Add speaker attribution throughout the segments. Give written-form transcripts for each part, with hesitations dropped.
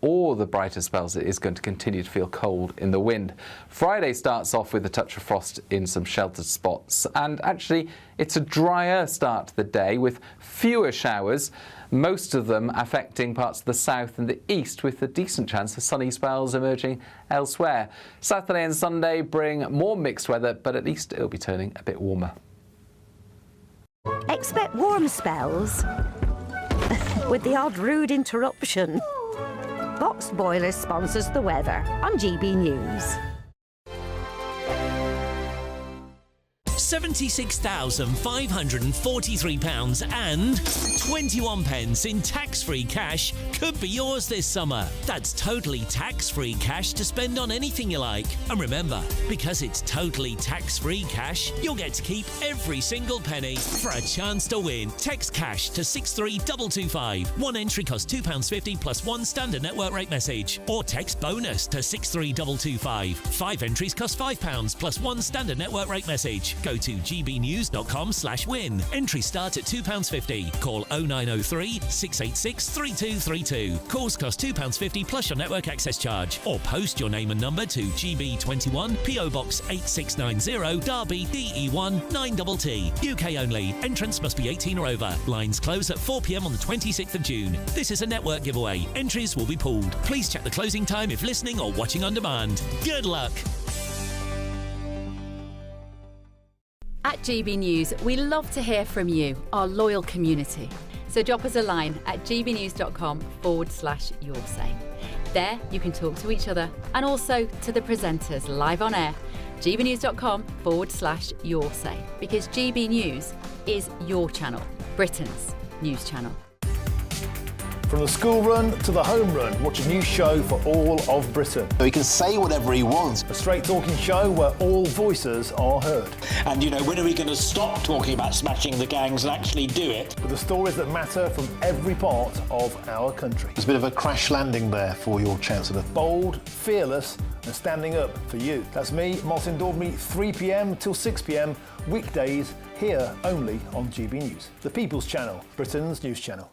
Speaker 1: or the brighter spells, it is going to continue to feel cold in the wind. Friday starts off with a touch of frost in some sheltered spots, and actually it's a drier start to the day with fewer showers, most of them affecting parts of the south and the east, with a decent chance of sunny spells emerging elsewhere. Saturday and Sunday bring more mixed weather, but at least it'll be turning a bit warmer.
Speaker 2: Expect warm spells with the odd rude interruption. Box Boilers sponsors the weather on GB News.
Speaker 3: £76,543 and 21 pence in tax-free cash could be yours this summer. That's totally tax-free cash to spend on anything you like. And remember, because it's totally tax-free cash, you'll get to keep every single penny. For a chance to win, text cash to 63225. One entry costs £2.50 plus one standard network rate message. Or text bonus to 63225. 5 entries cost £5 plus one standard network rate message. Go to gbnews.com/win. Entry start at £2.50. Call 0903 686 3232. Calls cost £2.50 plus your network access charge. Or post your name and number to GB21 PO Box 8690 Derby DE1 9TT. UK only. Entrance must be 18 or over. Lines close at 4 p.m. on the 26th of June. This is a network giveaway. Entries will be pooled. Please check the closing time if listening or watching on demand. Good luck.
Speaker 4: At GB News, we love to hear from you, our loyal community. So drop us a line at gbnews.com/yoursay. There you can talk to each other and also to the presenters live on air. gbnews.com/yoursay, because GB News is your channel, Britain's news channel.
Speaker 5: From the school run to the home run, watch a new show for all of Britain.
Speaker 6: He can say whatever he wants.
Speaker 5: A straight talking show where all voices are heard.
Speaker 7: And, you know, when are we going to stop talking about smashing the gangs and actually do it?
Speaker 5: With the stories that matter from every part of our country.
Speaker 6: There's a bit of a crash landing there for your Chancellor.
Speaker 5: Bold, fearless and standing up for you. That's me, Martin Daubney, 3 p.m. till 6 p.m, weekdays, here only on GB News. The People's Channel, Britain's news channel.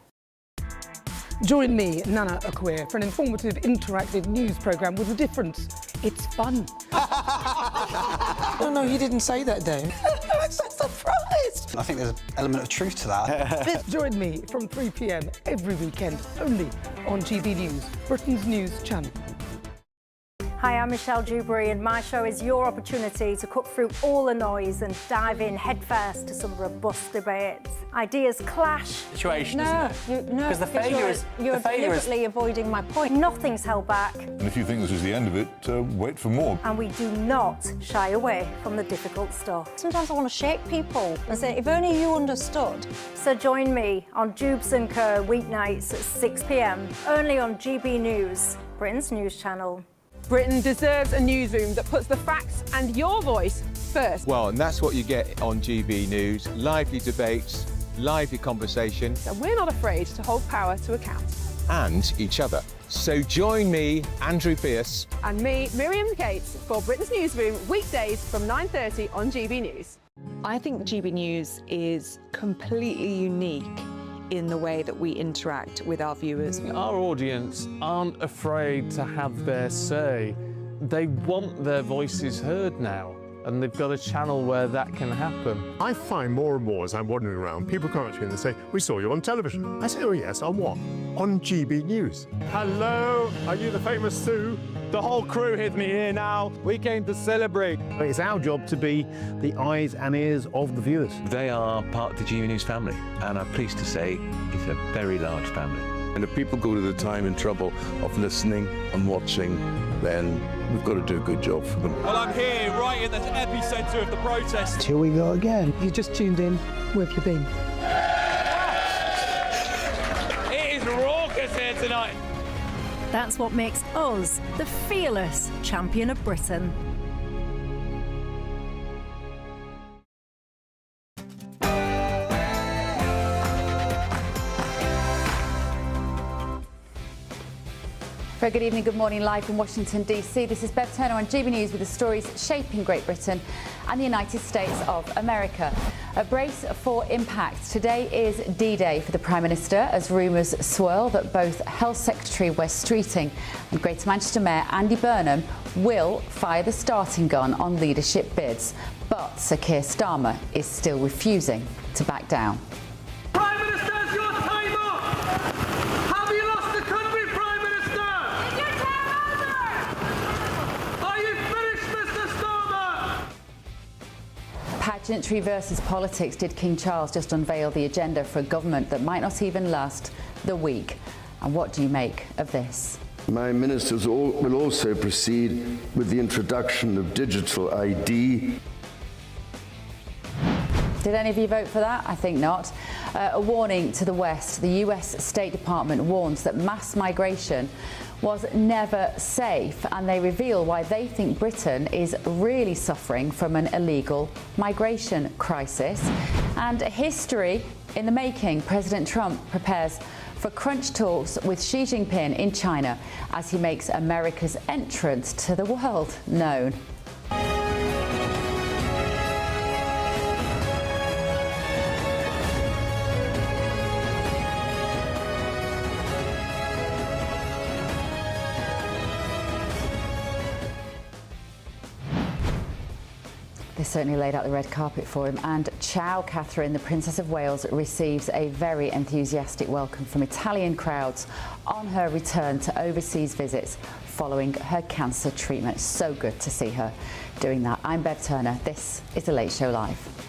Speaker 8: Join me, Nana Okoye, for an informative, interactive news programme with a difference. It's fun.
Speaker 9: No, you didn't say that, Dave.
Speaker 8: I'm so surprised.
Speaker 9: I think there's an element of truth to that.
Speaker 8: Join me from 3 p.m. every weekend, only on GB News, Britain's news channel.
Speaker 10: Hi, I'm Michelle Dewberry, and my show is your opportunity to cut through all the noise and dive in headfirst to some robust debates. Ideas clash.
Speaker 11: Situation,
Speaker 10: no,
Speaker 11: because the failure is
Speaker 10: you're deliberately avoiding my point. Nothing's held back.
Speaker 12: And if you think this is the end of it, wait for more.
Speaker 10: And we do not shy away from the difficult stuff.
Speaker 13: Sometimes I want to shake people and say, if only you understood.
Speaker 10: So join me on Jubes & Co weeknights at 6 p.m, only on GB News, Britain's news channel.
Speaker 14: Britain deserves a newsroom that puts the facts and your voice first.
Speaker 15: Well, and that's what you get on GB News. Lively debates, lively conversation.
Speaker 14: And we're not afraid to hold power to account.
Speaker 15: And each other. So join me, Andrew Pearce.
Speaker 14: And me, Miriam Gates, for Britain's Newsroom, weekdays from 9:30 on GB News.
Speaker 16: I think GB News is completely unique in the way that we interact with our viewers.
Speaker 17: Our audience aren't afraid to have their say. They want their voices heard now, and they've got a channel where that can happen.
Speaker 18: I find more and more as I'm wandering around, people come up to me and they say, we saw you on television. I say, oh yes, on what? On GB News.
Speaker 19: Hello, are you the famous Sue? The whole crew with me here now. We came to celebrate.
Speaker 5: It's our job to be the eyes and ears of the viewers.
Speaker 20: They are part of the GB News family, and I'm pleased to say it's a very large family.
Speaker 12: And if people go to the time and trouble of listening and watching, then we've got to do a good job for them.
Speaker 19: Well, I'm here right in the epicentre of the protest.
Speaker 9: Here we go again.
Speaker 8: You just tuned in. Where have you been?
Speaker 19: It is raucous here tonight.
Speaker 10: That's what makes us the fearless champion of Britain.
Speaker 4: Very good evening, good morning, live from Washington, D.C. This is Bev Turner on GB News with the stories shaping Great Britain and the United States of America. A brace for impact. Today is D-Day for the Prime Minister as rumours swirl that both Health Secretary Wes Streeting and Greater Manchester Mayor Andy Burnham will fire the starting gun on leadership bids. But Sir Keir Starmer is still refusing to back down.
Speaker 11: Prime Minister, it's your time up! Have you lost the country, Prime Minister? Is your term over? Are you finished, Mr. Starmer?
Speaker 4: Pageantry versus politics. Did King Charles just unveil the agenda for a government that might not even last the week? And what do you make of this?
Speaker 21: My ministers will also proceed with the introduction of digital ID.
Speaker 4: Did any of you vote for that? I think not. A warning to the West. The US State Department warns that mass migration was never safe, and they reveal why they think Britain is really suffering from an illegal migration crisis. And history in the making. President Trump prepares for crunch talks with Xi Jinping in China as he makes America's entrance to the world known. They certainly laid out the red carpet for him. And ciao, Catherine, the Princess of Wales, receives a very enthusiastic welcome from Italian crowds on her return to overseas visits following her cancer treatment. So good to see her doing that. I'm Bev Turner. This is The Late Show Live.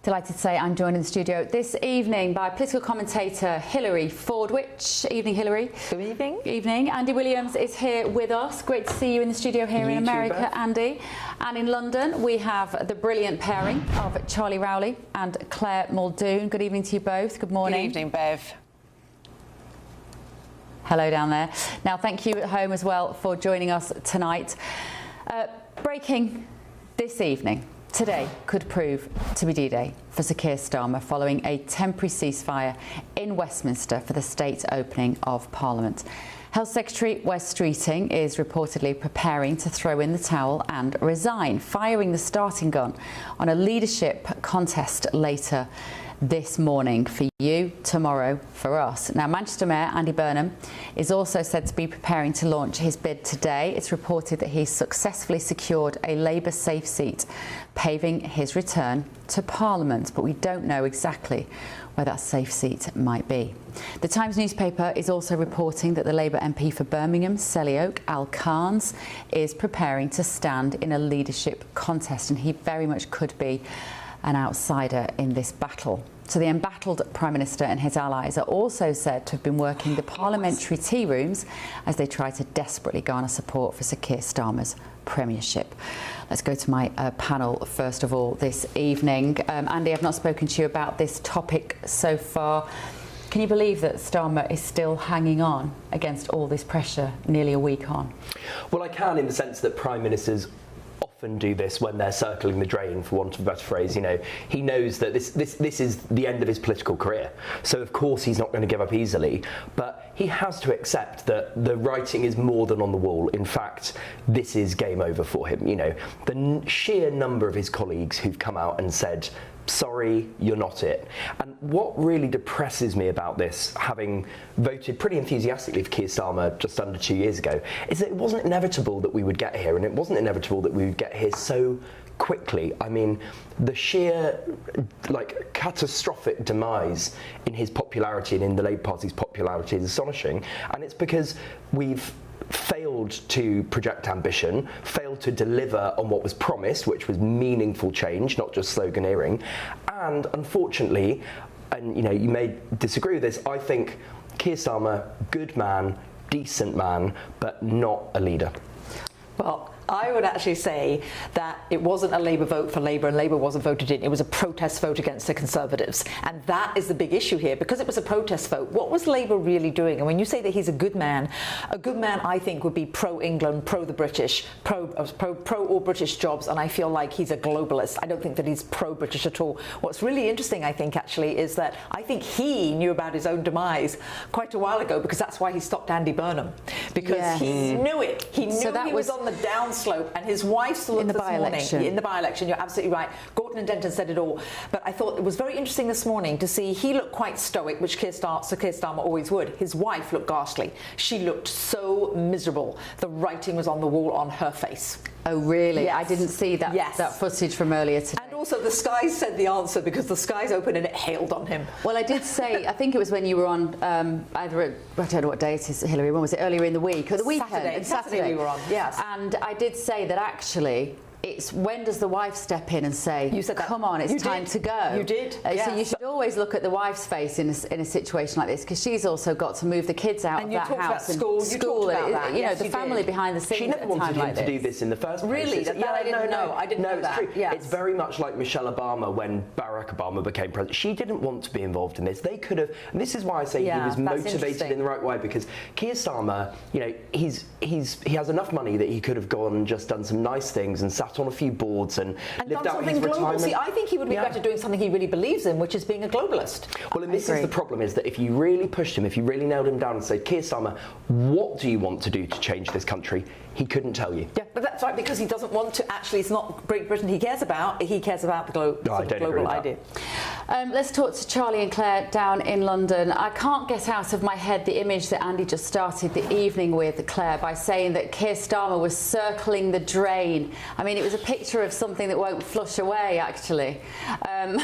Speaker 4: Delighted to say I'm joined in the studio this evening by political commentator Hilary Fordwich. Evening, Hilary.
Speaker 22: Good evening.
Speaker 4: Evening. Andy Williams is here with us. Great to see you in the studio here in America, Andy. And in London, we have the brilliant pairing of Charlie Rowley and Claire Muldoon. Good evening to you both. Good morning.
Speaker 22: Good evening, Bev.
Speaker 4: Hello down there. Now, thank you at home as well for joining us tonight. Breaking this evening. Today could prove to be D-Day for Sir Keir Starmer following a temporary ceasefire in Westminster for the state opening of Parliament. Health Secretary Wes Streeting is reportedly preparing to throw in the towel and resign, firing the starting gun on a leadership contest later this morning for you, tomorrow for us. Now, Manchester Mayor Andy Burnham is also said to be preparing to launch his bid today. It's reported that he's successfully secured a Labour safe seat, paving his return to Parliament, but we don't know exactly where that safe seat might be. The Times newspaper is also reporting that the Labour MP for Birmingham, Selly Oak, Al Carnes, is preparing to stand in a leadership contest, and he very much could be an outsider in this battle. So the embattled Prime Minister and his allies are also said to have been working the parliamentary tea rooms as they try to desperately garner support for Sir Keir Starmer's premiership. Let's go to my panel first of all this evening. Andy, I've not spoken to you about this topic so far. Can you believe that Starmer is still hanging on against all this pressure nearly a week on?
Speaker 23: Well, I can, in the sense that Prime Ministers often do this when they're circling the drain, for want of a better phrase. You know, he knows that this is the end of his political career, so of course he's not going to give up easily, but he has to accept that the writing is more than on the wall. In fact, this is game over for him. You know, the sheer number of his colleagues who've come out and said, sorry, you're not it. And what really depresses me about this, having voted pretty enthusiastically for Keir Starmer just under 2 years ago, is that it wasn't inevitable that we would get here, and it wasn't inevitable that we would get here so quickly. I mean, the sheer, catastrophic demise in his popularity and in the Labour Party's popularity is astonishing, and it's because we've failed to project ambition, failed to deliver on what was promised, which was meaningful change, not just sloganeering. And unfortunately, and you may disagree with this, I think Keir Starmer, good man, decent man, but not a leader.
Speaker 22: Well,
Speaker 1: I would actually say that it wasn't a Labour vote for Labour and Labour wasn't voted in. It was a protest vote against the Conservatives. And that is the big issue here. Because it was a protest vote, what was Labour really doing? And when you say that he's a good man, I think, would be pro-England, pro-the British, pro all British jobs, and I feel like he's a globalist. I don't think that he's pro-British at all. What's really interesting, I think, actually, is that I think he knew about his own demise quite a while ago, because that's why he stopped Andy Burnham. Because he knew it. He knew he was on the downslope, and his wife still in the by-election. In the by-election, you're absolutely right. Gordon and Denton said it all. But I thought it was very interesting this morning to see he looked quite stoic, which Sir Keir Starmer always would. His wife looked ghastly. She looked so miserable. The writing was on the wall on her face.
Speaker 4: Oh, really?
Speaker 1: Yes.
Speaker 4: I didn't see that, that footage from earlier today.
Speaker 1: And also the skies said the answer, because the skies opened and it hailed on him.
Speaker 4: Well, I did say, I think it was when you were on either at, I don't know what day it is, Hilary, when was it, earlier in the week or the weekend?
Speaker 1: Saturday we were on, yes.
Speaker 4: And I did say that actually, it's when does the wife step in and say,
Speaker 1: you said that.
Speaker 4: Come on, it's time to go.
Speaker 1: You did.
Speaker 4: So you should always look at the wife's face in a situation like this, because she's also got to move the kids out of that house.
Speaker 1: And you talked about school. You talked about that.
Speaker 4: You know, the family behind the scenes.
Speaker 23: She never wanted him to do this in the first place.
Speaker 1: Really? I didn't know. I didn't know that.
Speaker 23: It's true. It's very much like Michelle Obama when Barack Obama became president. She didn't want to be involved in this. They could have, and this is why I say he was motivated in the right way, because Keir Starmer, you know, he has enough money that he could have gone and just done some nice things and sat on a few boards and lived out his retirement.
Speaker 1: See, I think he would be better doing something he really believes in, which is being a globalist.
Speaker 23: Well, and this is the problem, is that if you really pushed him, if you really nailed him down and said, Keir Starmer, what do you want to do to change this country? He couldn't tell you.
Speaker 1: Yeah, but that's right, because he doesn't want to, actually, it's not Great Britain he cares about the global idea.
Speaker 4: Let's talk to Charlie and Claire down in London. I can't get out of my head the image that Andy just started the evening with, Claire, by saying that Keir Starmer was circling the drain. I mean, it was a picture of something that won't flush away, actually. Thanks,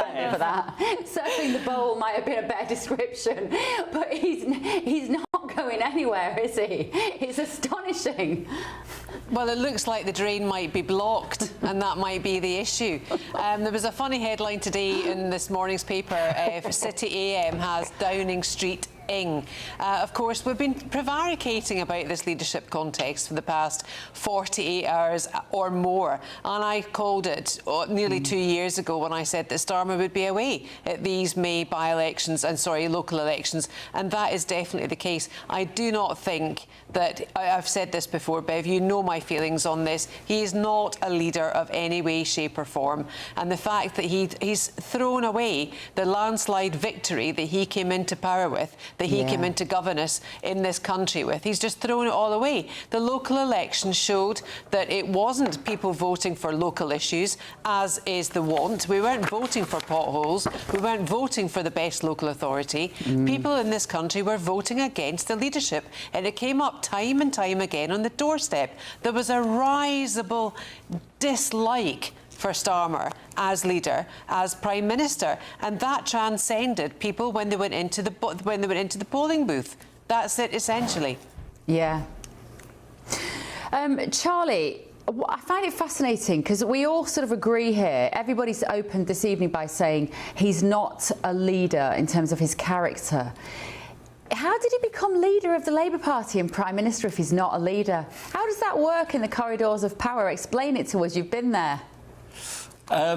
Speaker 4: Andy, for that. Circling the bowl might have been a better description, but he's not going anywhere, is he? It's astonishing.
Speaker 2: Well, it looks like the drain might be blocked, and that might be the issue. There was a funny headline today in this morning's paper. City AM has Downing Street ing. Of course, we've been prevaricating about this leadership context for the past 48 hours or more, and I called it nearly 2 years ago when I said that Starmer would be away at these May local elections, and that is definitely the case. I do not think that, I've said this before, Bev, you know my feelings on this, he is not a leader of any way, shape or form, and the fact that he's thrown away the landslide victory that he came into power with, that he came into governance in this country with. He's just thrown it all away. The local election showed that it wasn't people voting for local issues, as is the want. We weren't voting for potholes. We weren't voting for the best local authority. People in this country were voting against the leadership, and it came up time and time again on the doorstep. There was a risible dislike for Starmer as leader, as Prime Minister, and that transcended people when they went into the polling booth. That's it, essentially.
Speaker 4: Yeah. Charlie, I find it fascinating because we all sort of agree here. Everybody's opened this evening by saying he's not a leader in terms of his character. How did he become leader of the Labour Party and Prime Minister if he's not a leader? How does that work in the corridors of power? Explain it to us. You've been there.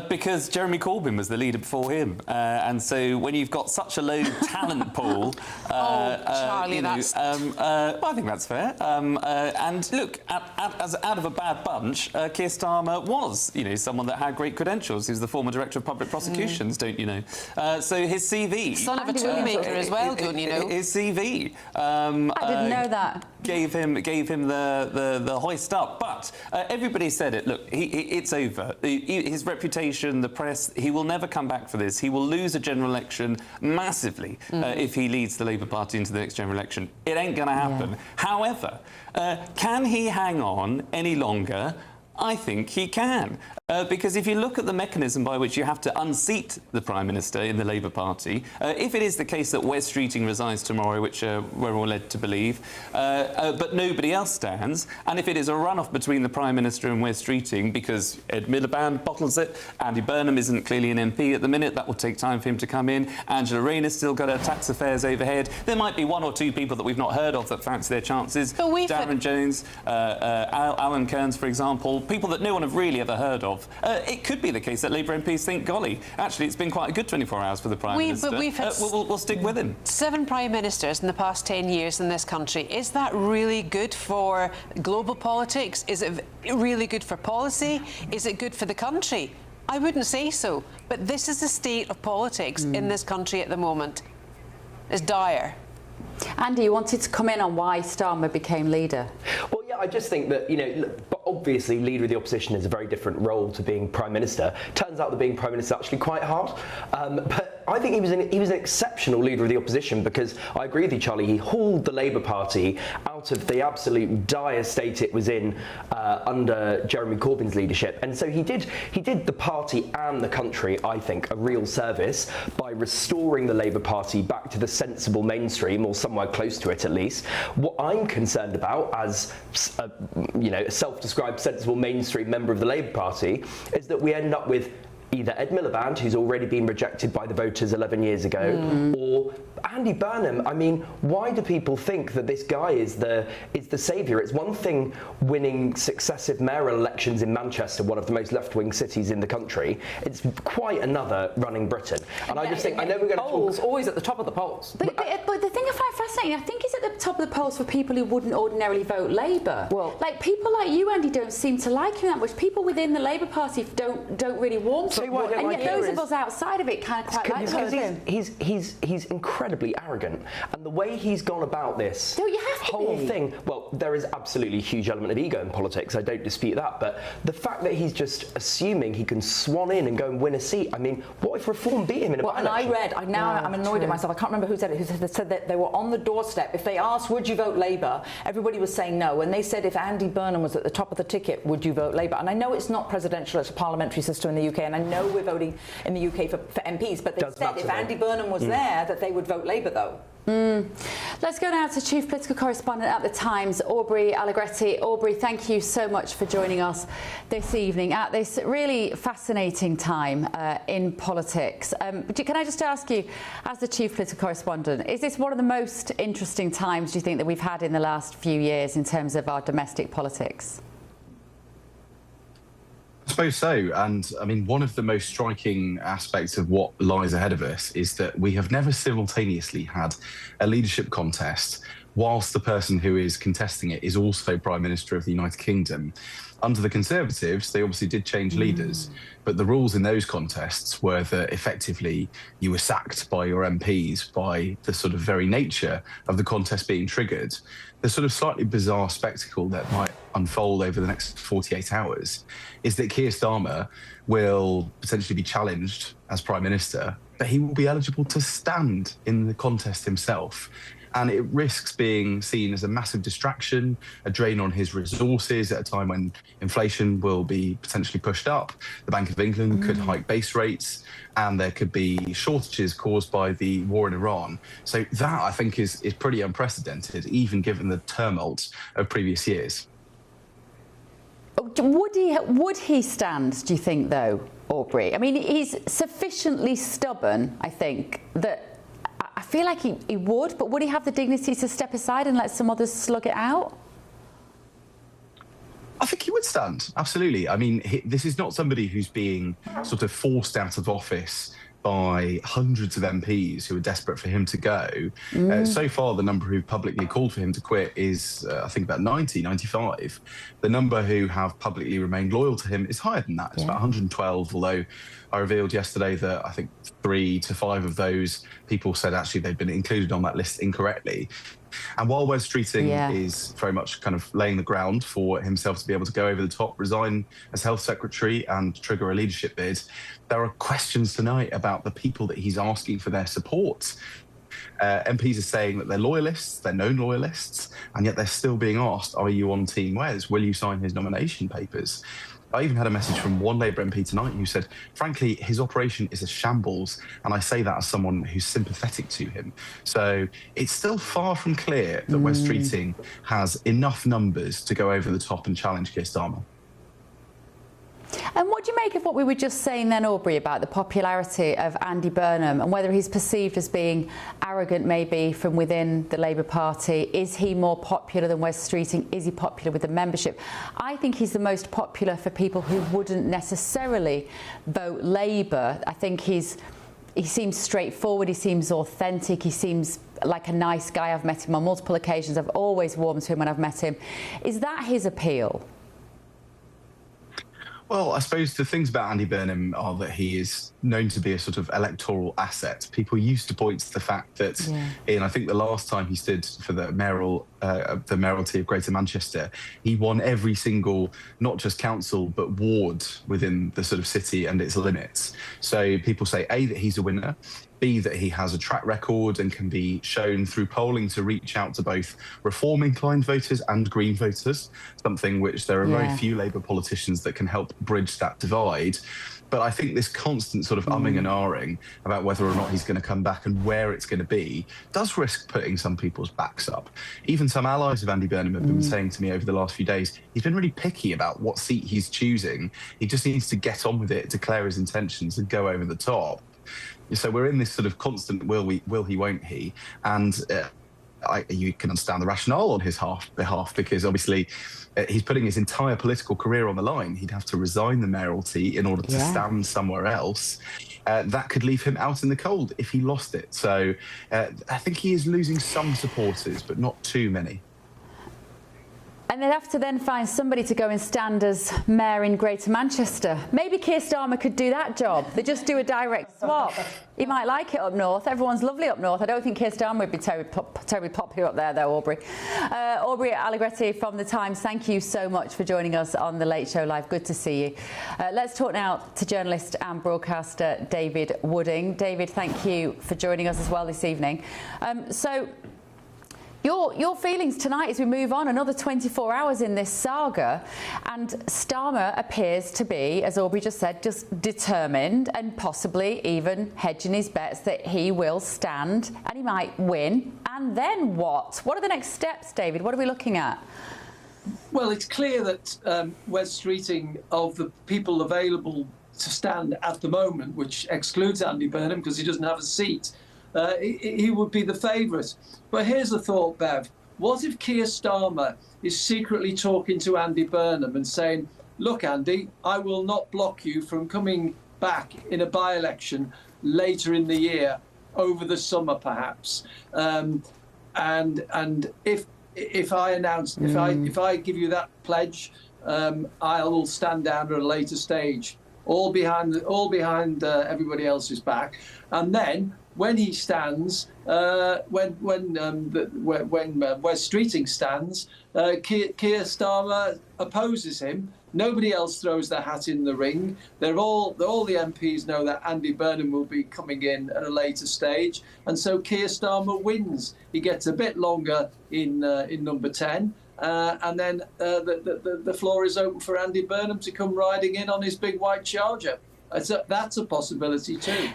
Speaker 22: Because Jeremy Corbyn was the leader before him, and so when you've got such a low talent pool,
Speaker 2: Charlie,
Speaker 22: well, I think that's fair. And look, as out of a bad bunch, Keir Starmer was, someone that had great credentials. He was the former director of public prosecutions, don't you know? So his CV,
Speaker 2: son of a toolmaker as well, don't you know?
Speaker 22: His CV,
Speaker 4: I didn't know that.
Speaker 22: Gave him the hoist up, but everybody said it. Look, it's over. His reputation, the press, he will never come back for this. He will lose a general election massively if he leads the Labour Party into the next general election. It ain't going to happen. However, can he hang on any longer? I think he can. Because if you look at the mechanism by which you have to unseat the Prime Minister in the Labour Party, if it is the case that Wes Streeting resigns tomorrow, which we're all led to believe, but nobody else stands, and if it is a runoff between the Prime Minister and Wes Streeting because Ed Miliband bottles it, Andy Burnham isn't clearly an MP at the minute, that will take time for him to come in, Angela Rayner's still got her tax affairs overhead, there might be one or two people that we've not heard of that fancy their chances, Darren Jones, Alan Kearns, for example, people that no one have really ever heard of. It could be the case that Labour MPs think, golly, actually it's been quite a good 24 hours for the Prime Minister.
Speaker 2: But we've had
Speaker 22: we'll stick with him.
Speaker 2: 7 Prime Ministers in the past 10 years in this country. Is that really good for global politics? Is it really good for policy? Is it good for the country? I wouldn't say so. But this is the state of politics in this country at the moment. It's dire.
Speaker 4: Andy, you wanted to come in on why Starmer became leader.
Speaker 23: Well, yeah, I just think that, you know, but obviously leader of the opposition is a very different role to being Prime Minister. Turns out that being Prime Minister is actually quite hard. But I think he was an exceptional leader of the opposition because I agree with you, Charlie, he hauled the Labour Party out of the absolute dire state it was in under Jeremy Corbyn's leadership. And so he did the party and the country, I think, a real service by restoring the Labour Party back to the sensible mainstream, or somewhere close to it at least. What I'm concerned about as a self-described sensible mainstream member of the Labour Party is that we end up with either Ed Miliband, who's already been rejected by the voters 11 years ago, or Andy Burnham. I mean, why do people think that this guy is the saviour? It's one thing winning successive mayoral elections in Manchester, one of the most left-wing cities in the country. It's quite another running Britain. And I just think, I know we're going to
Speaker 1: polls always at the top of the polls.
Speaker 4: But the thing I find fascinating, I think he's at the top of the polls for people who wouldn't ordinarily vote Labour. Well, like people like you, Andy, don't seem to like him that much. People within the Labour Party don't really want him. And yet those of us outside of it kind of quite like him.
Speaker 23: He's incredibly arrogant, and the way he's gone about this whole thing. Well, there is absolutely a huge element of ego in politics. I don't dispute that, but the fact that he's just assuming he can swan in and go and win a seat. I mean, what if Reform beat him in a by-election?
Speaker 1: And I'm annoyed at myself. I can't remember who said it. Who said that they were on the doorstep. If they asked, would you vote Labour? Everybody was saying no. And they said, if Andy Burnham was at the top of the ticket, would you vote Labour? And I know it's not presidential; it's a parliamentary system in the UK, and I know we're voting in the UK for MPs, but they said if Andy Burnham was there, that they would vote Labour, though.
Speaker 4: Let's go now to Chief Political Correspondent at The Times, Aubrey Allegretti. Aubrey, thank you so much for joining us this evening at this really fascinating time in politics. Can I just ask you, as the Chief Political Correspondent, is this one of the most interesting times, do you think, that we've had in the last few years in terms of our domestic politics?
Speaker 3: I suppose so. And I mean, one of the most striking aspects of what lies ahead of us is that we have never simultaneously had a leadership contest whilst the person who is contesting it is also Prime Minister of the United Kingdom. Under the Conservatives, they obviously did change leaders, but the rules in those contests were that effectively you were sacked by your MPs by the sort of very nature of the contest being triggered. The sort of slightly bizarre spectacle that might unfold over the next 48 hours is that Keir Starmer will potentially be challenged as Prime Minister, but he will be eligible to stand in the contest himself. And it risks being seen as a massive distraction, a drain on his resources at a time when inflation will be potentially pushed up. The Bank of England could hike base rates, and there could be shortages caused by the war in Iran. So that, I think, is pretty unprecedented, even given the tumult of previous years.
Speaker 4: Would he stand, do you think, though, Aubrey? I mean, he's sufficiently stubborn, I think, that I feel like he would, but would he have the dignity to step aside and let some others slug it out?
Speaker 3: I think he would stand, absolutely. I mean, this is not somebody who's being sort of forced out of office by hundreds of MPs who are desperate for him to go. So far, the number who've publicly called for him to quit is, I think, about 90, 95. The number who have publicly remained loyal to him is higher than that. It's about 112, although I revealed yesterday that I think 3 to 5 of those people said actually they'd been included on that list incorrectly. And while Wes Streeting is very much kind of laying the ground for himself to be able to go over the top, resign as Health Secretary and trigger a leadership bid, there are questions tonight about the people that he's asking for their support. MPs are saying that they're loyalists, they're known loyalists, and yet they're still being asked, are you on Team Wes? Will you sign his nomination papers? I even had a message from one Labour MP tonight who said, frankly, his operation is a shambles, and I say that as someone who's sympathetic to him. So it's still far from clear that Wes Streeting has enough numbers to go over the top and challenge Keir Starmer.
Speaker 4: And what do you make of what we were just saying then, Aubrey, about the popularity of Andy Burnham and whether he's perceived as being arrogant maybe from within the Labour Party? Is he more popular than Wes Streeting? Is he popular with the membership? I think he's the most popular for people who wouldn't necessarily vote Labour. I think he seems straightforward, he seems authentic, he seems like a nice guy. I've met him on multiple occasions. I've always warmed to him when I've met him. Is that his appeal?
Speaker 3: Well, I suppose the things about Andy Burnham are that he is known to be a sort of electoral asset. People used to point to the fact that in, I think, the last time he stood for the mayoralty of Greater Manchester, he won every single, not just council, but ward within the sort of city and its limits. So people say, A, that he's a winner, B, that he has a track record and can be shown through polling to reach out to both reform-inclined voters and Green voters, something which there are very few Labour politicians that can help bridge that divide. But I think this constant sort of umming and ahhing about whether or not he's going to come back and where it's going to be does risk putting some people's backs up. Even some allies of Andy Burnham have been saying to me over the last few days, he's been really picky about what seat he's choosing. He just needs to get on with it, declare his intentions and go over the top. So we're in this sort of constant will he, won't he? And you can understand the rationale on his behalf, because obviously he's putting his entire political career on the line. He'd have to resign the mayoralty in order to stand somewhere else. That could leave him out in the cold if he lost it. So I think he is losing some supporters, but not too many.
Speaker 4: And they'd have to then find somebody to go and stand as mayor in Greater Manchester. Maybe Keir Starmer could do that job. They just do a direct swap. He might like it up north. Everyone's lovely up north. I don't think Keir Starmer would be terribly popular up there, though, Aubrey. Aubrey Allegretti from The Times, thank you so much for joining us on The Late Show Live. Good to see you. Let's talk now to journalist and broadcaster David Wooding. David, thank you for joining us as well this evening. Your feelings tonight as we move on, another 24 hours in this saga, and Starmer appears to be, as Aubrey just said, just determined and possibly even hedging his bets that he will stand and he might win. And then what? What are the next steps, David? What are we looking at?
Speaker 6: Well, it's clear that Wes Streeting, of the people available to stand at the moment, which excludes Andy Burnham because he doesn't have a seat, he would be the favourite. But here's a thought, Bev. What if Keir Starmer is secretly talking to Andy Burnham and saying, look, Andy, I will not block you from coming back in a by-election later in the year, over the summer perhaps. And if I announce, if I give you that pledge, I will stand down at a later stage, all behind everybody else's back. And then when he stands, when Wes Streeting stands, Keir Starmer opposes him. Nobody else throws their hat in the ring. All the MPs know that Andy Burnham will be coming in at a later stage, and so Keir Starmer wins. He gets a bit longer in number 10, and then the floor is open for Andy Burnham to come riding in on his big white Charger. That's a possibility too.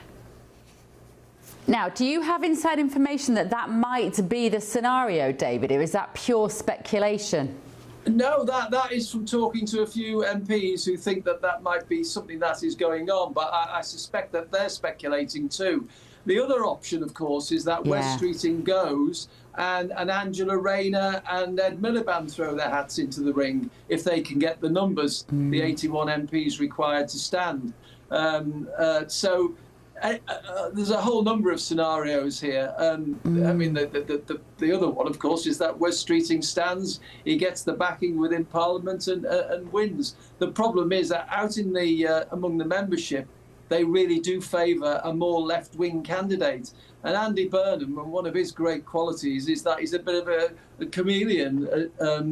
Speaker 4: Now, do you have inside information that might be the scenario, David, or is that pure speculation?
Speaker 6: No, that is from talking to a few MPs who think that might be something that is going on, but I suspect that they're speculating too. The other option, of course, is that Wes Streeting goes and Angela Rayner and Ed Miliband throw their hats into the ring if they can get the numbers, the 81 MPs required to stand. There's a whole number of scenarios here. I mean, the other one, of course, is that Wes Streeting stands, he gets the backing within Parliament and wins. The problem is that out in the among the membership, they really do favour a more left-wing candidate. And Andy Burnham, and one of his great qualities is that he's a bit of a chameleon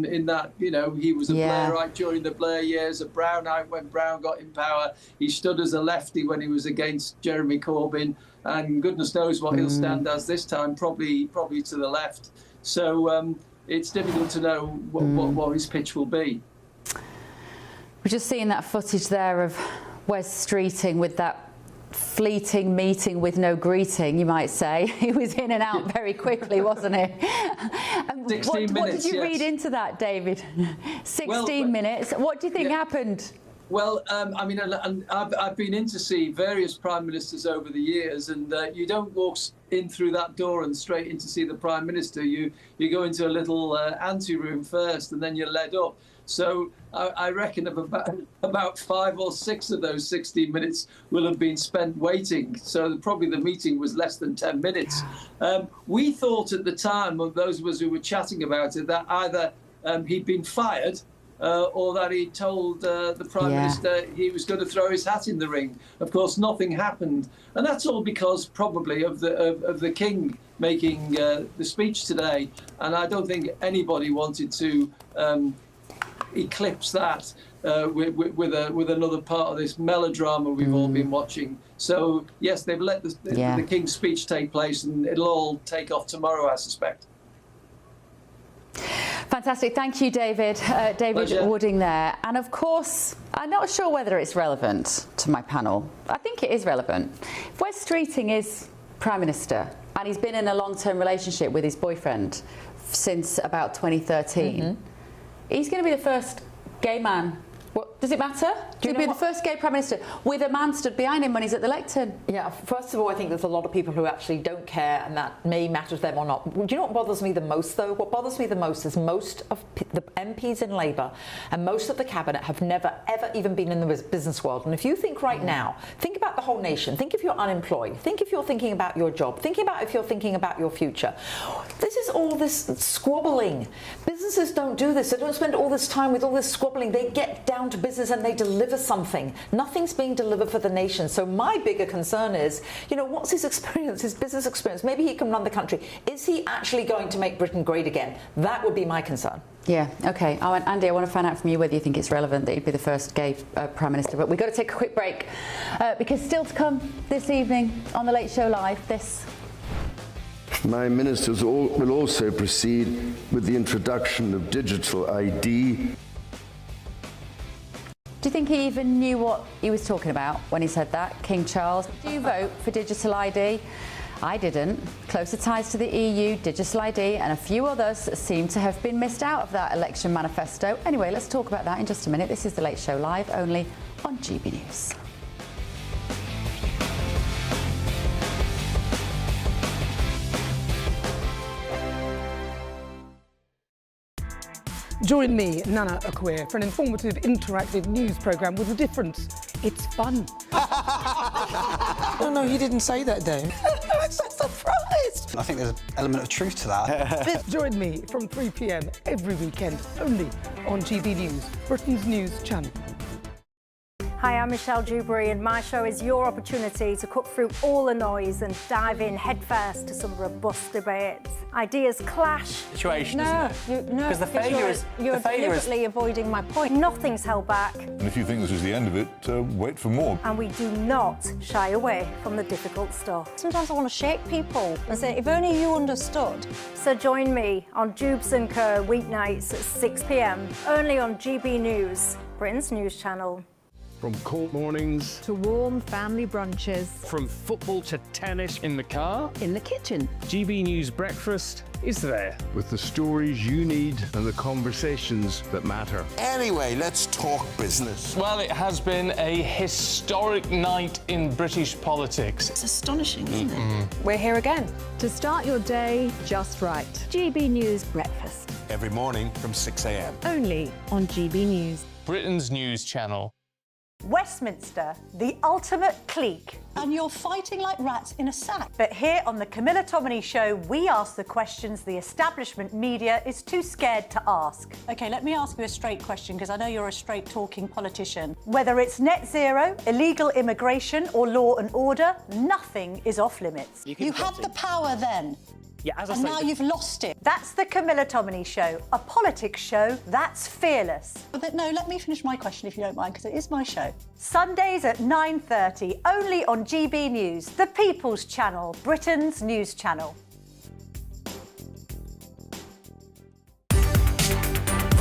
Speaker 6: in that, you know, he was a Blairite during the Blair years, a Brownite when Brown got in power. He stood as a lefty when he was against Jeremy Corbyn, and goodness knows what he'll stand as this time, probably to the left. So it's difficult to know what his pitch will be.
Speaker 4: We're just seeing that footage there of Wes Streeting with that fleeting meeting with no greeting, you might say. He was in and out very quickly, wasn't he?
Speaker 6: 16 minutes,
Speaker 4: what did you
Speaker 6: yes.
Speaker 4: read into that, David? 16 minutes. What do you think happened?
Speaker 6: Well, I mean, I've been in to see various prime ministers over the years, and you don't walk in through that door and straight in to see the prime minister. You go into a little ante-room first, and then you're led up. So I reckon about 5 or 6 of those 16 minutes will have been spent waiting. So probably the meeting was less than 10 minutes. We thought at the time, of those of us who were chatting about it, that either he'd been fired or that he told the Prime Minister he was going to throw his hat in the ring. Of course, nothing happened. And that's all because probably of the King making the speech today. And I don't think anybody wanted to eclipse that with another part of this melodrama we've all been watching. So, yes, they've let the King's speech take place, and it'll all take off tomorrow, I suspect.
Speaker 4: Fantastic. Thank you, David. David
Speaker 6: Pleasure.
Speaker 4: Wooding there. And of course, I'm not sure whether it's relevant to my panel. I think it is relevant. If Wes Streeting is Prime Minister and he's been in a long-term relationship with his boyfriend since about 2013, he's going to be the first gay man. What, does it matter? He'll be the first gay Prime Minister with a man stood behind him when he's at the lectern.
Speaker 1: Yeah, first of all, I think there's a lot of people who actually don't care, and that may matter to them or not. Do you know what bothers me the most, though? What bothers me the most is most of the MPs in Labour and most of the Cabinet have never, ever even been in the business world. And if you think right now, think about the whole nation. Think if you're unemployed. Think if you're thinking about your job. Think about if you're thinking about your future. This is all this squabbling. Businesses don't do this. They don't spend all this time with all this squabbling. They get down to business and they deliver something. Nothing's being delivered for the nation. So my bigger concern is, you know, what's his experience, his business experience? Maybe he can run the country. Is he actually going to make Britain great again? That would be my concern.
Speaker 4: Yeah, OK. Andy, I want to find out from you whether you think it's relevant that he'd be the first gay Prime Minister. But we've got to take a quick break because still to come this evening on The Late Show Live, this.
Speaker 21: My ministers will also proceed with the introduction of digital ID.
Speaker 4: Do you think he even knew what he was talking about when he said that, King Charles? Do you vote for digital ID? I didn't. Closer ties to the EU, digital ID and a few others seem to have been missed out of that election manifesto. Anyway, let's talk about that in just a minute. This is The Late Show Live, only on GB News.
Speaker 8: Join me, Nana Akwe, for an informative, interactive news programme with a difference. It's fun.
Speaker 9: No, you didn't say that, Dave.
Speaker 8: I'm so surprised.
Speaker 9: I think there's an element of truth to that.
Speaker 8: Join me from 3 p.m. every weekend, only on GB News, Britain's news channel.
Speaker 10: Hi, I'm Michelle Dewberry, and my show is your opportunity to cut through all the noise and dive in headfirst to some robust debates. Ideas clash.
Speaker 22: Situation,
Speaker 10: No,
Speaker 22: isn't it?
Speaker 10: no,
Speaker 22: Because the failure is
Speaker 10: you're deliberately avoiding my point. Nothing's held back,
Speaker 7: And if you think this is the end of it, wait for more.
Speaker 10: and we do not shy away from the difficult stuff.
Speaker 13: Sometimes I want to shake people and say, if only you understood.
Speaker 10: So join me on Jubes and Kerr weeknights at 6 p.m. only on GB News, Britain's news channel.
Speaker 17: From court mornings
Speaker 14: to warm family brunches,
Speaker 17: from football to tennis in the car,
Speaker 14: in the kitchen.
Speaker 17: GB News Breakfast is there.
Speaker 12: With the stories you need and the conversations that matter.
Speaker 15: Anyway, let's talk business.
Speaker 17: Well, it has been a historic night in British politics.
Speaker 13: It's astonishing, isn't it?
Speaker 14: We're here again to start your day just right.
Speaker 13: GB News Breakfast.
Speaker 15: Every morning from 6 a.m.
Speaker 14: Only on GB News.
Speaker 17: Britain's news channel.
Speaker 24: Westminster, the ultimate clique.
Speaker 13: And you're fighting like rats in a sack.
Speaker 24: But here on the Camilla Tominey Show, we ask the questions the establishment media is too scared to ask.
Speaker 13: OK, let me ask you a straight question, because I know you're a straight-talking politician.
Speaker 24: Whether it's net zero, illegal immigration or law and order, nothing is off limits.
Speaker 13: You had the power then.
Speaker 24: Yeah, as
Speaker 13: and now you've lost it.
Speaker 24: That's the Camilla Tominey Show, a politics show that's fearless.
Speaker 13: But no, let me finish my question if you don't mind, because it is my show.
Speaker 24: Sundays at 9:30, only on GB News, the People's Channel, Britain's news channel.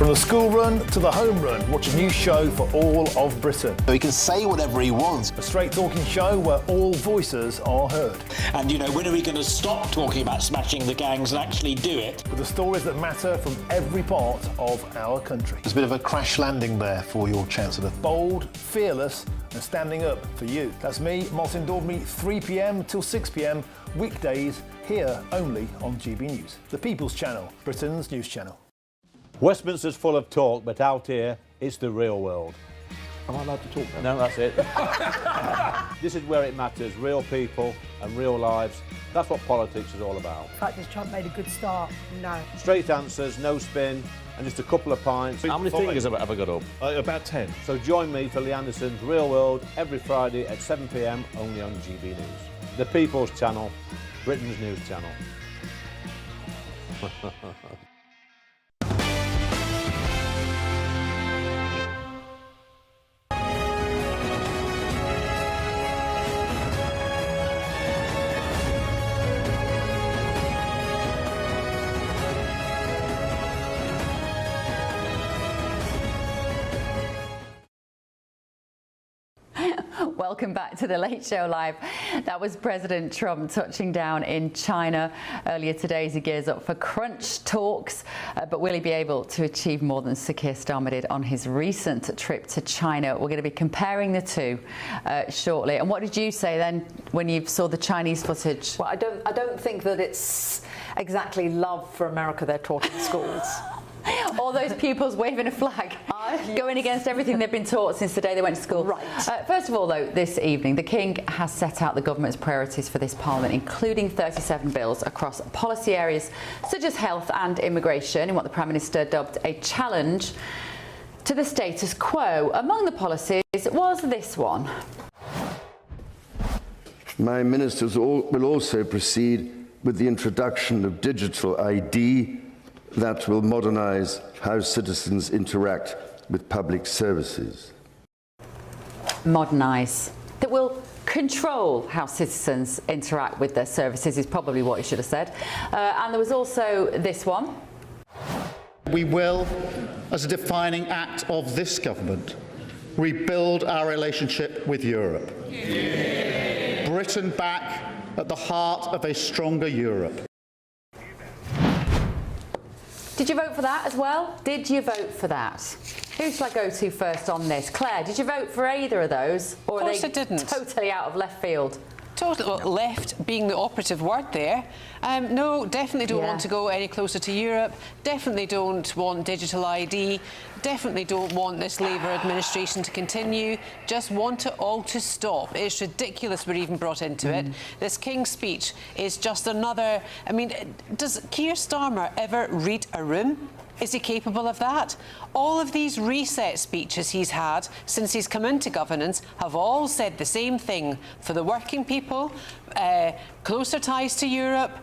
Speaker 5: From the school run to the home run, watch a new show for all of Britain.
Speaker 9: He can say whatever he wants.
Speaker 5: A straight talking show where all voices are heard.
Speaker 16: And, you know, when are we going to stop talking about smashing the gangs and actually do it?
Speaker 5: With the stories that matter from every part of our country.
Speaker 9: There's a bit of a crash landing there for your Chancellor.
Speaker 5: Bold, fearless and standing up for you. That's me, Martin Daubney, 3 p.m. till 6 p.m. weekdays, here only on GB News. The People's Channel, Britain's news channel.
Speaker 18: Westminster's full of talk, but out here, it's the real world.
Speaker 20: Am I allowed to talk then?
Speaker 18: No, that's it. This is where it matters, real people and real lives. That's what politics is all about.
Speaker 25: In fact, has Trump made a good start? No.
Speaker 18: Straight answers, no spin, and just a couple of pints.
Speaker 20: How many fingers have I got up?
Speaker 18: About 10. So join me for Lee Anderson's Real World every Friday at 7 p.m. only on GB News. The People's Channel, Britain's news channel.
Speaker 4: Welcome back to the Late Show Live. That was President Trump touching down in China earlier today as he gears up for crunch talks. But will he be able to achieve more than Sir Keir Starmer did on his recent trip to China? We're going to be comparing the two shortly. And what did you say then when you saw the Chinese footage?
Speaker 1: Well, I don't think that it's exactly love for America they're taught in schools.
Speaker 4: All those pupils waving a flag, going against everything they've been taught since the day they went to school.
Speaker 1: Right.
Speaker 4: First of all, though, this evening, the King has set out the government's priorities for this Parliament, including 37 bills across policy areas such as health and immigration, in what the Prime Minister dubbed a challenge to the status quo. Among the policies was this one.
Speaker 21: My ministers will also proceed with the introduction of digital ID that will modernise how citizens interact with public services.
Speaker 4: Modernise. That will control how citizens interact with their services is probably what he should have said. And there was also this one.
Speaker 26: We will, as a defining act of this government, rebuild our relationship with Europe. Yeah. Britain back at the heart of a stronger Europe.
Speaker 4: Did you vote for that as well? Did you vote for that? Who shall I go to first on this? Claire, did you vote for either of those? Or
Speaker 2: of course
Speaker 4: are
Speaker 2: I
Speaker 4: they
Speaker 2: didn't.
Speaker 4: Totally out of left field?
Speaker 2: Totally, well, left being the operative word there. No, definitely don't want to go any closer to Europe. Definitely don't want digital ID. Definitely don't want this Labour administration to continue. Just want it all to stop. It's ridiculous we're even brought into it. This King's speech is just another... I mean, does Keir Starmer ever read a room? Is he capable of that? All of these reset speeches he's had since he's come into governance have all said the same thing. For the working people, closer ties to Europe,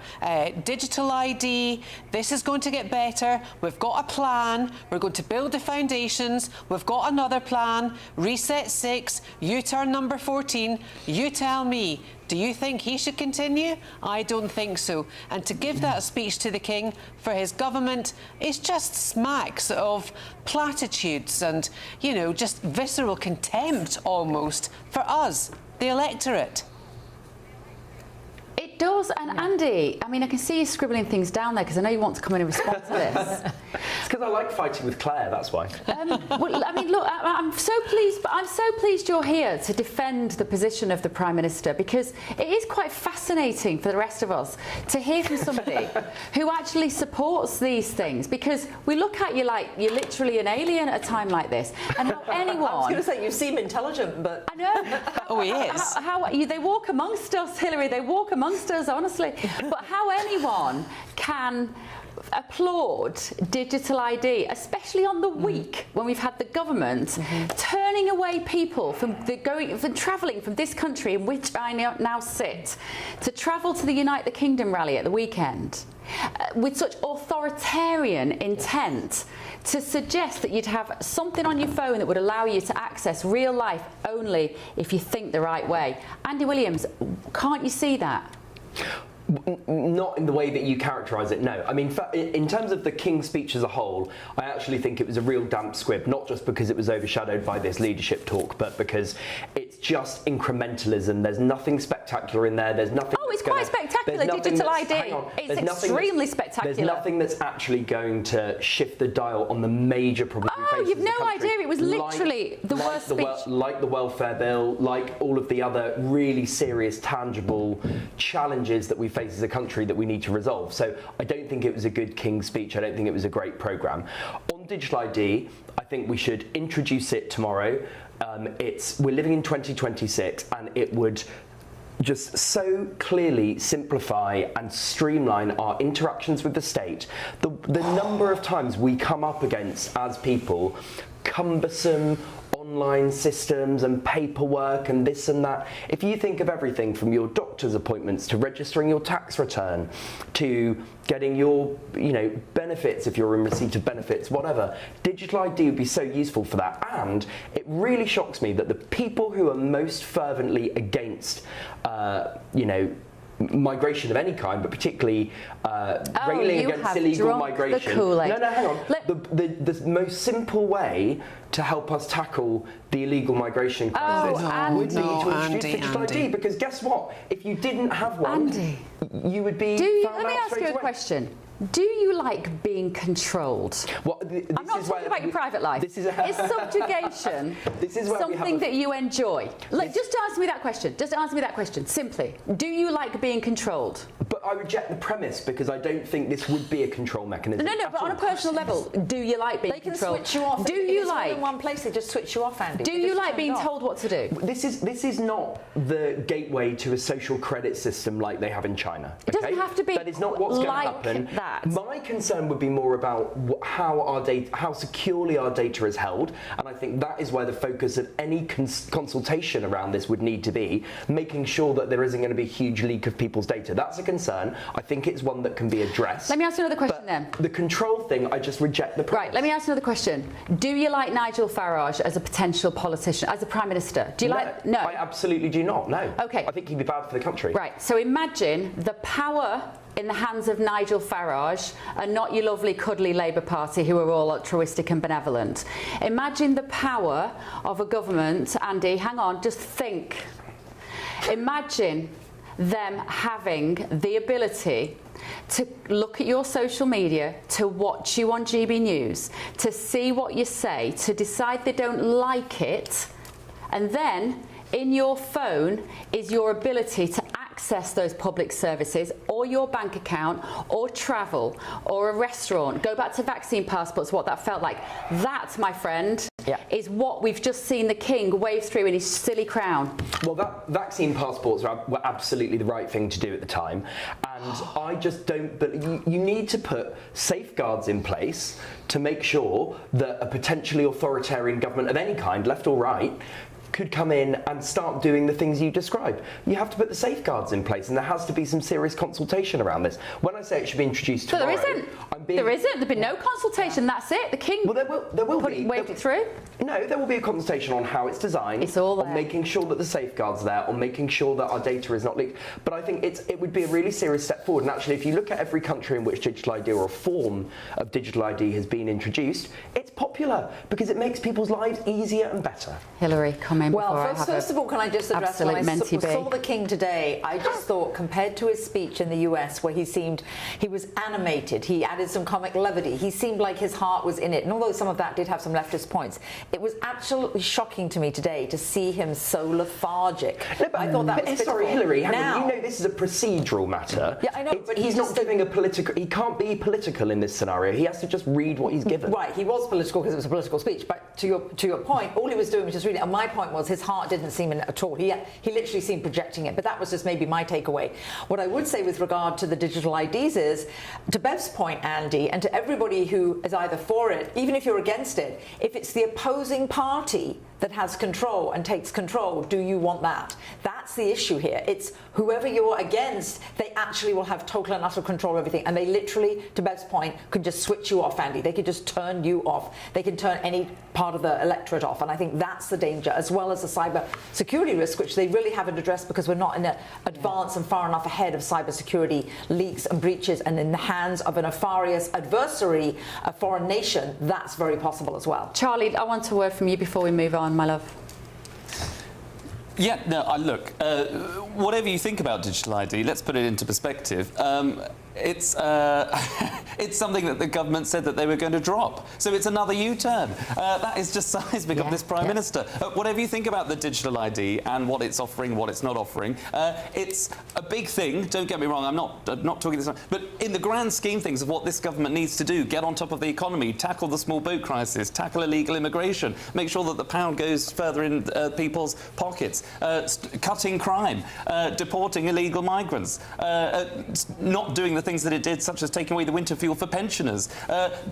Speaker 2: digital ID, this is going to get better, we've got a plan, we're going to build the foundations, we've got another plan, reset 6, U-turn number 14, you tell me. Do you think he should continue? I don't think so. And to give that speech to the King for his government is just smacks of platitudes and, you know, just visceral contempt almost for us, the electorate.
Speaker 4: It does, and Andy, I mean, I can see you scribbling things down there because I know you want to come in and respond to this.
Speaker 23: It's because I like fighting with Claire, that's why.
Speaker 4: Well, I mean, look, I'm so pleased you're here to defend the position of the Prime Minister, because it is quite fascinating for the rest of us to hear from somebody who actually supports these things, because we look at you like you're literally an alien at a time like this, and how anyone...
Speaker 1: I was going to say, you seem intelligent, but...
Speaker 4: I know.
Speaker 2: Oh, he is.
Speaker 4: They walk amongst us, Hillary, they walk amongst us, honestly. But how anyone can applaud digital ID, especially on the week when we've had the government turning away people from travelling from this country in which I now sit to travel to the Unite the Kingdom rally at the weekend, with such authoritarian intent to suggest that you'd have something on your phone that would allow you to access real life only if you think the right way. Andy Williams, can't you see that?
Speaker 23: Not in the way that you characterise it, no. I mean, in terms of the King's speech as a whole, I actually think it was a real damp squib, not just because it was overshadowed by this leadership talk, but because it's just incrementalism. There's nothing spectacular in there. There's nothing.
Speaker 4: Oh, it's quite spectacular, digital ID. It's extremely spectacular.
Speaker 23: There's nothing that's actually going to shift the dial on the major problems we face.
Speaker 4: Oh, you've
Speaker 23: as a
Speaker 4: no
Speaker 23: country.
Speaker 4: idea. It was literally the worst speech.
Speaker 23: Like the welfare bill, like all of the other really serious, tangible challenges that we face as a country that we need to resolve. So I don't think it was a good King's speech. I don't think it was a great programme. On digital ID, I think we should introduce it tomorrow. We're living in 2026, and it would just so clearly simplify and streamline our interactions with the state. The number of times we come up against, as people, cumbersome online systems and paperwork and this and that. If you think of everything from your doctor's appointments to registering your tax return to getting your benefits if you're in receipt of benefits, whatever, digital ID would be so useful for that. And it really shocks me that the people who are most fervently against migration of any kind, but particularly railing against illegal migration. No, hang on. The most simple way to help us tackle the illegal migration crisis would be to introduce digital ID, because guess what? If you didn't have one, you would be found out straight away.
Speaker 4: Let me ask you a question. Do you like being controlled?
Speaker 23: Well,
Speaker 4: I'm not talking about your private life. Is subjugation something that you enjoy? Just answer me that question. Just answer me that question, simply. Do you like being controlled?
Speaker 23: But I reject the premise, because I don't think this would be a control mechanism.
Speaker 4: No, but on a personal level, do you like being controlled?
Speaker 1: They can switch you off.
Speaker 4: Do you like
Speaker 1: in one place? They just switch you off, Andy.
Speaker 4: Do you like being told what to do?
Speaker 23: This is not the gateway to a social credit system like they have in China.
Speaker 4: It doesn't have to be.
Speaker 23: That is not what's going to happen. My concern would be more about how securely our data is held, and I think that is where the focus of any consultation around this would need to be, making sure that there isn't going to be a huge leak of people's data. That's a concern. I think it's one that can be addressed.
Speaker 4: Let me ask you another question then.
Speaker 23: The control thing, I just reject the premise.
Speaker 4: Right, let me ask you another question. Do you like Nigel Farage as a potential politician, as a Prime Minister? Do you like... No.
Speaker 23: I absolutely do not, no.
Speaker 4: Okay.
Speaker 23: I think he'd be bad for the country.
Speaker 4: Right, so imagine the power in the hands of Nigel Farage and not your lovely cuddly Labour Party who are all altruistic and benevolent. Imagine the power of a government, Andy, hang on, just think. Imagine them having the ability to look at your social media, to watch you on GB News, to see what you say, to decide they don't like it, and then in your phone is your ability to access those public services, or your bank account, or travel, or a restaurant. Go back to vaccine passports, what that felt like. That, my friend, is what we've just seen the King wave through in his silly crown.
Speaker 23: Well, vaccine passports were absolutely the right thing to do at the time, and I just don't. But you need to put safeguards in place to make sure that a potentially authoritarian government of any kind, left or right, could come in and start doing the things you described. You have to put the safeguards in place, and there has to be some serious consultation around this. When I say it should be introduced tomorrow,
Speaker 4: there isn't. There'll be no consultation. That's it. The King.
Speaker 23: Well, there will be.
Speaker 4: Waved it through.
Speaker 23: No, there will be a consultation on how it's designed.
Speaker 4: It's all there.
Speaker 23: On making sure that the safeguards are there, on making sure that our data is not leaked. But I think it would be a really serious step forward. And actually, if you look at every country in which digital ID or a form of digital ID has been introduced, it's popular because it makes people's lives easier and better.
Speaker 4: Hillary, come in.
Speaker 1: Well, first of all, can I just address when I saw the King today, I just thought, compared to his speech in the US, where he was animated, he added some comic levity, he seemed like his heart was in it. And although some of that did have some leftist points, it was absolutely shocking to me today to see him so lethargic.
Speaker 23: No, but
Speaker 1: I thought that was
Speaker 23: sorry, Hillary,
Speaker 1: now,
Speaker 23: you know this is a procedural matter.
Speaker 1: Yeah, I know, but
Speaker 23: he's not giving a political. He can't be political in this scenario. He has to just read what he's given.
Speaker 1: Right, he was political because it was a political speech. But to your point, all he was doing was just reading. And my point was his heart didn't seem in it at all. He literally seemed projecting it. But that was just maybe my takeaway. What I would say with regard to the digital IDs is, to Bev's point, Andy, and to everybody who is either for it, even if you're against it, if it's the opposing party that has control and takes control, do you want that? That's the issue here. It's whoever you're against, they actually will have total and utter control of everything. And they literally, to Bev's point, could just switch you off, Andy. They could just turn you off. They can turn any part of the electorate off. And I think that's the danger, as well as the cyber security risk, which they really haven't addressed because we're not in advance and far enough ahead of cyber security leaks and breaches, and in the hands of a nefarious adversary, a foreign nation, that's very possible as well.
Speaker 4: Charlie, I want a word from you before we move on, my love.
Speaker 3: Yeah, no, look, whatever you think about digital ID, let's put it into perspective. It's it's something that the government said that they were going to drop. So it's another U-turn. That is just seismic of this Prime Minister. Whatever you think about the digital ID and what it's offering, what it's not offering, it's a big thing. Don't get me wrong, I'm not talking this, but in the grand scheme things of what this government needs to do, get on top of the economy, tackle the small boat crisis, tackle illegal immigration, make sure that the pound goes further in people's pockets, cutting crime, deporting illegal migrants, not doing the things that it did, such as taking away the winter fuel for pensioners,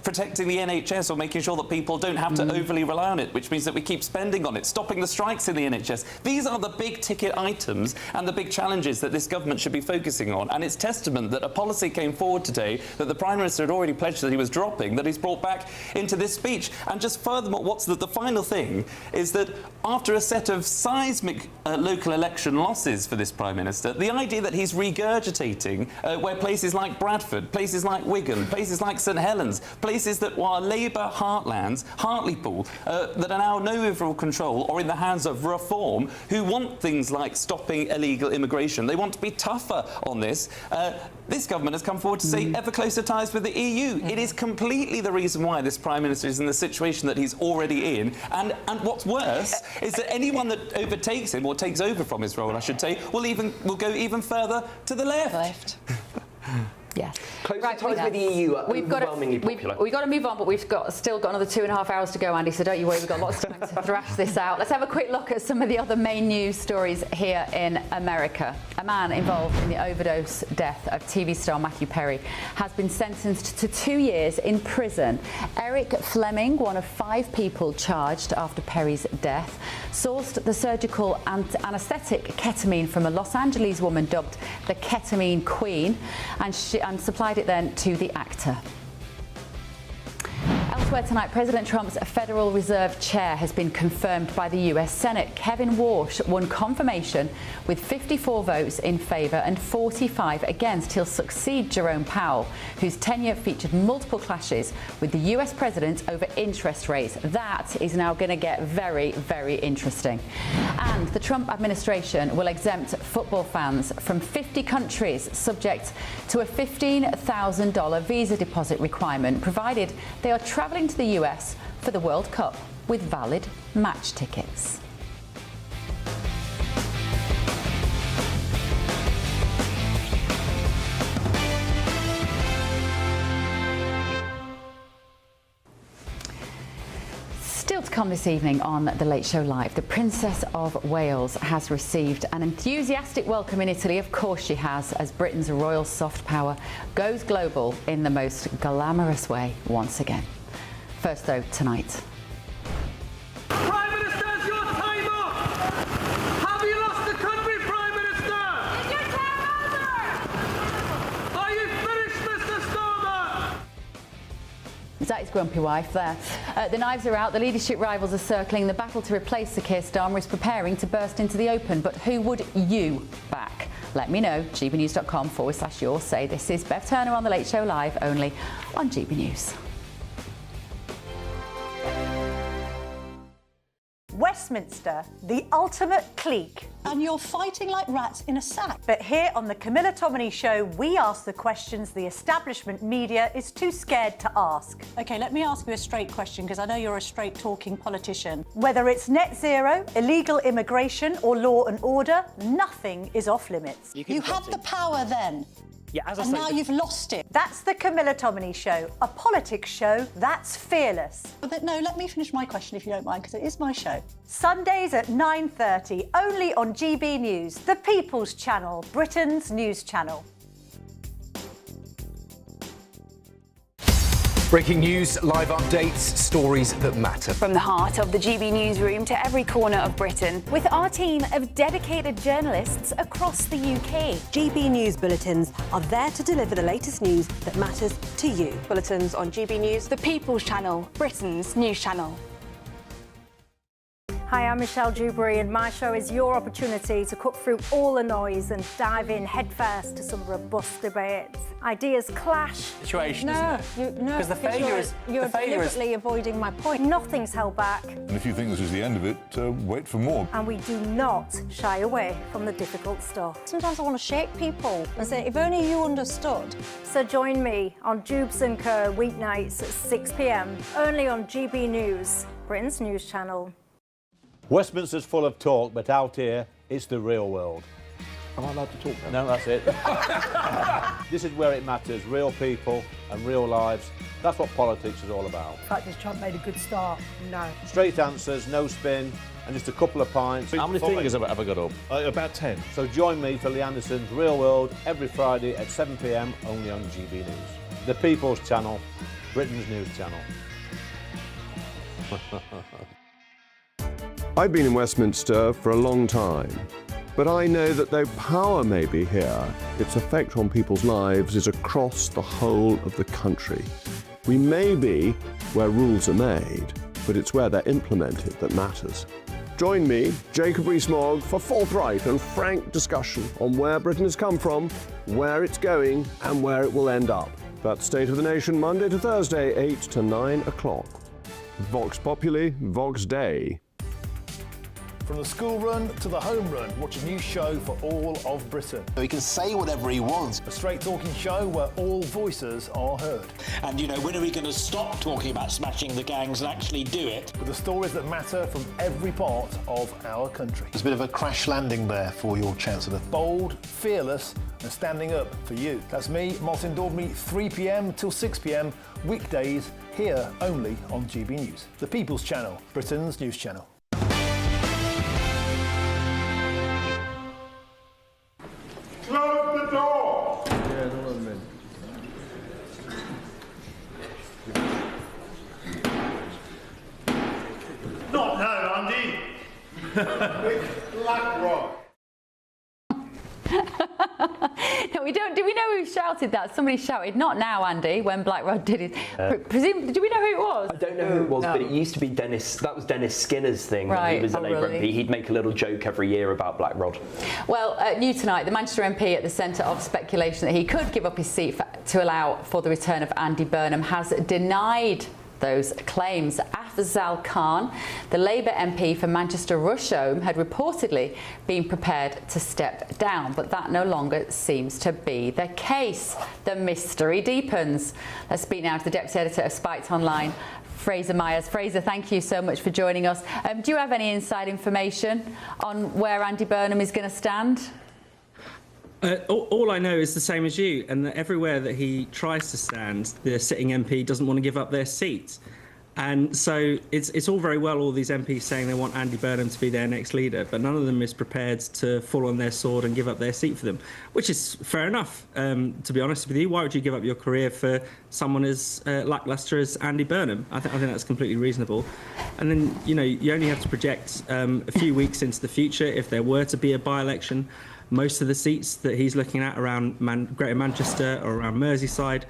Speaker 3: protecting the NHS, or making sure that people don't have to overly rely on it, which means that we keep spending on it, stopping the strikes in the NHS. These are the big ticket items and the big challenges that this government should be focusing on, and it's testament that a policy came forward today that the Prime Minister had already pledged that he was dropping, that he's brought back into this speech. And just furthermore, what's the final thing is that after a set of seismic local election losses for this Prime Minister, the idea that he's regurgitating where places like Bradford, places like Wigan, places like St Helens, places that were Labour heartlands, Hartlepool, that are now no overall control or in the hands of Reform, who want things like stopping illegal immigration. They want to be tougher on this. This government has come forward to say ever closer ties with the EU. It is completely the reason why this Prime Minister is in the situation that he's already in. And what's worse is that anyone that overtakes him, or takes over from his role, I should say, will go even further to the left.
Speaker 4: Yes.
Speaker 23: Closer ties with the EU are overwhelmingly popular.
Speaker 4: We've got to move on, but we've still got another 2.5 hours to go, Andy, so don't you worry, we've got lots of time to thrash this out. Let's have a quick look at some of the other main news stories here in America. A man involved in the overdose death of TV star Matthew Perry has been sentenced to 2 years in prison. Eric Fleming, one of 5 people charged after Perry's death, sourced the surgical anaesthetic ketamine from a Los Angeles woman dubbed the Ketamine Queen, and supplied it then to the actor. Elsewhere tonight, President Trump's Federal Reserve chair has been confirmed by the US Senate. Kevin Warsh won confirmation with 54 votes in favour and 45 against. He'll succeed Jerome Powell, whose tenure featured multiple clashes with the US president over interest rates. That is now going to get very, very interesting. And the Trump administration will exempt football fans from 50 countries subject to a $15,000 visa deposit requirement, provided they are travelling to the US for the World Cup with valid match tickets. Still to come this evening on The Late Show Live, the Princess of Wales has received an enthusiastic welcome in Italy. Of course she has, as Britain's royal soft power goes global in the most glamorous way once again. First though, tonight.
Speaker 6: Prime Minister, it's your time up! Have you lost the country, Prime Minister? Is your term over? Are you finished, Mr. Starmer?
Speaker 4: Is that his grumpy wife there? The knives are out. The leadership rivals are circling. The battle to replace Sir Keir Starmer is preparing to burst into the open. But who would you back? Let me know. gbnews.com/your say. This is Bev Turner on The Late Show Live, only on GB News.
Speaker 24: Westminster, the ultimate clique.
Speaker 13: And you're fighting like rats in a sack.
Speaker 24: But here on the Camilla Tominey Show, we ask the questions the establishment media is too scared to ask.
Speaker 13: OK, let me ask you a straight question, because I know you're a straight-talking politician.
Speaker 24: Whether it's net zero, illegal immigration or law and order, nothing is off limits.
Speaker 13: You had the power then.
Speaker 24: Yeah, as I
Speaker 13: and
Speaker 24: say,
Speaker 13: now you've lost it.
Speaker 24: That's the Camilla Tominey Show, a politics show that's fearless.
Speaker 13: But no, let me finish my question if you don't mind, because it is my show.
Speaker 24: Sundays at 9:30, only on GB News, the People's Channel, Britain's news channel.
Speaker 7: Breaking news, live updates, stories that matter.
Speaker 8: From the heart of the GB newsroom to every corner of Britain, with our team of dedicated journalists across the UK.
Speaker 10: GB News bulletins are there to deliver the latest news that matters to you.
Speaker 14: Bulletins on GB News,
Speaker 8: The People's Channel, Britain's news channel.
Speaker 24: Hi, I'm Michelle Dewberry, and my show is your opportunity to cut through all the noise and dive in headfirst to some robust debates. Ideas clash.
Speaker 11: Situation,
Speaker 24: No,
Speaker 11: Because the failure is...
Speaker 24: You're deliberately avoiding my point. Nothing's held back,
Speaker 19: And if you think this is the end of it, wait for more.
Speaker 24: and we do not shy away from the difficult stuff. Sometimes I want to shake people and say, if only you understood. So join me on Jubes & Co. weeknights at 6 p.m, only on GB News, Britain's news channel.
Speaker 18: Westminster's full of talk, but out here, it's the real world.
Speaker 20: Am I allowed to talk now?
Speaker 18: No, that's it. This is where it matters, real people and real lives. That's what politics is all about.
Speaker 25: In fact, has Trump made a good start? No.
Speaker 18: Straight answers, no spin, and just a couple of pints.
Speaker 20: How many fingers have I got up?
Speaker 18: About 10. So join me for Lee Anderson's Real World every Friday at 7 p.m, only on GB News. The People's Channel, Britain's news channel.
Speaker 22: I've been in Westminster for a long time, but I know that though power may be here, its effect on people's lives is across the whole of the country. We may be where rules are made, but it's where they're implemented that matters. Join me, Jacob Rees-Mogg, for forthright and frank discussion on where Britain has come from, where it's going, and where it will end up. That's State of the Nation, Monday to Thursday, 8 to 9 o'clock. Vox Populi, Vox Dei.
Speaker 5: From the school run to the home run, watch a new show for all of Britain.
Speaker 9: He can say whatever he wants.
Speaker 5: A straight talking show where all voices are heard.
Speaker 16: And, you know, when are we going to stop talking about smashing the gangs and actually do it?
Speaker 5: With the stories that matter from every part of our country.
Speaker 9: There's a bit of a crash landing there for your Chancellor.
Speaker 5: Bold, fearless and standing up for you. That's me, Martin Daubney, 3 p.m. till 6 p.m, weekdays, here only on GB News. The People's Channel, Britain's news channel.
Speaker 6: Close the door!
Speaker 17: Yeah, don't let them in.
Speaker 6: Not now, Andy! With Black Rock.
Speaker 4: No, we don't. Do we know who shouted that? Somebody shouted, "Not now, Andy," when Black Rod did it. Presume, do we know who it was?
Speaker 23: I don't know who it was, but it used to be Dennis. That was Dennis Skinner's thing when he was a Labour MP. He'd make a little joke every year about Black Rod.
Speaker 4: Well, new tonight, the Manchester MP at the centre of speculation that he could give up his seat to allow for the return of Andy Burnham has denied those claims. Afzal Khan, the Labour MP for Manchester Rusholme, had reportedly been prepared to step down, but that no longer seems to be the case. The mystery deepens. Let's speak now to the Deputy Editor of Spiked Online, Fraser Myers. Fraser, thank you so much for joining us. Do you have any inside information on where Andy Burnham is going to stand?
Speaker 27: All I know is the same as you, and that everywhere that he tries to stand, the sitting MP doesn't want to give up their seat. And so it's all very well, all these MPs saying they want Andy Burnham to be their next leader, but none of them is prepared to fall on their sword and give up their seat for them, which is fair enough, to be honest with you. Why would you give up your career for someone as lacklustre as Andy Burnham? I think that's completely reasonable. And then, you know, you only have to project a few weeks into the future. If there were to be a by-election, most of the seats that he's looking at around Greater Manchester or around Merseyside,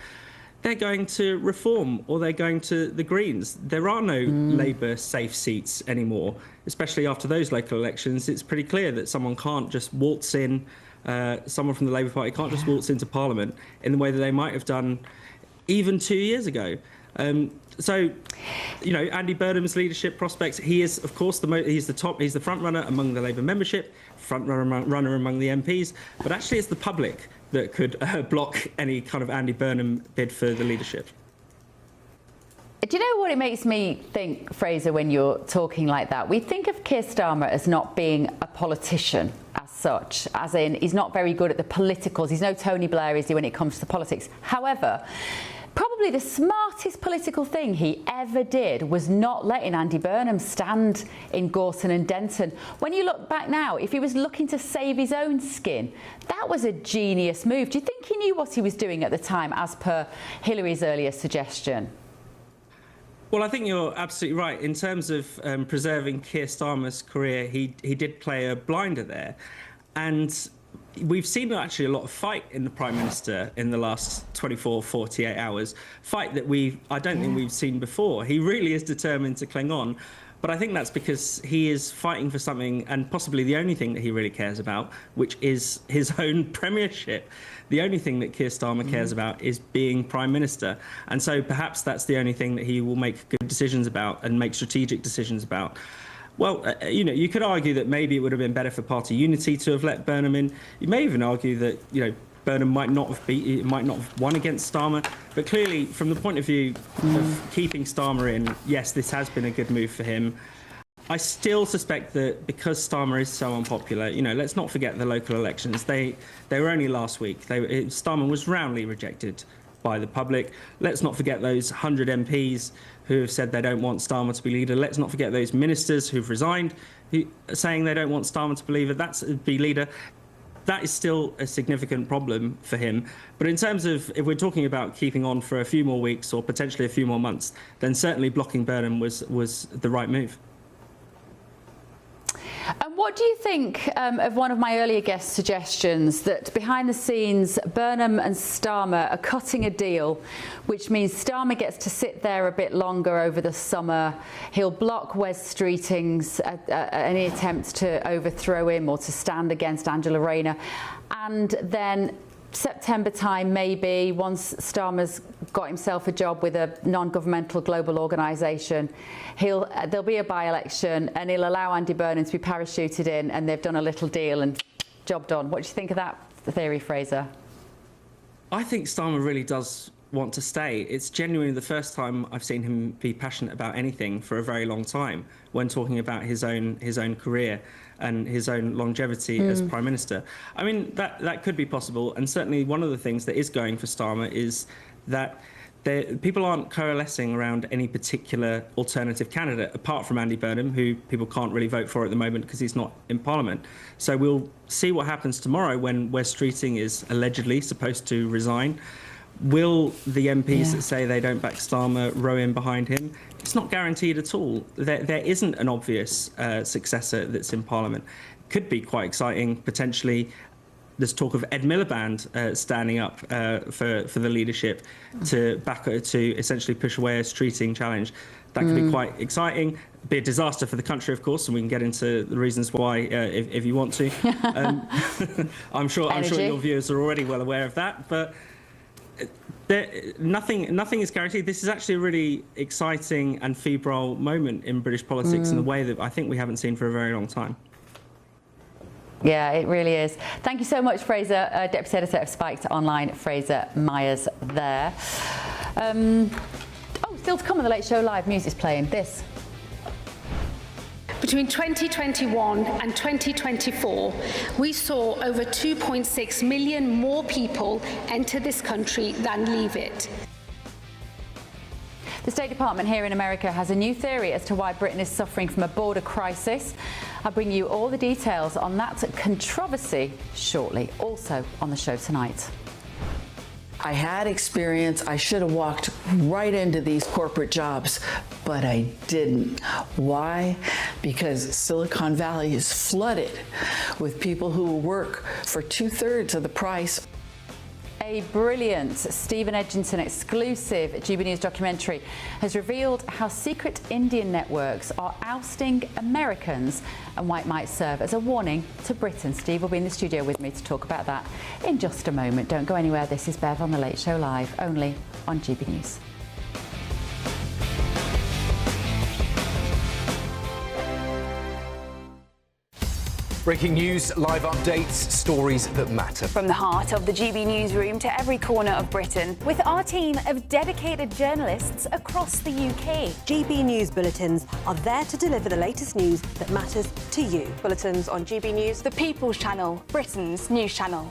Speaker 27: they're going to Reform or they're going to the Greens. There are no Labour safe seats anymore, especially after those local elections. It's pretty clear that someone can't just waltz in, someone from the Labour Party can't just waltz into Parliament in the way that they might have done even 2 years ago. So, you know, Andy Burnham's leadership prospects, he is, of course, he's the front runner among the Labour membership, front runner among the MPs, but actually it's the public that could block any kind of Andy Burnham bid for the leadership.
Speaker 4: Do you know what it makes me think, Fraser, when you're talking like that? We think of Keir Starmer as not being a politician as such, as in he's not very good at the politicals. He's no Tony Blair, is he, when it comes to politics? However, probably the smartest political thing he ever did was not letting Andy Burnham stand in Gorton and Denton. When you look back now, if he was looking to save his own skin, that was a genius move. Do you think he knew what he was doing at the time, as per Hillary's earlier suggestion?
Speaker 27: Well, I think you're absolutely right. In terms of preserving Keir Starmer's career, he did play a blinder there. And we've seen actually a lot of fight in the Prime Minister in the last 24, 48 hours. Fight that I don't think we've seen before. He really is determined to cling on. But I think that's because he is fighting for something, and possibly the only thing that he really cares about, which is his own premiership. The only thing that Keir Starmer cares about is being Prime Minister. And so perhaps that's the only thing that he will make good decisions about and make strategic decisions about. Well, you could argue that maybe it would have been better for party unity to have let Burnham in. You may even argue that, Burnham might not have won against Starmer. But clearly, from the point of view of keeping Starmer in, yes, this has been a good move for him. I still suspect that because Starmer is so unpopular, let's not forget the local elections. They were only last week. Starmer was roundly rejected by the public. Let's not forget those 100 MPs who have said they don't want Starmer to be leader. Let's not forget those ministers who've resigned, saying they don't want Starmer to be leader. That is still a significant problem for him. But in terms of, if we're talking about keeping on for a few more weeks or potentially a few more months, then certainly blocking Burnham was the right move.
Speaker 4: And what do you think of one of my earlier guest suggestions that behind the scenes Burnham and Starmer are cutting a deal, which means Starmer gets to sit there a bit longer over the summer. He'll block Wes Streeting's any attempts to overthrow him or to stand against Angela Rayner, and then September time, maybe, once Starmer's got himself a job with a non-governmental global organisation, there'll be a by-election and he'll allow Andy Burnham to be parachuted in, and they've done a little deal and job done. What do you think of that theory, Fraser?
Speaker 27: I think Starmer really does want to stay. It's genuinely the first time I've seen him be passionate about anything for a very long time when talking about his own career and his own longevity as Prime Minister. I mean, that could be possible, and certainly one of the things that is going for Starmer is that people aren't coalescing around any particular alternative candidate, apart from Andy Burnham, who people can't really vote for at the moment because he's not in Parliament. So we'll see what happens tomorrow when Wes Streeting is allegedly supposed to resign. Will the MPs that say they don't back Starmer row in behind him? It's not guaranteed at all. There isn't an obvious successor that's in Parliament. Could be quite exciting, potentially. There's talk of Ed Miliband standing up for the leadership to essentially push away a Streeting challenge. That could be quite exciting. Be a disaster for the country, of course, and we can get into the reasons why if you want to. I'm sure your viewers are already well aware of that, but. Nothing is guaranteed. This is actually a really exciting and febrile moment in British politics in a way that I think we haven't seen for a very long time.
Speaker 4: Yeah, it really is. Thank you so much, Fraser. Deputy Editor of Spiked Online, Fraser Myers there. Still to come on The Late Show Live, music's playing. This.
Speaker 1: Between 2021 and 2024, we saw over 2.6 million more people enter this country than leave it.
Speaker 4: The State Department here in America has a new theory as to why Britain is suffering from a border crisis. I'll bring you all the details on that controversy shortly, also on the show tonight.
Speaker 2: I had experience. I should have walked right into these corporate jobs, but I didn't. Why? Because Silicon Valley is flooded with people who will work for 2/3 of the price.
Speaker 4: A brilliant Stephen Edgington exclusive GBNews documentary has revealed how secret Indian networks are ousting Americans and why it might serve as a warning to Britain. Steve will be in the studio with me to talk about that in just a moment. Don't go anywhere. This is Bev on The Late Show Live, only on GB News.
Speaker 7: Breaking news, live updates, stories that matter.
Speaker 8: From the heart of the GB newsroom to every corner of Britain, with our team of dedicated journalists across the UK.
Speaker 10: GB News bulletins are there to deliver the latest news that matters to you.
Speaker 8: Bulletins on GB News, the People's Channel, Britain's news channel.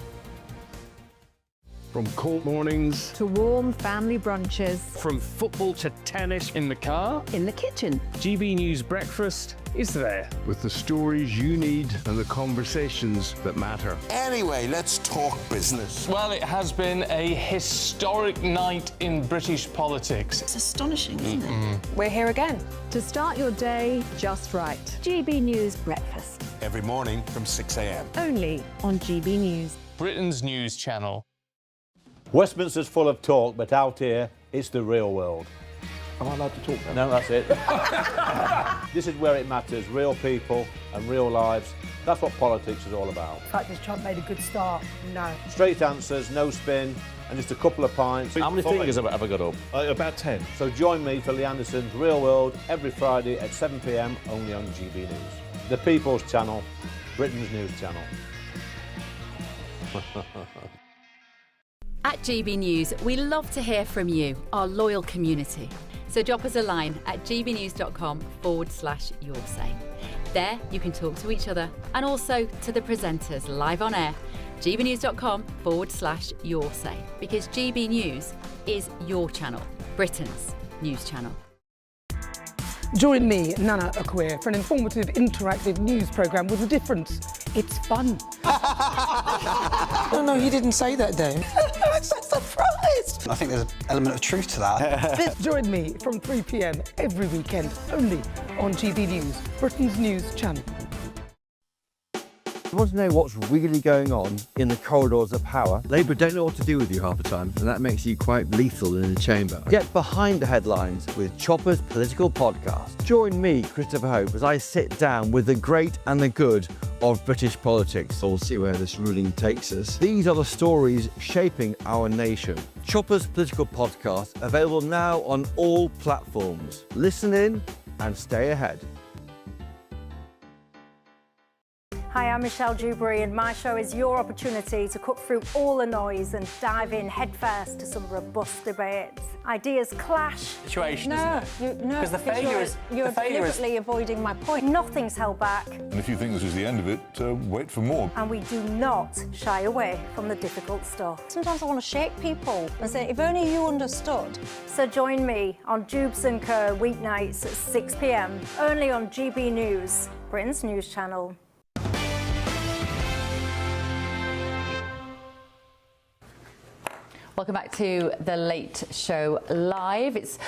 Speaker 3: From cold mornings
Speaker 14: to warm family brunches.
Speaker 3: From football to tennis in the car.
Speaker 14: In the kitchen.
Speaker 3: GB News Breakfast is there. With the stories you need and the conversations that matter.
Speaker 9: Anyway, let's talk business.
Speaker 3: Well, it has been a historic night in British politics.
Speaker 11: It's astonishing, isn't it?
Speaker 14: We're here again to start your day just right.
Speaker 11: GB News Breakfast.
Speaker 9: Every morning from 6 a.m.
Speaker 14: Only on GB News.
Speaker 3: Britain's news channel.
Speaker 18: Westminster's full of talk, but out here, it's the real world.
Speaker 20: Am I allowed to talk now?
Speaker 18: No, that's it. This is where it matters. Real people and real lives. That's what politics is all about.
Speaker 25: The fact is Trump made a good start. No.
Speaker 18: Straight answers, no spin, and just a couple of pints.
Speaker 20: How many fingers have I got up?
Speaker 18: About 10. So join me for Lee Anderson's Real World every Friday at 7 p.m. only on GB News. The People's Channel, Britain's news channel.
Speaker 12: At GB News, we love to hear from you, our loyal community. So drop us a line at gbnews.com/yoursay. There you can talk to each other and also to the presenters live on air. gbnews.com/yoursay, because GB News is your channel, Britain's news channel.
Speaker 25: Join me, Nana Akwe, for an informative, interactive news programme with a difference. It's fun.
Speaker 13: No, he didn't say that, Dave.
Speaker 25: I'm so surprised.
Speaker 13: I think there's an element of truth to that.
Speaker 25: Join me from 3 p.m. every weekend, only on GB News, Britain's news channel.
Speaker 15: You want to know what's really going on in the corridors of power? Labour don't know what to do with you half the time, and that makes you quite lethal in the chamber. Get behind the headlines with Chopper's political podcast. Join me, Christopher Hope, as I sit down with the great and the good of British politics. We'll see where this ruling takes us. These are the stories shaping our nation. Chopper's political podcast, available now on all platforms. Listen in and stay ahead.
Speaker 24: Hi, I'm Michelle Dewberry, and my show is your opportunity to cut through all the noise and dive in headfirst to some robust debates. Ideas clash.
Speaker 21: Situation, isn't it?
Speaker 24: Because
Speaker 21: the failure is
Speaker 24: you're deliberately avoiding my point. Nothing's held back.
Speaker 19: And if you think this is the end of it, wait for more.
Speaker 24: And we do not shy away from the difficult stuff. Sometimes I want to shake people and say, if only you understood. So join me on Jubes and Co weeknights at 6 p.m. only on GB News, Britain's news channel.
Speaker 4: Welcome back to The Late Show Live. It's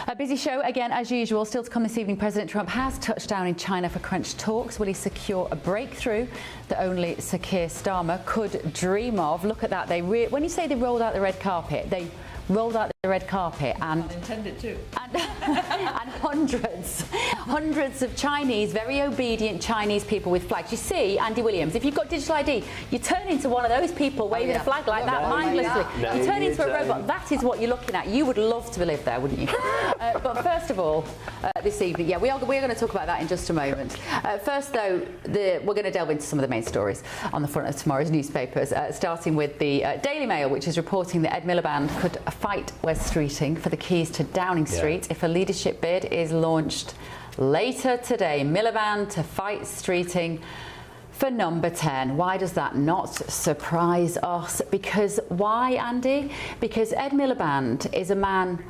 Speaker 4: a busy show again, as usual. Still to come this evening, President Trump has touched down in China for crunch talks. Will he secure a breakthrough that only Sir Keir Starmer could dream of? Look at that. When you say they rolled out the red carpet, they rolled out the red carpet and
Speaker 11: Intended to.
Speaker 4: and hundreds of Chinese, very obedient Chinese people with flags. You see, Andy Williams, if you've got digital ID, you turn into one of those people waving a flag like that mindlessly.
Speaker 23: No,
Speaker 4: you turn
Speaker 23: you
Speaker 4: into a
Speaker 23: don't.
Speaker 4: robot. That is what you're looking at. You would love to live there, wouldn't you? But first of all, this evening, we're going to talk about that in just a moment. First, though, we're going to delve into some of the main stories on the front of tomorrow's newspapers, starting with the Daily Mail, which is reporting that Ed Miliband could fight West Streeting for the keys to Downing Street if a leadership bid is launched later today. Miliband to fight Streeting for number 10. Why does that not surprise us? Because why, Andy? Because Ed Miliband is a man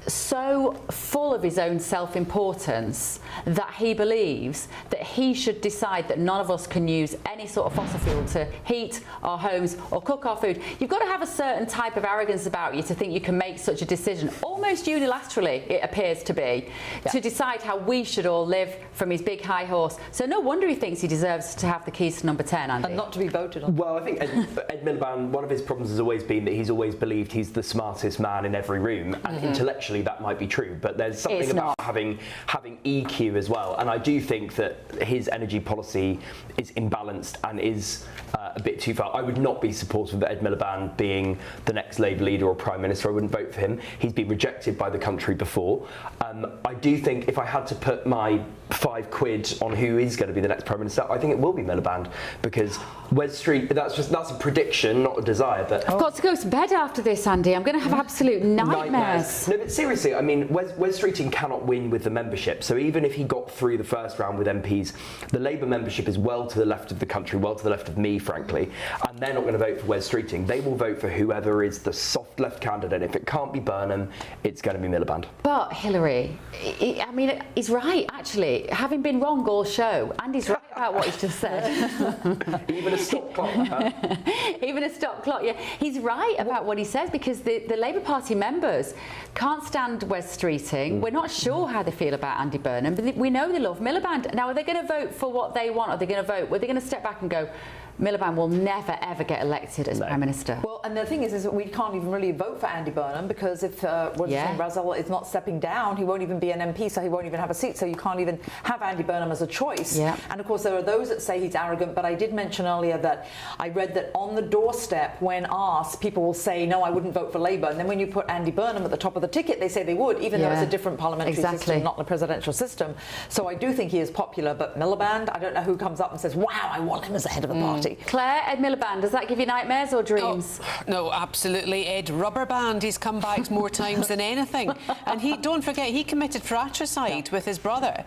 Speaker 4: so full of his own self-importance that he believes that he should decide that none of us can use any sort of fossil fuel to heat our homes or cook our food. You've got to have a certain type of arrogance about you to think you can make such a decision, almost unilaterally it appears to be, to decide how we should all live from his big high horse. So no wonder he thinks he deserves to have the keys to number 10, Andy.
Speaker 11: And not to be voted on.
Speaker 23: Well, I think Ed Miliband, one of his problems has always been that he's always believed he's the smartest man in every room, and intellectually that might be true, but there's something about having EQ as well, and I do think that his energy policy is imbalanced and is a bit too far. I would not be supportive of Ed Miliband being the next Labour leader or Prime Minister. I wouldn't vote for him. He's been rejected by the country before. I do think if I had to put my £5 on who is going to be the next Prime Minister, I think it will be Miliband, because Wes Street, that's a prediction, not a desire. But
Speaker 4: I've got to go to bed after this, Andy. I'm going to have absolute nightmares.
Speaker 23: No, but seriously, I mean, Wes Streeting cannot win with the membership. So even if he got through the first round with MPs, the Labour membership is well to the left of the country, well to the left of me, frankly. frankly, and they're not going to vote for Wes Streeting. They will vote for whoever is the soft left candidate. If it can't be Burnham, it's going to be Miliband.
Speaker 4: But Hillary, I mean, he's right, actually. Having been wrong all show, Andy's right about what he's just said.
Speaker 23: Even a stop clock. Huh?
Speaker 4: Even a stop clock, yeah. He's right about what he says, because the Labour Party members can't stand Wes Streeting. We're not sure how they feel about Andy Burnham, but we know they love Miliband. Now, are they going to vote for what they want? Are they going to vote? Are they going to step back and go, Miliband will never ever get elected as Prime Minister?
Speaker 11: Well, and the thing is that we can't even really vote for Andy Burnham, because if Razal is not stepping down, he won't even be an MP, so he won't even have a seat, so you can't even have Andy Burnham as a choice. Yeah. And of course there are those that say he's arrogant, but I did mention earlier that I read that on the doorstep, when asked, people will say, no, I wouldn't vote for Labour, and then when you put Andy Burnham at the top of the ticket, they say they would, even though it's a different parliamentary system, not the presidential system. So I do think he is popular, but Miliband, I don't know who comes up and says, wow, I want him as the head of the party.
Speaker 4: Claire, Ed Miliband, does that give you nightmares or dreams?
Speaker 5: Oh, no, absolutely. Ed Rubberband, he's come back more times than anything. And don't forget, he committed fratricide with his brother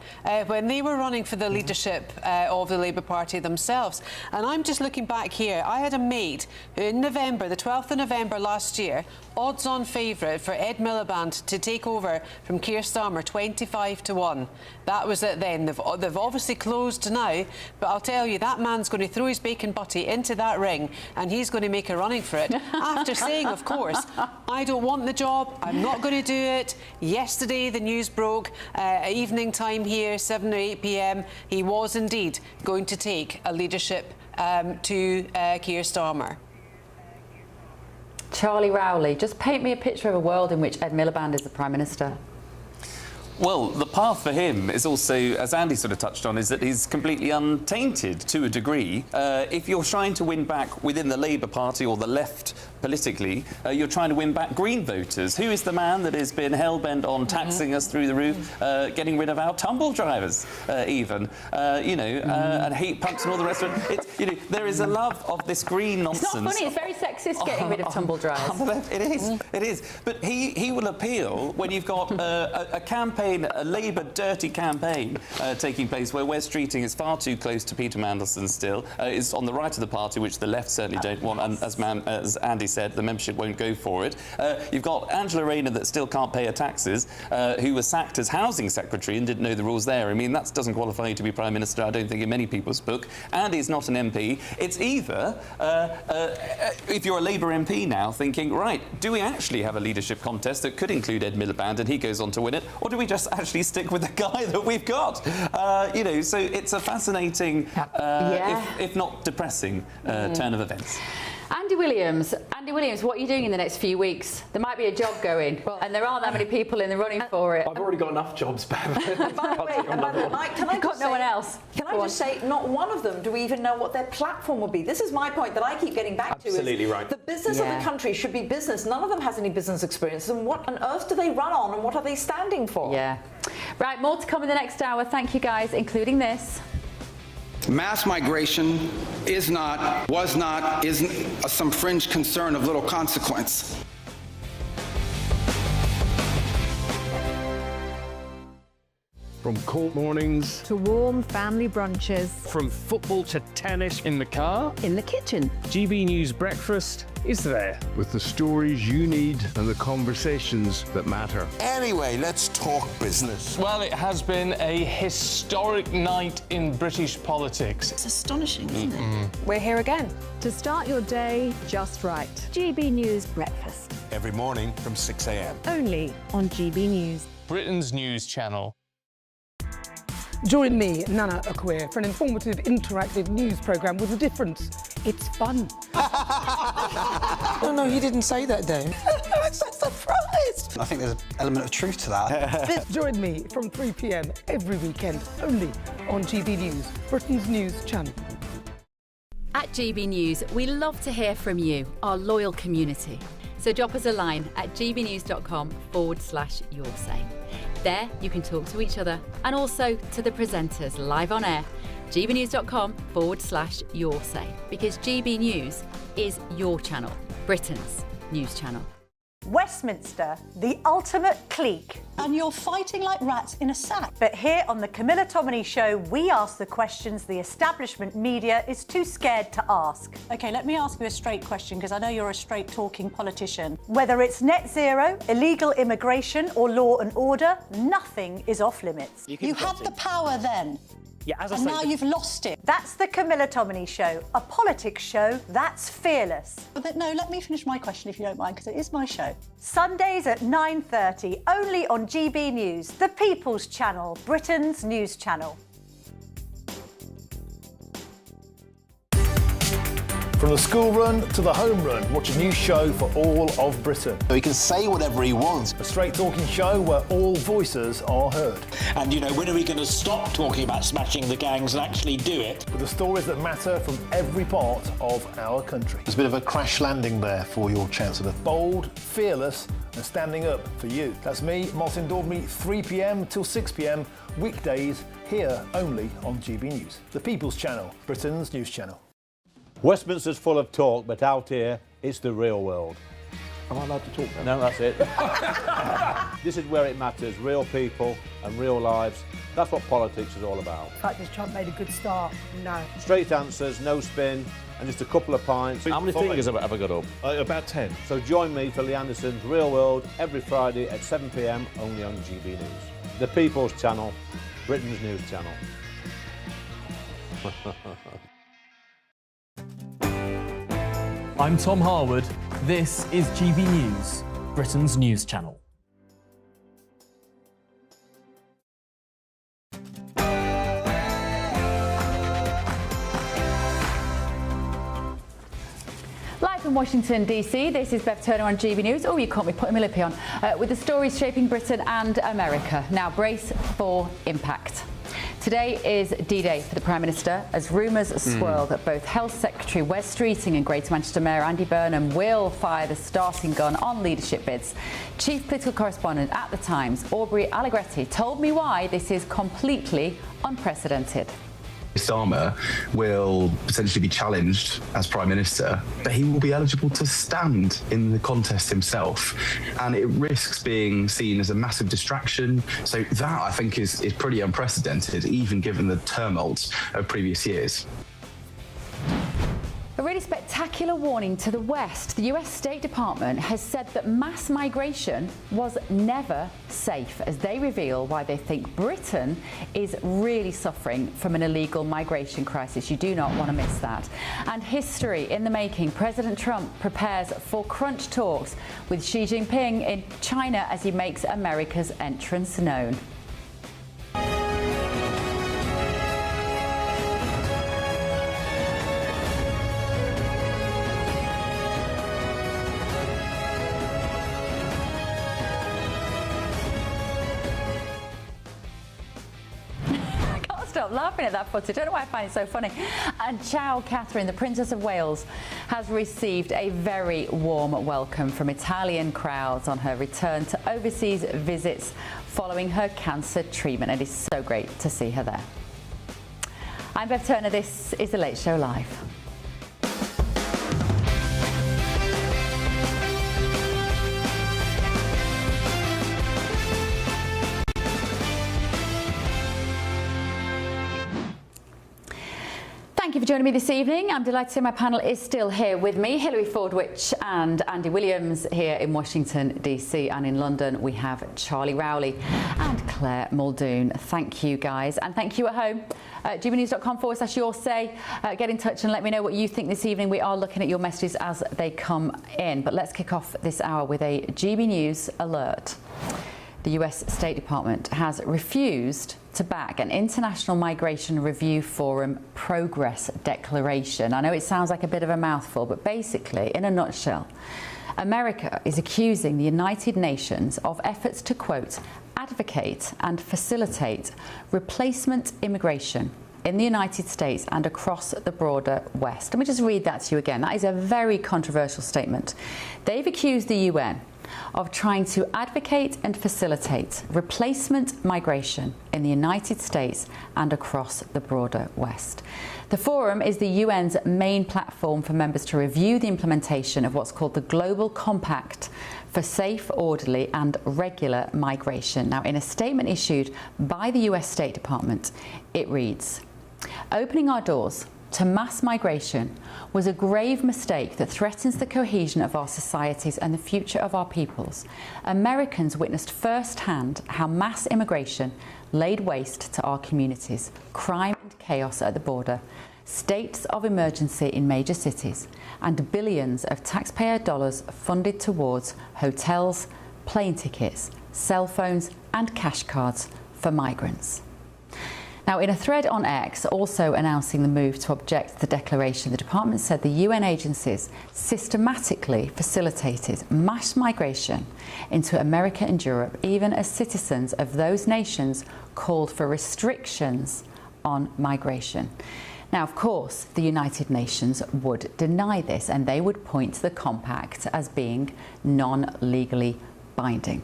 Speaker 5: when they were running for the leadership of the Labour Party themselves. And I'm just looking back here. I had a mate who in November, the 12th of November last year, odds-on favourite for Ed Miliband to take over from Keir Starmer, 25-1. That was it then. They've obviously closed now, but I'll tell you, that man's going to throw his bacon butty into that ring and he's going to make a running for it. After saying, of course, I don't want the job, I'm not going to do it. Yesterday, the news broke, evening time here, 7 or 8 p.m, he was indeed going to take a leadership to Keir Starmer.
Speaker 4: Charlie Rowley, just paint me a picture of a world in which Ed Miliband is the Prime Minister.
Speaker 6: Well, the path for him is also, as Andy sort of touched on, is that he's completely untainted to a degree. If you're trying to win back within the Labour Party or the left politically, you're trying to win back Green voters. Who is the man that has been hell-bent on taxing us through the roof, getting rid of our tumble drivers, even, and heat pumps and all the rest of it? There is a love of this green nonsense.
Speaker 4: It's not funny, it's very sexist getting rid of tumble drivers.
Speaker 6: It is, it is. But he will appeal when you've got a campaign, a Labour dirty campaign taking place where Wes Streeting is far too close to Peter Mandelson still, is on the right of the party, which the left certainly don't want, and as Andy said, the membership won't go for it. You've got Angela Rayner that still can't pay her taxes, who was sacked as Housing Secretary and didn't know the rules there. I mean, that doesn't qualify you to be Prime Minister, I don't think, in many people's book. Andy's not an MP. It's either, if you're a Labour MP now, thinking, right, do we actually have a leadership contest that could include Ed Miliband and he goes on to win it, or do we just actually stick with the guy that we've got? So it's a fascinating, if not depressing, turn of events.
Speaker 4: Andy Williams, what are you doing in the next few weeks? There might be a job going, and there aren't that many people in the running for it.
Speaker 23: I've already got enough jobs, Bev.
Speaker 11: By the way, Mike, can I just say,
Speaker 4: no one else.
Speaker 11: Can I just say, not one of them do we even know what their platform would be. This is my point that I keep getting back to.
Speaker 23: Absolutely right.
Speaker 11: The business of the country should be business. None of them has any business experience. And what on earth do they run on, and what are they standing for?
Speaker 4: Yeah. Right, more to come in the next hour. Thank you, guys, including this.
Speaker 16: Mass migration is not, was not, isn't some fringe concern of little consequence.
Speaker 3: From cold mornings
Speaker 10: to warm family brunches.
Speaker 3: From football to tennis in the car.
Speaker 10: In the kitchen.
Speaker 3: GB News Breakfast is there with the stories you need and the conversations that matter.
Speaker 9: Anyway, let's talk business.
Speaker 17: Well, it has been a historic night in British politics.
Speaker 11: It's astonishing, isn't it?
Speaker 14: We're here again.
Speaker 10: To start your day just right. GB News Breakfast.
Speaker 9: Every morning from 6 a.m.
Speaker 10: Only on GB News.
Speaker 17: Britain's news channel.
Speaker 25: Join me, Nana Akwe, for an informative, interactive news programme with a difference. It's fun.
Speaker 13: No, he didn't say that, Dave.
Speaker 11: I'm so surprised.
Speaker 13: I think there's an element of truth to that.
Speaker 25: Join me from 3 p.m. every weekend, only on GB News, Britain's news channel.
Speaker 12: At GB News, we love to hear from you, our loyal community. So drop us a line at gbnews.com/yoursay. There, you can talk to each other and also to the presenters live on air. gbnews.com/yoursay, because GB News is your channel, Britain's news channel.
Speaker 24: Westminster, the ultimate clique. And you're fighting like rats in a sack. But here on the Camilla Tominey Show, we ask the questions the establishment media is too scared to ask. OK, let me ask you a straight question, because I know you're a straight-talking politician. Whether it's net zero, illegal immigration or law and order, nothing is off limits. You had the power then.
Speaker 1: Yeah, as I
Speaker 24: and
Speaker 1: say,
Speaker 24: now you've lost it. That's the Camilla Tominey Show, a politics show that's fearless. But no, let me finish my question if you don't mind, because it is my show. Sundays at 9:30, only on GB News, the People's Channel, Britain's news channel.
Speaker 2: From the school run to the home run, watch a new show for all of Britain.
Speaker 9: He can say whatever he wants.
Speaker 2: A straight-talking show where all voices are heard.
Speaker 7: And, you know, when are we going to stop talking about smashing the gangs and actually do it?
Speaker 2: With the stories that matter from every part of our country.
Speaker 18: There's a bit of a crash landing there for your Chancellor.
Speaker 2: Bold, fearless and standing up for you. That's me, Martin Daubney, 3 p.m. till 6 p.m, weekdays, here only on GB News. The People's Channel, Britain's news channel.
Speaker 18: Westminster's full of talk, but out here, it's the real world.
Speaker 20: Am I allowed to talk
Speaker 18: No,
Speaker 20: now?
Speaker 18: that's it. This is where it matters, real people and real lives. That's what politics is all about.
Speaker 25: The fact is Trump made a good start. No.
Speaker 18: Straight answers, no spin, and just a couple of pints.
Speaker 20: How many fingers have I got up?
Speaker 18: About 10. So join me for Lee Anderson's Real World every Friday at 7 p.m, only on GB News. The People's Channel, Britain's news channel.
Speaker 21: I'm Tom Harwood. This is GB News, Britain's news channel.
Speaker 4: Live in Washington, D.C., this is Bev Turner on GB News. Oh, you caught me putting my lippy on. With the stories shaping Britain and America. Now, brace for impact. Today is D-Day for the Prime Minister, as rumours swirl that both Health Secretary Wes Streeting and Greater Manchester Mayor Andy Burnham will fire the starting gun on leadership bids. Chief Political Correspondent at The Times, Aubrey Allegretti, told me why this is completely unprecedented.
Speaker 22: Starmer will potentially be challenged as Prime Minister, but he will be eligible to stand in the contest himself. And it risks being seen as a massive distraction. So that, I think, is pretty unprecedented, even given the tumult of previous years.
Speaker 4: A really spectacular warning to the West. The US State Department has said that mass migration was never safe, as they reveal why they think Britain is really suffering from an illegal migration crisis. You do not want to miss that. And history in the making. President Trump prepares for crunch talks with Xi Jinping in China as he makes America's entrance known. Stop laughing at that footage. I don't know why I find it so funny. And Chow Catherine, the Princess of Wales, has received a very warm welcome from Italian crowds on her return to overseas visits following her cancer treatment. It is so great to see her there. I'm Bev Turner. This is The Late Show Live. Thank you for joining me this evening. I'm delighted to say my panel is still here with me. Hilary Fordwich and Andy Williams here in Washington, D.C. And in London, we have Charlie Rowley and Claire Muldoon. Thank you, guys. And thank you at home. gbnews.com/your say. Get in touch and let me know what you think this evening. We are looking at your messages as they come in. But let's kick off this hour with a GB News alert. The US State Department has refused to back an International Migration Review Forum progress declaration. I know it sounds like a bit of a mouthful, but basically, in a nutshell, America is accusing the United Nations of efforts to, quote, advocate and facilitate replacement immigration in the United States and across the broader West. Let me just read that to you again. That is a very controversial statement. They've accused the UN of trying to advocate and facilitate replacement migration in the United States and across the broader West. The forum is the UN's main platform for members to review the implementation of what's called the Global Compact for Safe, Orderly and Regular Migration. Now, in a statement issued by the US State Department, it reads, "Opening our doors to mass migration was a grave mistake that threatens the cohesion of our societies and the future of our peoples. Americans witnessed firsthand how mass immigration laid waste to our communities, crime and chaos at the border, states of emergency in major cities, and billions of taxpayer dollars funded towards hotels, plane tickets, cell phones and cash cards for migrants." Now, in a thread on X, also announcing the move to object to the declaration, the department said the UN agencies systematically facilitated mass migration into America and Europe, even as citizens of those nations called for restrictions on migration. Now, of course, the United Nations would deny this, and they would point to the compact as being non-legally binding.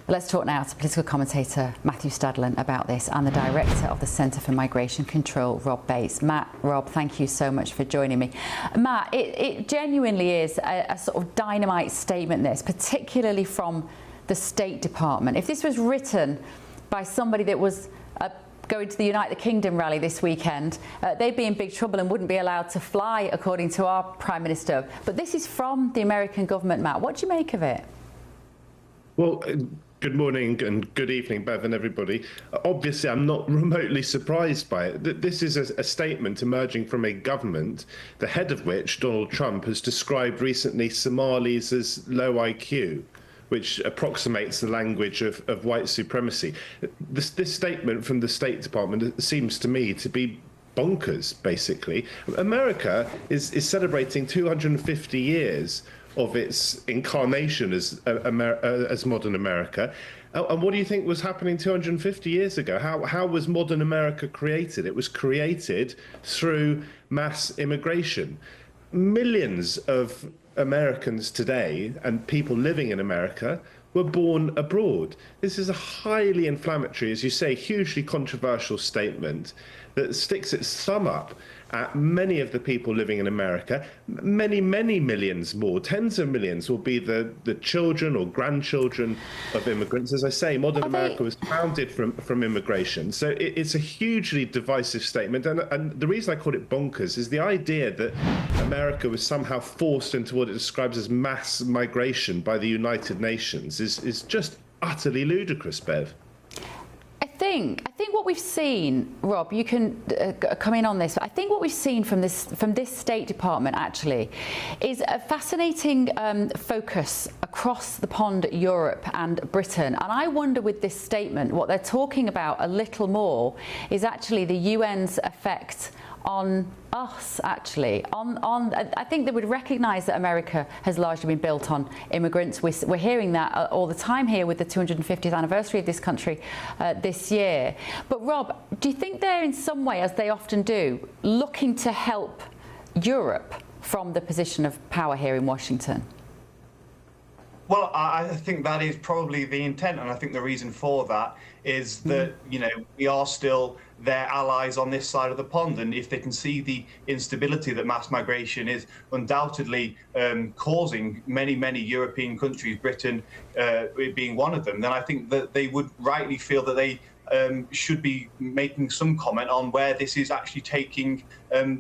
Speaker 4: But let's talk now to political commentator Matthew Stadlen about this and the director of the Centre for Migration Control, Rob Bates. Rob, thank you so much for joining me. Matt, it genuinely is a sort of dynamite statement, this, particularly from the State Department. If this was written by somebody that was going to the United Kingdom rally this weekend, they'd be in big trouble and wouldn't be allowed to fly, according to our Prime Minister. But this is from the American government, Matt. What do you make of it?
Speaker 1: Well, good morning and good evening, Bev and everybody. Obviously, I'm not remotely surprised by it. This is a statement emerging from a government, the head of which, Donald Trump, has described recently Somalis as low IQ, which approximates the language of white supremacy. This statement from the State Department seems to me to be bonkers, basically. America is celebrating 250 years of its incarnation as modern America. And what do you think was happening 250 years ago? How was modern America created? It was created through mass immigration. Millions of Americans today and people living in America were born abroad. This is a highly inflammatory, as you say, hugely controversial statement that sticks its thumb up at many of the people living in America. Many, many millions more, tens of millions, will be the children or grandchildren of immigrants. As I say, modern America was founded from immigration. So it's a hugely divisive statement. And the reason I call it bonkers is the idea that America was somehow forced into what it describes as mass migration by the United Nations is just utterly ludicrous, Bev.
Speaker 4: I think what we've seen, Rob, you can come in on this, but I think what we've seen from this State Department actually is a fascinating focus across the pond, Europe and Britain. And I wonder with this statement, what they're talking about a little more is actually the UN's effect on us, actually. I think they would recognise that America has largely been built on immigrants. We're hearing that all the time here with the 250th anniversary of this country this year. But Rob, do you think they're in some way, as they often do, looking to help Europe from the position of power here in Washington?
Speaker 5: Well, I think that is probably the intent, and I think the reason for that is that, you know, we are still their allies on this side of the pond, and if they can see the instability that mass migration is undoubtedly causing many European countries, Britain being one of them, then I think that they would rightly feel that they should be making some comment on where this is actually taking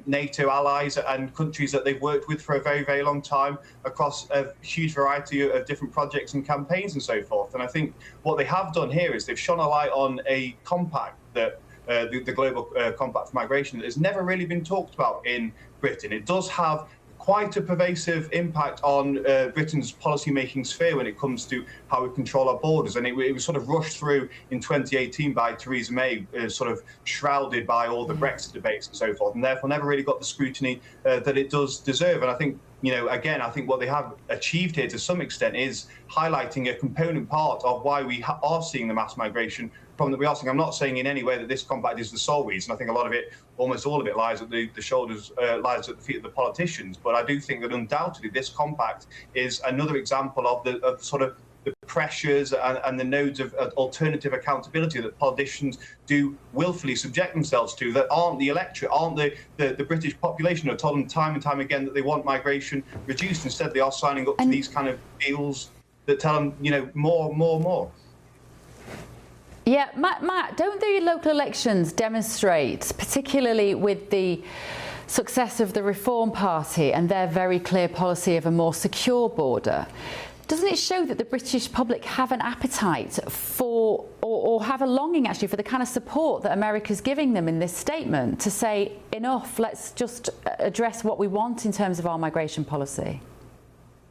Speaker 5: NATO allies and countries that they've worked with for a very long time across a huge variety of different projects and campaigns and so forth. And I think what they have done here is they've shone a light on a compact that the Global Compact for Migration that has never really been talked about in Britain. It does have quite a pervasive impact on Britain's policy-making sphere when it comes to how we control our borders. And it was sort of rushed through in 2018 by Theresa May, sort of shrouded by all the Brexit debates and so forth, and therefore never really got the scrutiny that it does deserve. And I think, you know, again, I think what they have achieved here to some extent is highlighting a component part of why we are seeing the mass migration problem that we are seeing. I'm not saying in any way that this compact is the sole reason. I think a lot of it, almost all of it, lies at the shoulders, lies at the feet of the politicians. But I do think that undoubtedly this compact is another example of the pressures and the nodes of alternative accountability that politicians do willfully subject themselves to, that aren't the electorate, aren't the British population who have told them time and time again that they want migration reduced. Instead, they are signing up to these kind of deals that tell them, more.
Speaker 4: Yeah, Matt, don't the local elections demonstrate, particularly with the success of the Reform Party and their very clear policy of a more secure border, doesn't it show that the British public have an appetite for, or have a longing actually for the kind of support that America's giving them in this statement to say, enough, let's just address what we want in terms of our migration policy?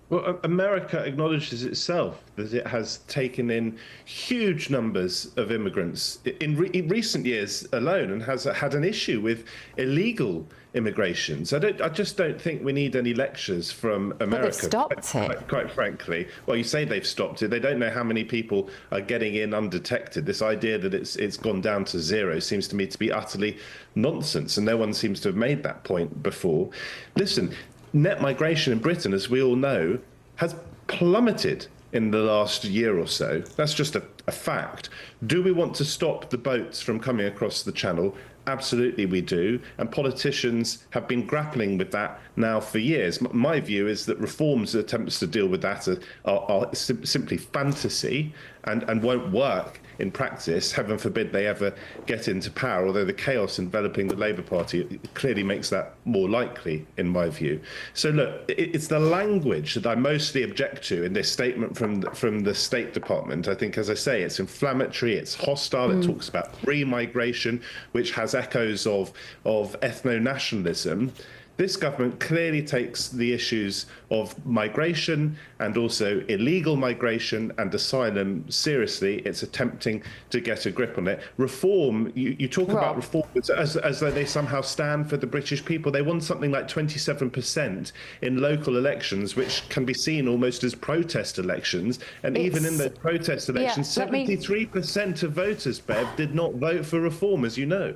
Speaker 1: Well, America acknowledges itself that it has taken in huge numbers of immigrants in recent years alone, and has had an issue with illegal immigration. So I just don't think we need any lectures from America.
Speaker 4: But they've stopped it.
Speaker 1: Quite frankly. Well, you say they've stopped it. They don't know how many people are getting in undetected. This idea that it's gone down to zero seems to me to be utterly nonsense, and no one seems to have made that point before. Listen, net migration in Britain, as we all know, has plummeted in the last year or so. That's just a fact. Do we want to stop the boats from coming across the Channel? Absolutely we do. And politicians have been grappling with that now for years. My view is that reforms attempts to deal with that are simply fantasy and won't work in practice. Heaven forbid they ever get into power, although the chaos enveloping the Labour Party clearly makes that more likely, in my view. So look, it's the language that I mostly object to in this statement from the State Department. I think, as I say, it's inflammatory, it's hostile, it talks about re-migration, which has echoes of ethno-nationalism. This government clearly takes the issues of migration and also illegal migration and asylum seriously. It's attempting to get a grip on it. Reform, you talk about reform as though they somehow stand for the British people. They won something like 27% in local elections, which can be seen almost as protest elections. And even in those protest elections, 73% of voters, Bev, did not vote for reform, as you know.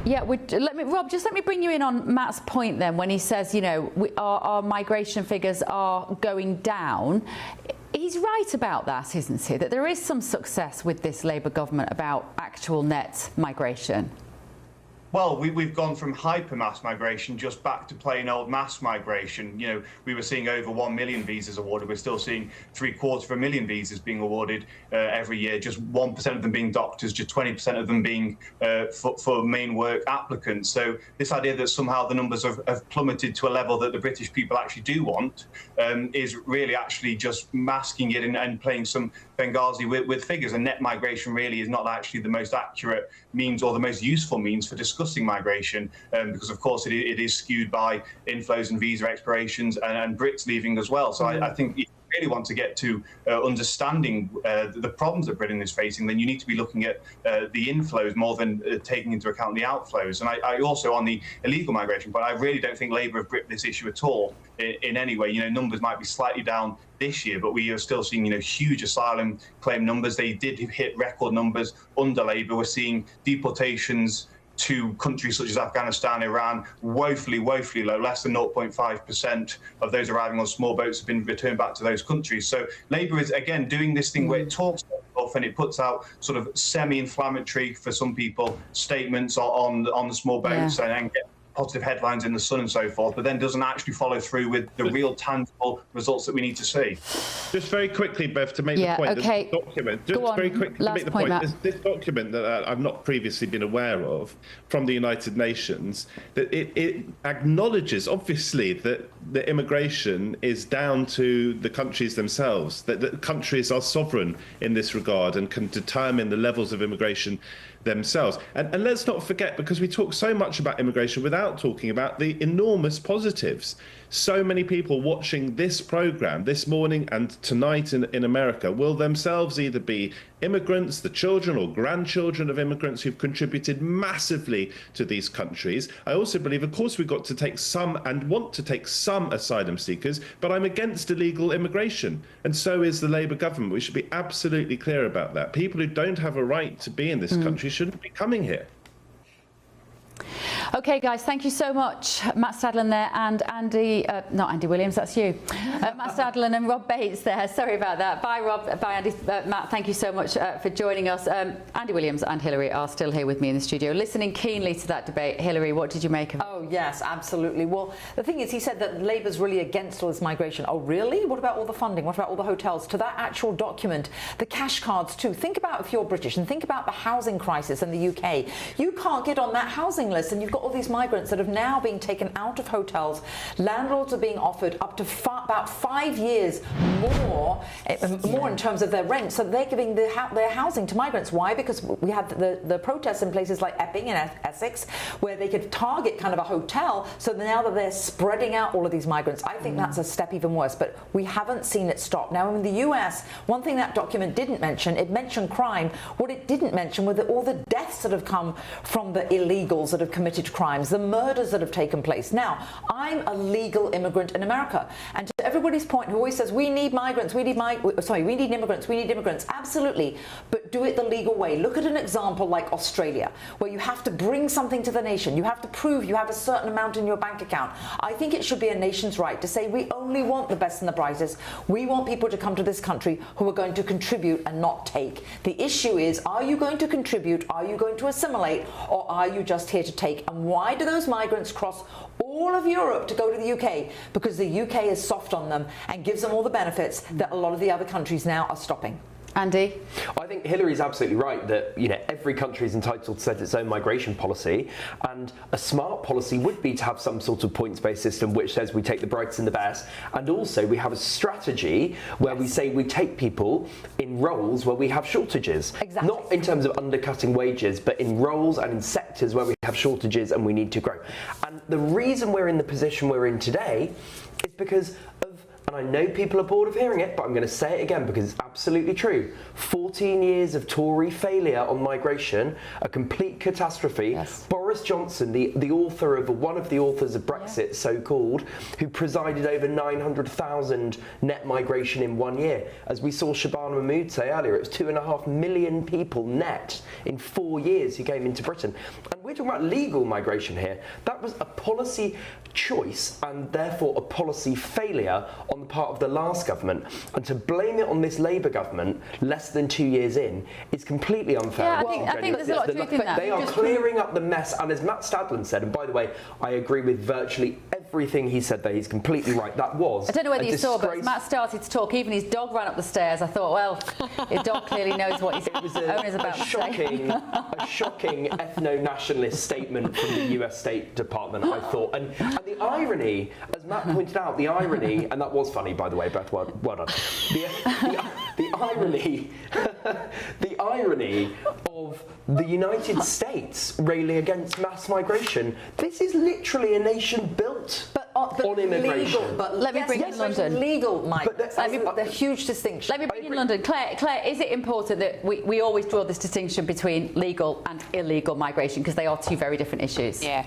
Speaker 4: Yeah, Rob, just let me bring you in on Matt's point then, when he says, our migration figures are going down. He's right about that, isn't he? That there is some success with this Labour government about actual net migration.
Speaker 5: Well, we've gone from hyper-mass migration just back to plain old mass migration. We were seeing over 1 million visas awarded. We're still seeing 750,000 visas being awarded every year, just 1% of them being doctors, just 20% of them being for main work applicants. So this idea that somehow the numbers have plummeted to a level that the British people actually do want is really actually just masking it and playing some Benghazi with figures. And net migration really is not actually the most accurate means or the most useful means for discussing migration, because of course it is skewed by inflows and visa expirations and Brits leaving as well. So I think if you really want to get to understanding the problems that Britain is facing, then you need to be looking at the inflows more than taking into account the outflows. And I also, on the illegal migration, but I really don't think Labour have gripped this issue at all in any way. Numbers might be slightly down this year, but we are still seeing, huge asylum claim numbers. They did hit record numbers under Labour. We're seeing deportations to countries such as Afghanistan, Iran, woefully low. Less than 0.5% of those arriving on small boats have been returned back to those countries. So Labour is, again, doing this thing where it talks off and it puts out sort of semi-inflammatory, for some people, statements on the small boats and get positive headlines in the Sun and so forth, but then doesn't actually follow through with the real tangible results that we need to see.
Speaker 1: Just very quickly, Bev, to make the point,
Speaker 4: okay.
Speaker 1: This document, just very quickly to make the point, this document that I've not previously been aware of from the United Nations, that it acknowledges, obviously, that the immigration is down to the countries themselves, that the countries are sovereign in this regard and can determine the levels of immigration themselves. And let's not forget, because we talk so much about immigration without talking about the enormous positives. So many people watching this programme this morning and tonight in America will themselves either be immigrants, the children or grandchildren of immigrants who've contributed massively to these countries. I also believe, of course, we've got to take some and want to take some asylum seekers, but I'm against illegal immigration. And so is the Labour government. We should be absolutely clear about that. People who don't have a right to be in this country shouldn't be coming here.
Speaker 4: OK, guys, thank you so much. Matt Stadlen there and Andy, not Andy Williams, that's you. Matt Stadlen and Rob Bates there. Sorry about that. Bye, Rob. Bye, Andy. Matt, thank you so much for joining us. Andy Williams and Hillary are still here with me in the studio, listening keenly to that debate. Hillary, what did you make of it?
Speaker 11: Oh, yes, absolutely. Well, the thing is, he said that Labour's really against all this migration. Oh, really? What about all the funding? What about all the hotels? To that actual document, the cash cards too. Think about if you're British and think about the housing crisis in the UK. You can't get on that housing list, and you've got all these migrants that have now been taken out of hotels. Landlords are being offered up to about 5 years more in terms of their rent. So they're giving their housing to migrants. Why? Because we had the protests in places like Epping and Essex, where they could target kind of a hotel. So now that they're spreading out all of these migrants, I think that's a step even worse. But we haven't seen it stop. Now, in the US, one thing that document didn't mention, it mentioned crime. What it didn't mention were all the deaths that have come from the illegals that have committed crimes, the murders that have taken place. Now, I'm a legal immigrant in America, and to everybody's point who always says we need migrants, we need immigrants, absolutely, but do it the legal way. Look at an example like Australia, where you have to bring something to the nation, you have to prove you have a certain amount in your bank account. I think it should be a nation's right to say we only want the best and the brightest. We want people to come to this country who are going to contribute and not take. The issue is, are you going to contribute, are you going to assimilate, or are you just here to take? And why do those migrants cross all of Europe to go to the UK? Because the UK is soft on them and gives them all the benefits that a lot of the other countries now are stopping.
Speaker 4: Andy?
Speaker 6: I think Hillary's absolutely right that, every country is entitled to set its own migration policy, and a smart policy would be to have some sort of points-based system which says we take the brightest and the best, and also we have a strategy where we say we take people in roles where we have shortages.
Speaker 11: Exactly.
Speaker 6: Not in terms of undercutting wages, but in roles and in sectors where we have shortages and we need to grow. And the reason we're in the position we're in today is because of, and I know people are bored of hearing it, but I'm going to say it again because it's absolutely true. 14 years of Tory failure on migration, a complete catastrophe.
Speaker 4: Yes.
Speaker 6: Boris Johnson, the author of one of the authors of Brexit, so-called, who presided over 900,000 net migration in 1 year. As we saw Shabana Mahmood say earlier, it was 2.5 million people net in 4 years who came into Britain. And we're talking about legal migration here. That was a policy choice and therefore a policy failure on the part of the last government, and to blame it on this Labour government less than 2 years in is completely unfair.
Speaker 4: Yeah, I think there's a lot of truth in that.
Speaker 6: They are clearing up the mess, and as Matt Stadlen said, and by the way, I agree with virtually everything he said there, he's completely right. That was
Speaker 4: I don't know whether you saw, but as Matt started to talk, even his dog ran up the stairs. I thought, well, his dog clearly knows what his owner's about to say.
Speaker 6: A shocking ethno-nationalist statement from the US State Department, I thought. And the irony, as Matt pointed out, the irony, and that was funny, by the way, Beth, well done. The irony, the irony of the United States railing against mass migration. This is literally a nation built on immigration.
Speaker 11: Legal, but
Speaker 4: let me bring in London.
Speaker 11: Legal migrants. The huge distinction.
Speaker 4: Let me bring in London. Claire, is it important that we always draw this distinction between legal and illegal migration, because they are two very different issues?
Speaker 8: Yeah.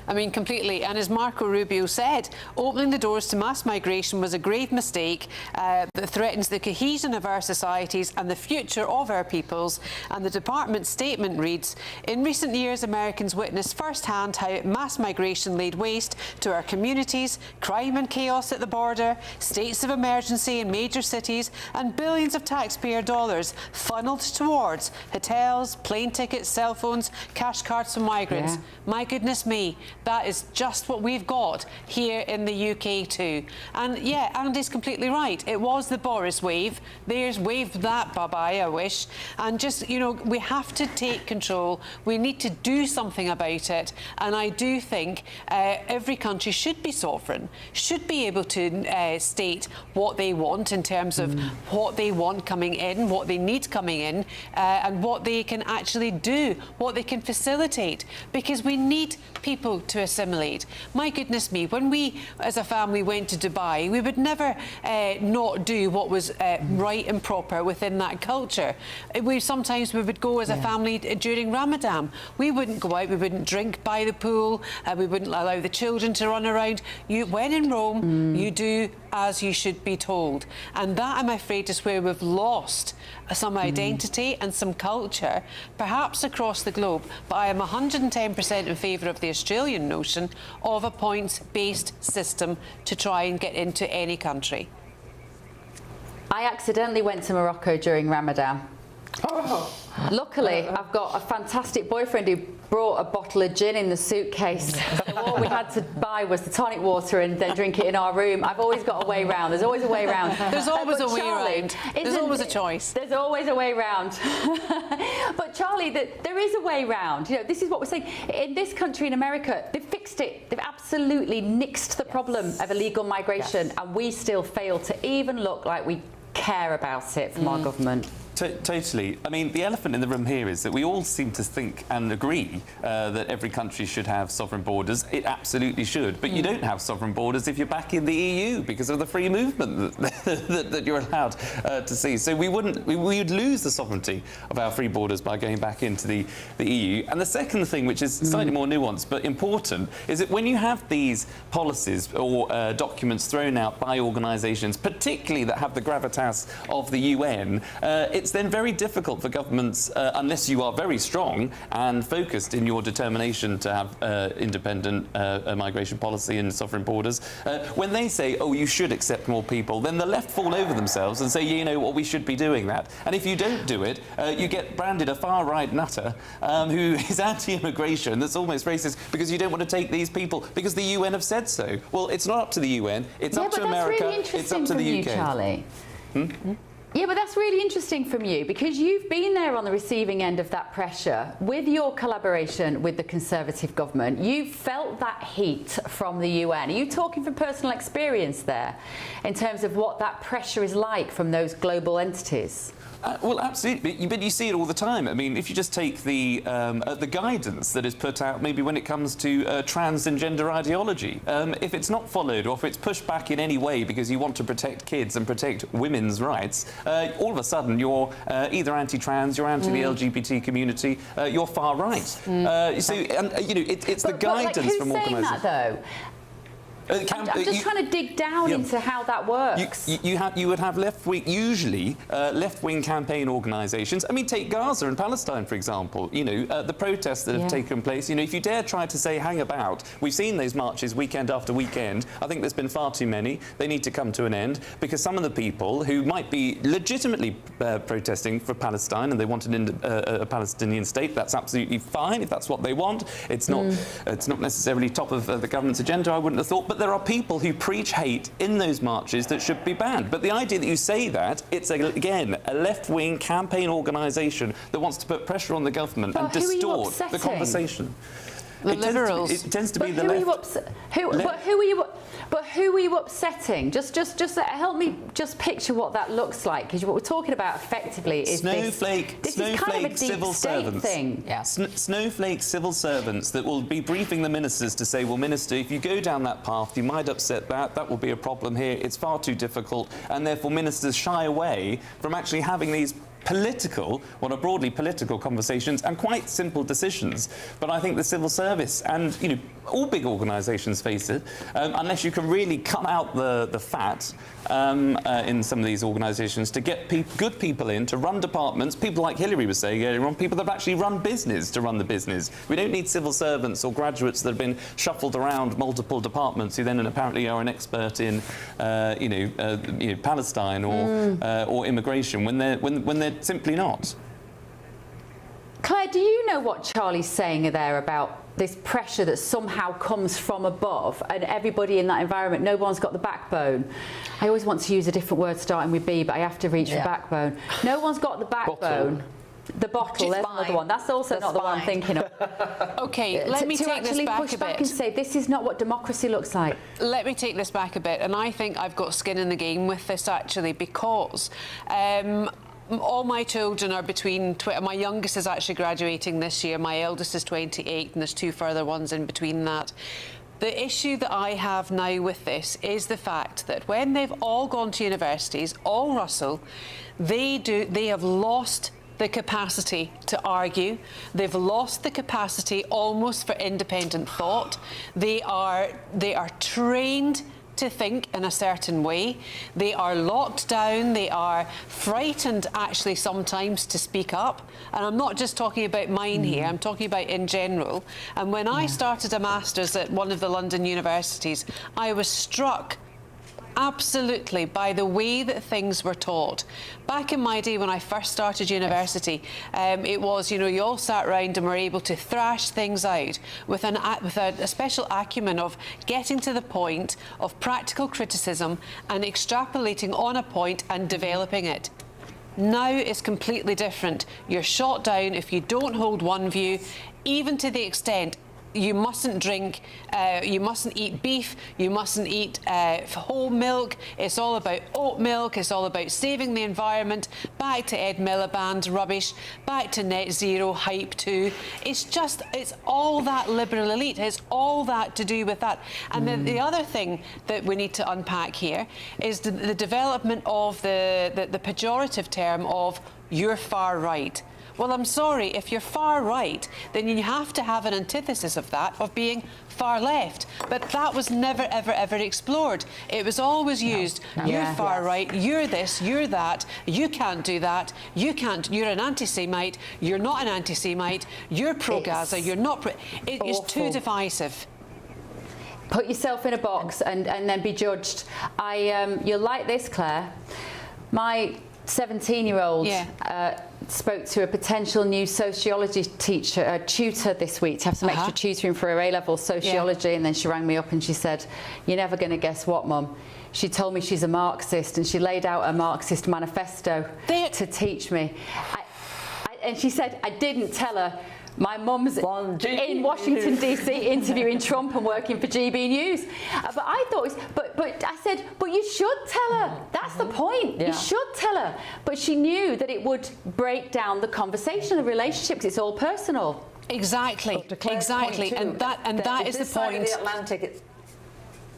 Speaker 8: I mean, completely. And as Marco Rubio said, opening the doors to mass migration was a grave mistake that threatens the cohesion of our societies and the future of our peoples. And the department's statement reads, in recent years, Americans witnessed firsthand how mass migration laid waste to our communities, crime and chaos at the border, states of emergency in major cities, and billions of taxpayer dollars funneled towards hotels, plane tickets, cell phones, cash cards for migrants.
Speaker 4: Yeah.
Speaker 8: My goodness me. That is just what we've got here in the UK too. And yeah, Andy's completely right. It was the Boris wave. There's wave that bye-bye, I wish. And just, we have to take control. We need to do something about it. And I do think every country should be sovereign, should be able to state what they want in terms of what they want coming in, what they need coming in, and what they can actually do, what they can facilitate. Because we need people to assimilate. My goodness me, when we as a family went to Dubai, we would never not do what was right and proper within that culture. Sometimes we would go as a family during Ramadan. We wouldn't go out, we wouldn't drink by the pool, we wouldn't allow the children to run around. When in Rome, you do as you should be told. And that, I'm afraid, is where we've lost some identity and some culture, perhaps across the globe. But I am 110% in favour of the Australian notion of a points-based system to try and get into any country.
Speaker 4: I accidentally went to Morocco during Ramadan. Oh. Luckily, I've got a fantastic boyfriend who brought a bottle of gin in the suitcase. So all we had to buy was the tonic water and then drink it in our room. I've always got a way round. There's always a way round.
Speaker 8: There's always a way round. There's always a choice.
Speaker 4: There's always a way round. But Charlie, there is a way round. You know, this is what we're saying. In this country, in America, they've fixed it. They've absolutely nixed the problem of illegal migration, and we still fail to even look like we care about it from our government.
Speaker 3: Totally. I mean, the elephant in the room here is that we all seem to think and agree that every country should have sovereign borders. It absolutely should. But you don't have sovereign borders if you're back in the EU because of the free movement that you're allowed to see. So we would lose the sovereignty of our free borders by going back into the EU. And the second thing, which is slightly more nuanced but important, is that when you have these policies or documents thrown out by organisations, particularly that have the gravitas of the UN, it's then very difficult for governments, unless you are very strong and focused in your determination to have independent migration policy and sovereign borders. When they say, oh, you should accept more people, then the left fall over themselves and say, you know what, we should be doing that. And if you don't do it, you get branded a far-right nutter who is anti-immigration, that's almost racist, because you don't want to take these people because the UN have said so. Well, it's not up to the UN, it's up to America, it's up to the UK.
Speaker 4: Charlie. Yeah, but that's really interesting from you, because you've been there on the receiving end of that pressure with your collaboration with the Conservative government. You've felt that heat from the UN. Are you talking from personal experience there in terms of what that pressure is like from those global entities?
Speaker 3: Well, absolutely, but you see it all the time. I mean, if you just take the guidance that is put out, maybe when it comes to trans and gender ideology, if it's not followed or if it's pushed back in any way because you want to protect kids and protect women's rights, all of a sudden you're either anti-trans, you're anti the LGBT community, you're far right. So, you know, it's the guidance from organisations.
Speaker 4: Who's saying that, though? I'm just trying to dig down into how that works.
Speaker 3: You would have usually left-wing campaign organisations. I mean, take Gaza and Palestine, for example. You know, the protests that have taken place. You know, if you dare try to say, hang about, we've seen those marches weekend after weekend. I think there's been far too many. They need to come to an end, because some of the people who might be legitimately protesting for Palestine and they want a Palestinian state, that's absolutely fine if that's what they want. It's not necessarily top of the government's agenda, I wouldn't have thought. But there are people who preach hate in those marches that should be banned. But the idea that you say that, it's, again, a left-wing campaign organisation that wants to put pressure on the government and distort the conversation.
Speaker 8: The liberals.
Speaker 3: It tends to be the left.
Speaker 4: But who are you upsetting? Just help me just picture what that looks like, because what we're talking about effectively is
Speaker 3: snowflake
Speaker 4: is kind of a
Speaker 3: civil servants
Speaker 4: thing.
Speaker 3: Yeah. Snowflake civil servants that will be briefing the ministers to say, well, minister, if you go down that path, you might upset that will be a problem here. It's far too difficult, and therefore ministers shy away from actually having these broadly political conversations and quite simple decisions. But I think the civil service and, you know, all big organisations face it, unless you can really cut out the fat in some of these organisations to get good people in to run departments, people like Hillary was saying earlier on, people that have actually run business to run the business. We don't need civil servants or graduates that have been shuffled around multiple departments who then apparently are an expert in, Palestine or immigration when they're simply not.
Speaker 4: Claire, do you know what Charlie's saying there about this pressure that somehow comes from above, and everybody in that environment, no one's got the backbone? I always want to use a different word starting with B, but I have to reach for backbone. No one's got the backbone. The bottle, there's another one. That's also not the one I'm thinking of.
Speaker 8: OK, let me take this back a bit.
Speaker 4: To push back and say, this is not what democracy looks like.
Speaker 8: Let me take this back a bit, and I think I've got skin in the game with this, actually, because all my children are between... My youngest is actually graduating this year. My eldest is 28, and there's 2 further ones in between that. The issue that I have now with this is the fact that when they've all gone to universities, all Russell, they have lost the capacity to argue. They've lost the capacity almost for independent thought. They are trained to think in a certain way. They are locked down. They are frightened, actually, sometimes to speak up. And I'm not just talking about mine here, I'm talking about in general. And when I started a master's at one of the London universities, I was struck absolutely by the way that things were taught. Back in my day when I first started university, it was, you know, you all sat around and were able to thrash things out with a special acumen of getting to the point of practical criticism and extrapolating on a point and developing it. Now it's completely different. You're shot down if you don't hold one view, even to the extent you mustn't drink, you mustn't eat beef, you mustn't eat whole milk. It's all about oat milk, it's all about saving the environment, back to Ed Miliband's rubbish, back to net zero hype too. It's all that liberal elite, it's all that to do with that. And then the other thing that we need to unpack here is the development of the pejorative term of you're far right. Well, I'm sorry, if you're far right, then you have to have an antithesis of that, of being far left. But that was never, ever, ever explored. It was always used, you're far right, you're this, you're that, you can't do that, you can't, you're an anti-Semite, you're not an anti-Semite, you're pro-Gaza, you're not pro... It is too divisive.
Speaker 4: Put yourself in a box and then be judged. You'll like this, Claire. My 17-year-old spoke to a potential new sociology tutor this week to have some extra tutoring for her A-level sociology, and then she rang me up and she said, "You're never going to guess what, Mum." She told me she's a Marxist, and she laid out a Marxist manifesto to teach me. And she said, I didn't tell her my mum's in Washington DC interviewing Trump and working for GBNews. But I thought, but I said, but you should tell her. That's the point. You should tell her. But she knew that it would break down the conversation, the relationship, because it's all personal.
Speaker 8: Exactly, exactly, and that is the point.
Speaker 11: The Atlantic,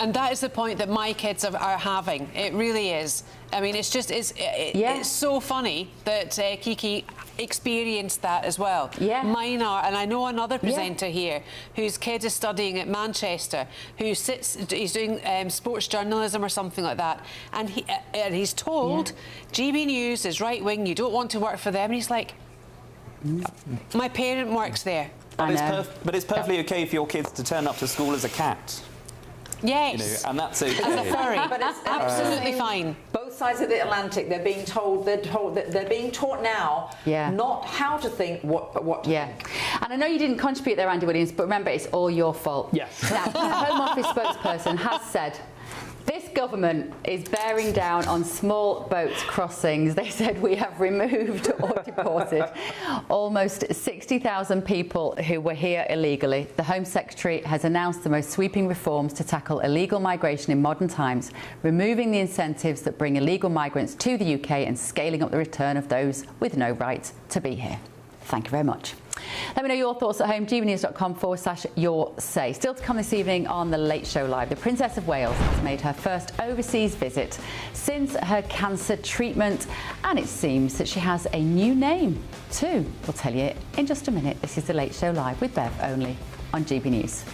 Speaker 8: and that is the point that my kids are having. It really is. I mean, it's just, it's so funny that Kiki experienced that as well. Mine are, and I know another presenter here whose kid is studying at Manchester, he's doing sports journalism or something like that, and he's told GB News is right wing, you don't want to work for them, and he's like, my parent works there.
Speaker 3: But it's perfectly okay for your kids to turn up to school as a cat.
Speaker 8: Yes.
Speaker 3: You know, and that's okay.
Speaker 8: As a furry. But it's absolutely fine.
Speaker 11: Both sides of the Atlantic, they're being told, they're being taught now not how to think, but what to think.
Speaker 4: And I know you didn't contribute there, Andy Williams, but remember, it's all your fault.
Speaker 18: Yes.
Speaker 4: Now, the Home Office spokesperson has said this government is bearing down on small boat crossings. They said we have removed or deported almost 60,000 people who were here illegally. The Home Secretary has announced the most sweeping reforms to tackle illegal migration in modern times, removing the incentives that bring illegal migrants to the UK and scaling up the return of those with no right to be here. Thank you very much. Let me know your thoughts at home, gbnews.com/your say. Still to come this evening on The Late Show Live, the Princess of Wales has made her first overseas visit since her cancer treatment, and it seems that she has a new name too. We'll tell you in just a minute. This is The Late Show Live with Bev, only on GB News.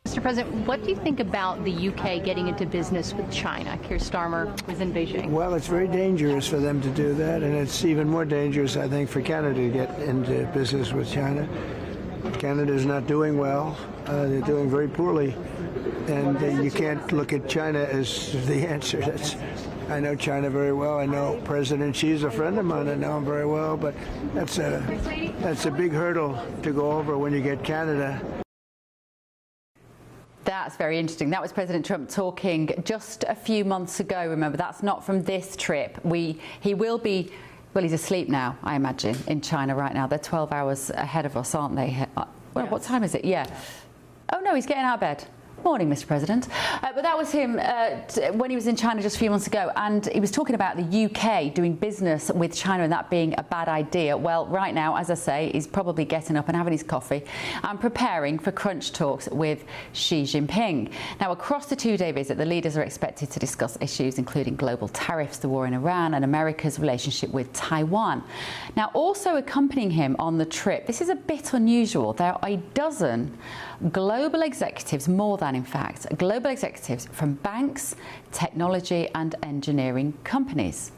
Speaker 14: Mr. President, what do you think about the UK getting into business with China? Keir Starmer was in Beijing.
Speaker 15: Well, it's very dangerous for them to do that, and it's even more dangerous, I think, for Canada to get into business with China. Canada is not doing well. They're doing very poorly, and you can't look at China as the answer. I know China very well. I know President Xi's a friend of mine. I know him very well, but that's a big hurdle to go over when you get Canada.
Speaker 4: That's very interesting. That was President Trump talking just a few months ago. Remember, that's not from this trip. He will be, well, he's asleep now, I imagine, in China right now. They're 12 hours ahead of us, aren't they? Well, what time is it? Yeah. Oh no, he's getting out of bed. Morning, Mr. President. But that was him when he was in China just a few months ago, and he was talking about the UK doing business with China and that being a bad idea. Well, right now, as I say, he's probably getting up and having his coffee and preparing for crunch talks with Xi Jinping. Now, across the two-day visit, the leaders are expected to discuss issues including global tariffs, the war in Iran, and America's relationship with Taiwan. Now, also accompanying him on the trip, this is a bit unusual. There are a dozen global executives, more than in fact, global executives from banks, technology and engineering companies.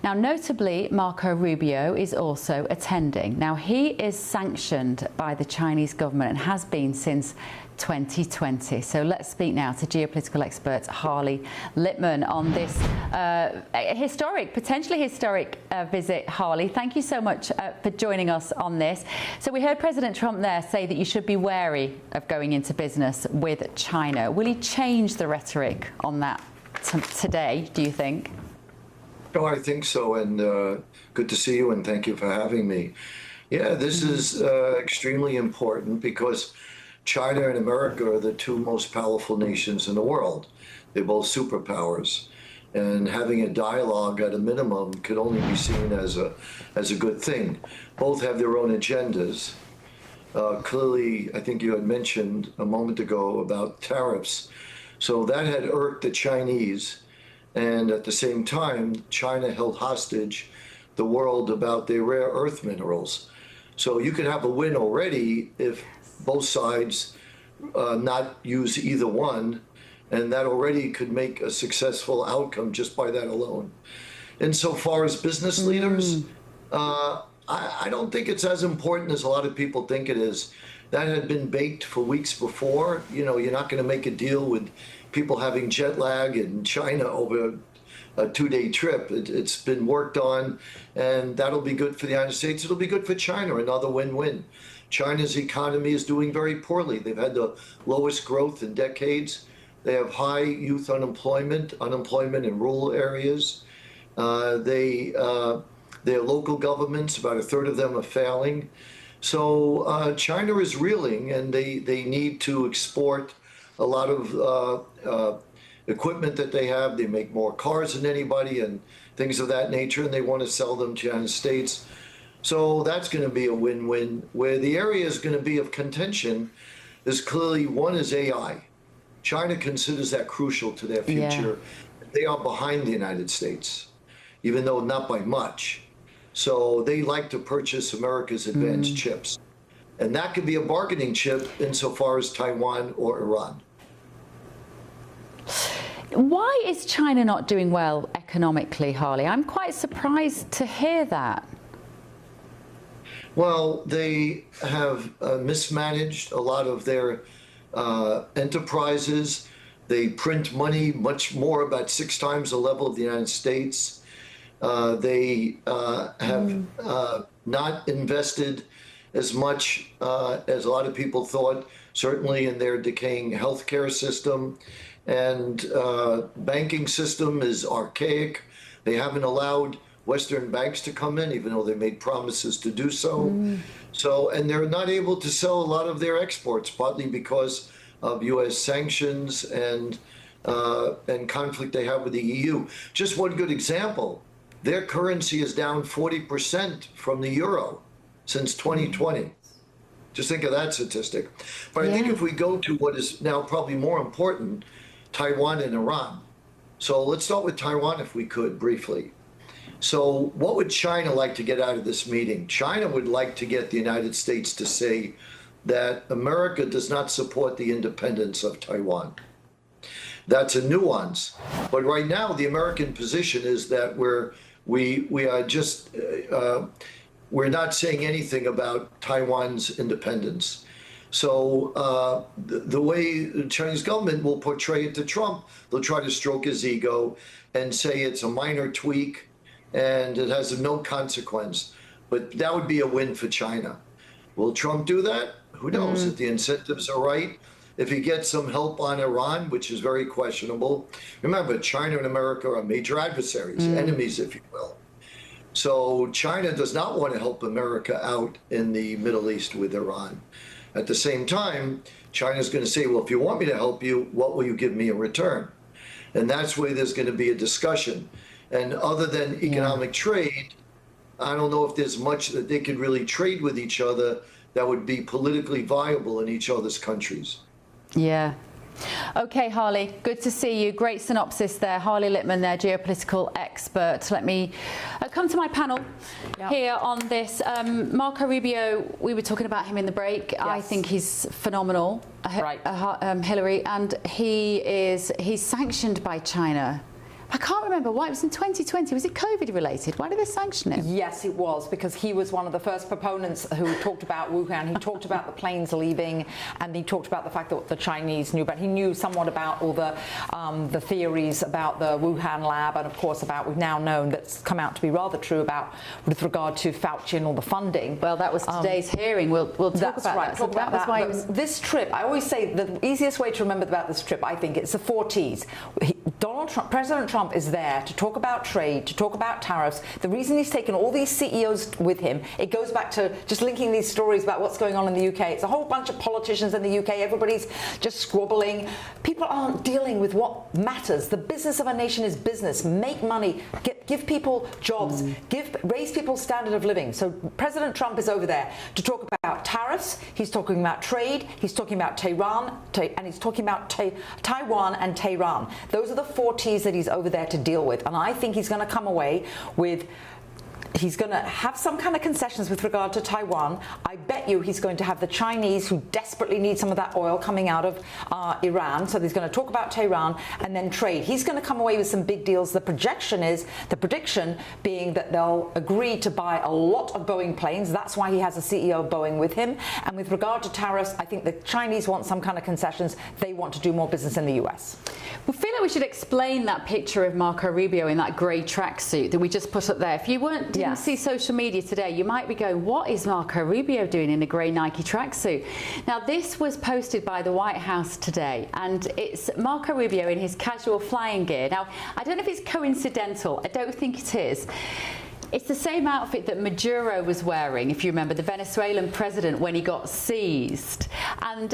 Speaker 4: Now, notably, Marco Rubio is also attending. Now, he is sanctioned by the Chinese government and has been since 2020. So let's speak now to geopolitical expert Harley Lippman on this potentially historic visit. Harley, thank you so much for joining us on this. So we heard President Trump there say that you should be wary of going into business with China. Will he change the rhetoric on that today, do you think?
Speaker 10: Oh, I think so, and good to see you, and thank you for having me. Yeah, this is extremely important because China and America are the two most powerful nations in the world. They're both superpowers, and having a dialogue at a minimum could only be seen as a good thing. Both have their own agendas. Clearly, I think you had mentioned a moment ago about tariffs. So that had irked the Chinese. And at the same time, China held hostage the world about their rare earth minerals. So you could have a win already if both sides not use either one, and that already could make a successful outcome just by that alone. Insofar as business leaders, I don't think it's as important as a lot of people think it is. That had been baked for weeks before. You know, you're not going to make a deal with people having jet lag in China over a two-day trip. It's been worked on, and that'll be good for the United States. It'll be good for China, another win-win. China's economy is doing very poorly. They've had the lowest growth in decades. They have high youth unemployment in rural areas. Their local governments, about a third of them are failing. So China is reeling, and they need to export a lot of equipment that they have. They make more cars than anybody and things of that nature, and they want to sell them to the United States. So that's going to be a win-win. Where the area is going to be of contention is clearly, one is AI. China considers that crucial to their future. Yeah. They are behind the United States, even though not by much. So they like to purchase America's advanced chips. And that could be a bargaining chip insofar as Taiwan or Iran.
Speaker 4: Why is China not doing well economically, Harley? I'm quite surprised to hear that.
Speaker 10: Well, they have mismanaged a lot of their enterprises. They print money much more, about 6 times the level of the United States. They have not invested as much as a lot of people thought, certainly in their decaying healthcare system. And banking system is archaic. They haven't allowed Western banks to come in, even though they made promises to do so. And they're not able to sell a lot of their exports, partly because of U.S. sanctions and conflict they have with the EU. Just one good example, their currency is down 40% from the euro since 2020. Just think of that statistic. But I think if we go to what is now probably more important, Taiwan and Iran. So let's start with Taiwan, if we could, briefly. So what would China like to get out of this meeting? China would like to get the United States to say that America does not support the independence of Taiwan. That's a nuance. But right now, the American position is that we're not saying anything about Taiwan's independence. So the way the Chinese government will portray it to Trump, they'll try to stroke his ego and say it's a minor tweak and it has no consequence. But that would be a win for China. Will Trump do that? Who knows? If the incentives are right, if he gets some help on Iran, which is very questionable. Remember, China and America are major adversaries, enemies, if you will. So China does not want to help America out in the Middle East with Iran. At the same time, China's going to say, well, if you want me to help you, what will you give me in return? And that's where there's going to be a discussion. And other than economic trade, I don't know if there's much that they could really trade with each other that would be politically viable in each other's countries.
Speaker 4: Yeah. OK, Harley, good to see you. Great synopsis there. Harley Littman, their geopolitical expert. Let me come to my panel here on this. Marco Rubio, we were talking about him in the break. Yes. I think he's phenomenal, right. Hillary, and he's sanctioned by China. I can't remember why. It was in 2020. Was it COVID related? Why did they sanction him?
Speaker 11: Yes, it was, because he was one of the first proponents who talked about Wuhan. He talked about the planes leaving, and he talked about the fact that the Chinese knew, but he knew somewhat about all the theories about the Wuhan lab, and of course about, we've now known that's come out to be rather true about with regard to Fauci and all the funding.
Speaker 4: Well, that was today's hearing. We'll talk about that.
Speaker 11: Talk about that. Why this trip, I always say the easiest way to remember about this trip, I think, it's the 4 T's. President Trump is there to talk about trade, to talk about tariffs. The reason he's taken all these CEOs with him, it goes back to just linking these stories about what's going on in the UK. It's a whole bunch of politicians in the UK. Everybody's just squabbling. People aren't dealing with what matters. The business of a nation is business. Make money, give people jobs, raise people's standard of living. So President Trump is over there to talk about tariffs. He's talking about trade. He's talking about Tehran, and he's talking about Taiwan and Tehran. Those are the 4 T's that he's over there to deal with, and I think he's going to come away with, he's going to have some kind of concessions with regard to Taiwan. I bet you he's going to have the Chinese, who desperately need some of that oil coming out of Iran. So he's going to talk about Tehran and then trade. He's going to come away with some big deals. The prediction being that they'll agree to buy a lot of Boeing planes. That's why he has a CEO of Boeing with him. And with regard to tariffs, I think the Chinese want some kind of concessions. They want to do more business in the US.
Speaker 4: We feel like we should explain that picture of Marco Rubio in that grey tracksuit that we just put up there. If you didn't see social media today, you might be going, what is Marco Rubio doing in a grey Nike tracksuit? Now, this was posted by the White House today, and it's Marco Rubio in his casual flying gear. Now, I don't know if it's coincidental. I don't think it is. It's the same outfit that Maduro was wearing, if you remember, the Venezuelan president, when he got seized. And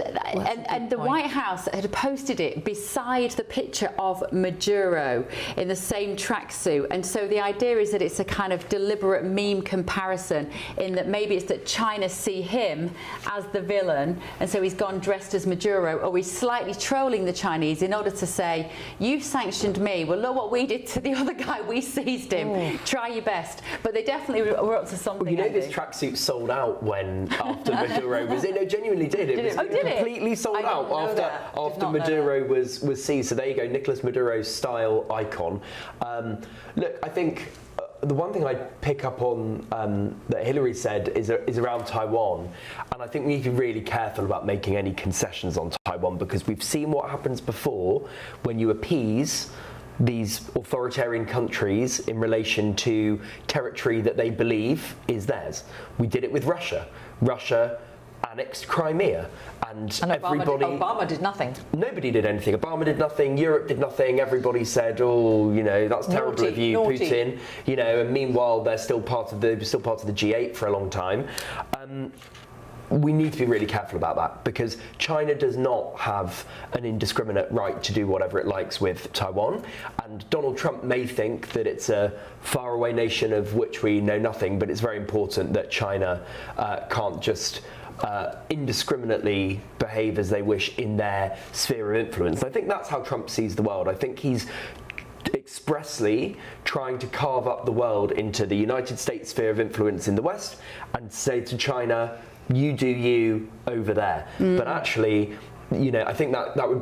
Speaker 4: the White House had posted it beside the picture of Maduro in the same tracksuit. And so the idea is that it's a kind of deliberate meme comparison, in that maybe it's that China see him as the villain, and so he's gone dressed as Maduro, or he's slightly trolling the Chinese in order to say, you sanctioned me, well, look what we did to the other guy, we seized him, try your best. But they definitely were up to something.
Speaker 6: Well, you know, this tracksuit sold out after Maduro was in. No, genuinely did. It was completely sold out after Maduro was seized. So there you go, Nicolas Maduro's style icon. Look, I think the one thing I pick up on that Hillary said is around Taiwan, and I think we need to be really careful about making any concessions on Taiwan, because we've seen what happens before when you appease these authoritarian countries in relation to territory that they believe is theirs. We did it with Russia. Russia annexed Crimea, and
Speaker 11: Obama did nothing.
Speaker 6: Nobody did anything. Obama did nothing. Europe did nothing. Everybody said, "Oh, you know, that's terrible of you, Putin." You know, and meanwhile, they're still part of the G8 for a long time. We need to be really careful about that, because China does not have an indiscriminate right to do whatever it likes with Taiwan. And Donald Trump may think that it's a faraway nation of which we know nothing, but it's very important that China can't just indiscriminately behave as they wish in their sphere of influence. I think that's how Trump sees the world. I think he's expressly trying to carve up the world into the United States sphere of influence in the West and say to China, you do you over there. But actually, you know, I think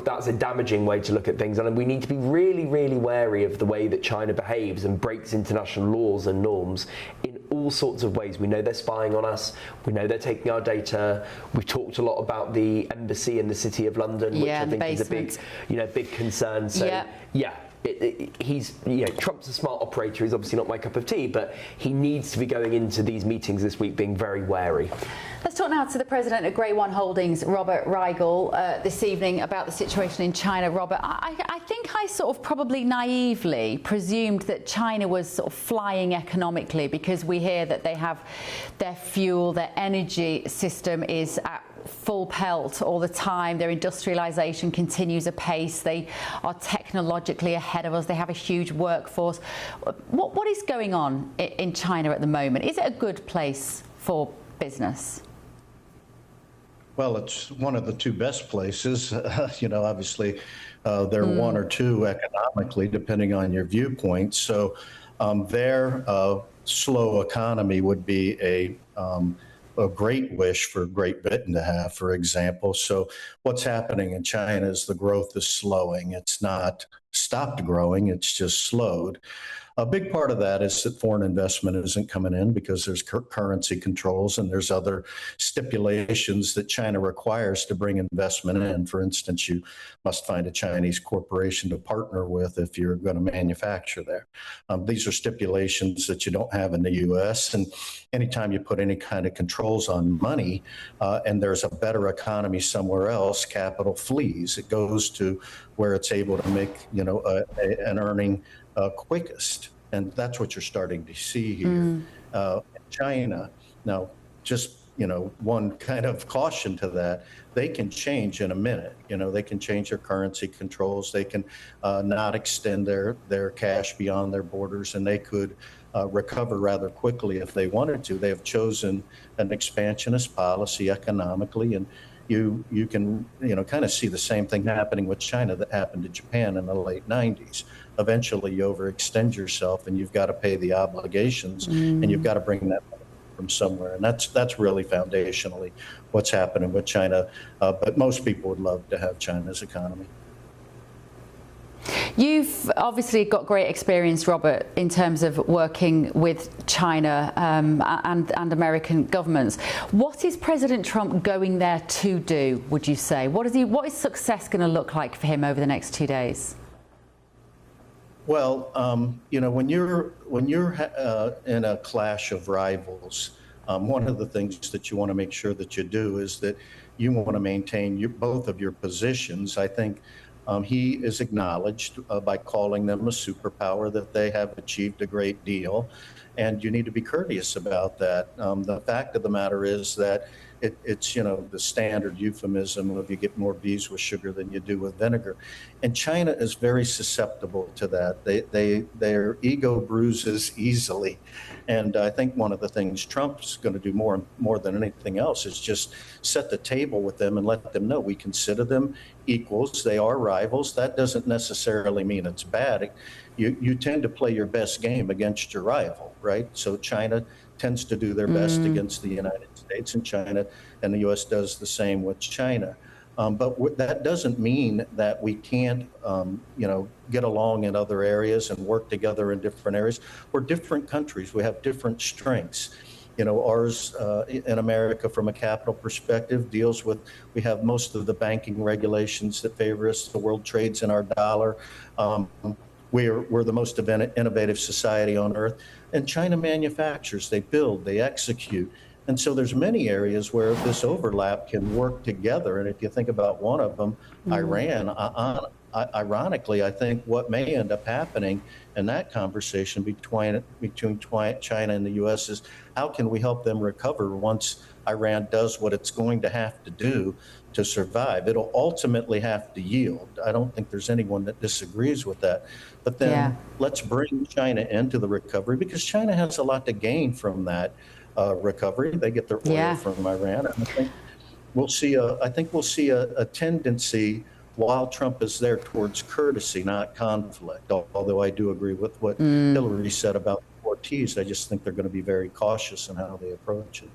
Speaker 6: that's a damaging way to look at things, and we need to be really, really wary of the way that China behaves and breaks international laws and norms in all sorts of ways. We know they're spying on us. We know they're taking our data. We've talked a lot about the embassy in the City of London, which I think is a big concern. So he's, you know, Trump's a smart operator. He's obviously not my cup of tea, but he needs to be going into these meetings this week being very wary.
Speaker 4: Let's talk now to the president of Grey One Holdings, Robert Rigel, this evening about the situation in China. Robert, I think I sort of probably naively presumed that China was sort of flying economically, because we hear that they have their fuel, their energy system is at full pelt all the time. Their industrialization continues apace. They are technologically ahead of us. They have a huge workforce. What is going on in China at the moment? Is it a good place for business?
Speaker 13: Well, it's one of the two best places. Obviously, they're one or two economically, depending on your viewpoint. So their slow economy would be a great wish for Great Britain to have, for example. So what's happening in China is the growth is slowing. It's not stopped growing, it's just slowed. A big part of that is that foreign investment isn't coming in because there's currency controls and there's other stipulations that China requires to bring investment in. For instance, you must find a Chinese corporation to partner with if you're going to manufacture there. These are stipulations that you don't have in the U.S. And anytime you put any kind of controls on money and there's a better economy somewhere else, capital flees. It goes to where it's able to make, an earning quickest. And that's what you're starting to see here in China. Now, just, one kind of caution to that, they can change in a minute. They can change their currency controls. They can not extend their cash beyond their borders, and they could recover rather quickly if they wanted to. They have chosen an expansionist policy economically, and you can kind of see the same thing happening with China that happened to Japan in the late 90s. Eventually you overextend yourself and you've got to pay the obligations and you've got to bring that money from somewhere. And that's really foundationally what's happening with China. But most people would love to have China's economy.
Speaker 4: You've obviously got great experience, Robert, in terms of working with China and American governments. What is President Trump going there to do, would you say? What is success going to look like for him over the next 2 days?
Speaker 13: Well, when you're in a clash of rivals, one of the things that you want to make sure that you do is that you want to maintain both of your positions. I think he is acknowledged by calling them a superpower, that they have achieved a great deal, and you need to be courteous about that. The fact of the matter is that it's the standard euphemism of you get more bees with sugar than you do with vinegar, and China is very susceptible to that. Their ego bruises easily, and I think one of the things Trump's going to do more than anything else is just set the table with them and let them know we consider them equals. They are rivals. That doesn't necessarily mean it's bad. You tend to play your best game against your rival, right? So China tends to do their best against the United States, and China and the U.S. does the same with China. But that doesn't mean that we can't, get along in other areas and work together in different areas. We're different countries. We have different strengths. Ours in America, from a capital perspective, deals with, we have most of the banking regulations that favor us. The world trades in our dollar. We're the most innovative society on earth. And China manufactures, they build, they execute. And so there's many areas where this overlap can work together. And if you think about one of them, Iran, ironically, I think what may end up happening in that conversation between China and the U.S. is how can we help them recover once Iran does what it's going to have to do to survive. It'll ultimately have to yield. I don't think there's anyone that disagrees with that. But then let's bring China into the recovery, because China has a lot to gain from that recovery. They get their oil from Iran. And I think we'll see a tendency while Trump is there towards courtesy, not conflict. Although I do agree with what Hillary said about Ortiz. I just think they're going to be very cautious in how they approach it.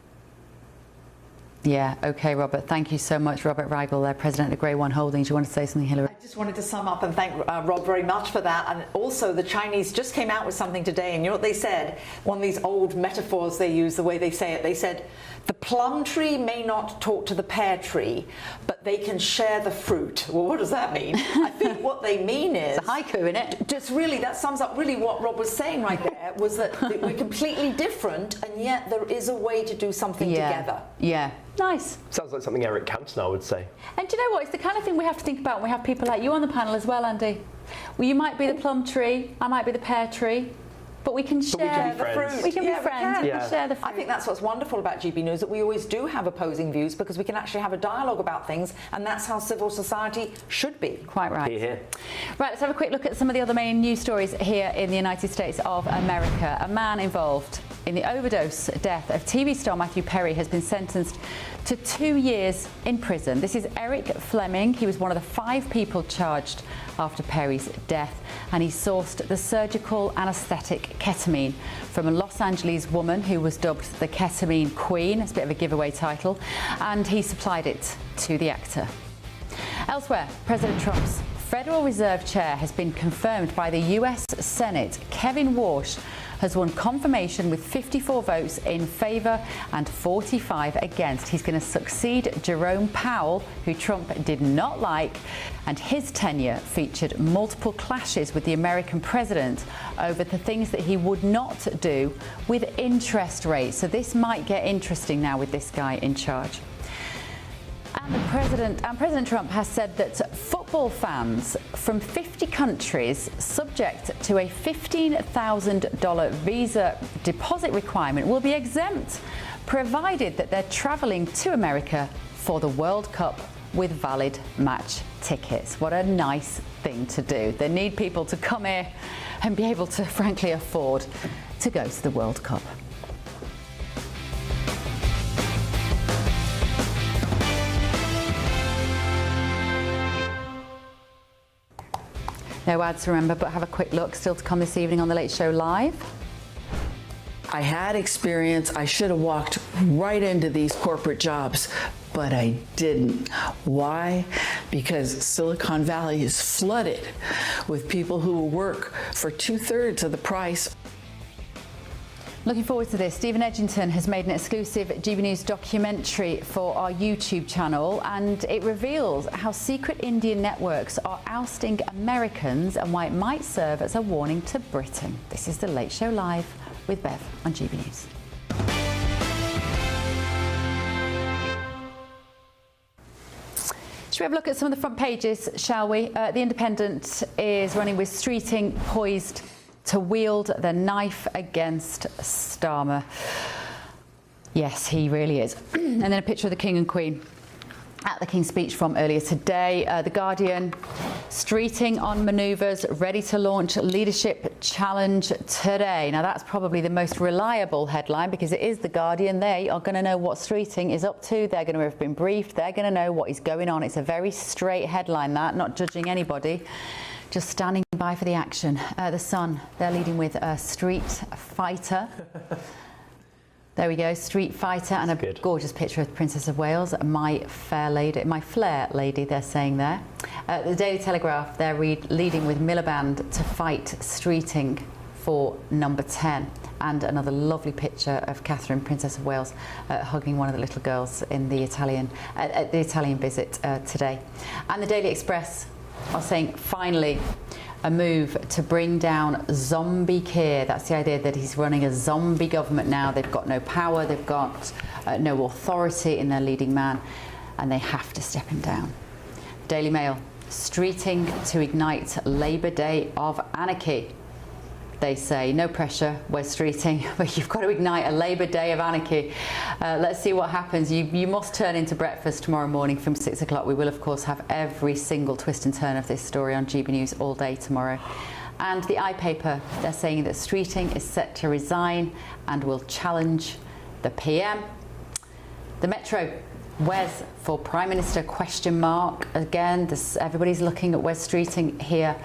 Speaker 4: Yeah, okay, Robert. Thank you so much, Robert Rigel, President of Grey One Holdings. You want to say something, Hillary?
Speaker 11: I just wanted to sum up and thank Rob very much for that. And also, the Chinese just came out with something today, and you know what they said? One of these old metaphors they use, the way they say it, they said, the plum tree may not talk to the pear tree, but they can share the fruit. Well, what does that mean? I think what they mean is...
Speaker 4: It's a haiku, isn't it?
Speaker 11: Just really, that sums up really what Rob was saying right there, was that we're completely different, and yet there is a way to do something together.
Speaker 4: Yeah. Nice.
Speaker 6: Sounds like something Eric Cantona would say.
Speaker 4: And do you know what? It's the kind of thing we have to think about when we have people like you on the panel as well, Andy. Well, you might be the plum tree, I might be the pear tree, but we can share
Speaker 11: the fruit.
Speaker 4: We can be friends. We can share the fruit.
Speaker 11: I think that's what's wonderful about GB News, that we always do have opposing views because we can actually have a dialogue about things, and that's how civil society should be.
Speaker 4: Quite right.
Speaker 6: Here.
Speaker 4: Right, let's have a quick look at some of the other main news stories here in the United States of America. A man involved in the overdose death of TV star Matthew Perry has been sentenced to 2 years in prison. This is Eric Fleming. He was one of the 5 people charged after Perry's death, and he sourced the surgical anaesthetic ketamine from a Los Angeles woman who was dubbed the Ketamine Queen. It's a bit of a giveaway title, and he supplied it to the actor. Elsewhere, President Trump's Federal Reserve Chair has been confirmed by the US Senate. Kevin Warsh has won confirmation with 54 votes in favour and 45 against. He's going to succeed Jerome Powell, who Trump did not like, and his tenure featured multiple clashes with the American president over the things that he would not do with interest rates. So this might get interesting now with this guy in charge. And President Trump has said that football fans from 50 countries subject to a $15,000 visa deposit requirement will be exempt, provided that they're travelling to America for the World Cup with valid match tickets. What a nice thing to do. They need people to come here and be able to, frankly, afford to go to the World Cup. No ads, remember, but have a quick look. Still to come this evening on The Late Show Live.
Speaker 12: I had experience. I should have walked right into these corporate jobs, but I didn't. Why? Because Silicon Valley is flooded with people who will work for 2/3 of the price.
Speaker 4: Looking forward to this. Stephen Edgington has made an exclusive GB News documentary for our YouTube channel, and it reveals how secret Indian networks are ousting Americans and why it might serve as a warning to Britain. This is The Late Show Live with Bev on GB News. Should we have a look at some of the front pages, shall we? The Independent is running with Streeting poised to wield the knife against Starmer. Yes, he really is. And then a picture of the King and Queen at the King's speech from earlier today. The Guardian, Streeting on manoeuvres, ready to launch leadership challenge today. Now that's probably the most reliable headline because it is the Guardian. They are going to know what Streeting is up to. They're going to have been briefed. They're going to know what is going on. It's a very straight headline, that, not judging anybody. Just standing by for the action. The Sun, they're leading with a street fighter. There we go, street fighter, and a gorgeous picture of the Princess of Wales, my fair lady, they're saying there. The Daily Telegraph, they're leading with Miliband to fight Streeting for number 10. And another lovely picture of Catherine, Princess of Wales, hugging one of the little girls in the Italian visit today. And the Daily Express are saying, finally, a move to bring down zombie Keir. That's the idea that he's running a zombie government now. They've got no power, they've got no authority in their leading man, and they have to step him down. Daily Mail, Streeting to ignite Labour Day of anarchy. They say, no pressure, we're streeting, but you've got to ignite a Labour Day of anarchy. Let's see what happens. You must turn into breakfast tomorrow morning from 6 o'clock. We will, of course, have every single twist and turn of this story on GB News all day tomorrow. And the iPaper, they're saying that Streeting is set to resign and will challenge the PM. The Metro, Wes for Prime Minister ? Again, everybody's looking at Wes Streeting here.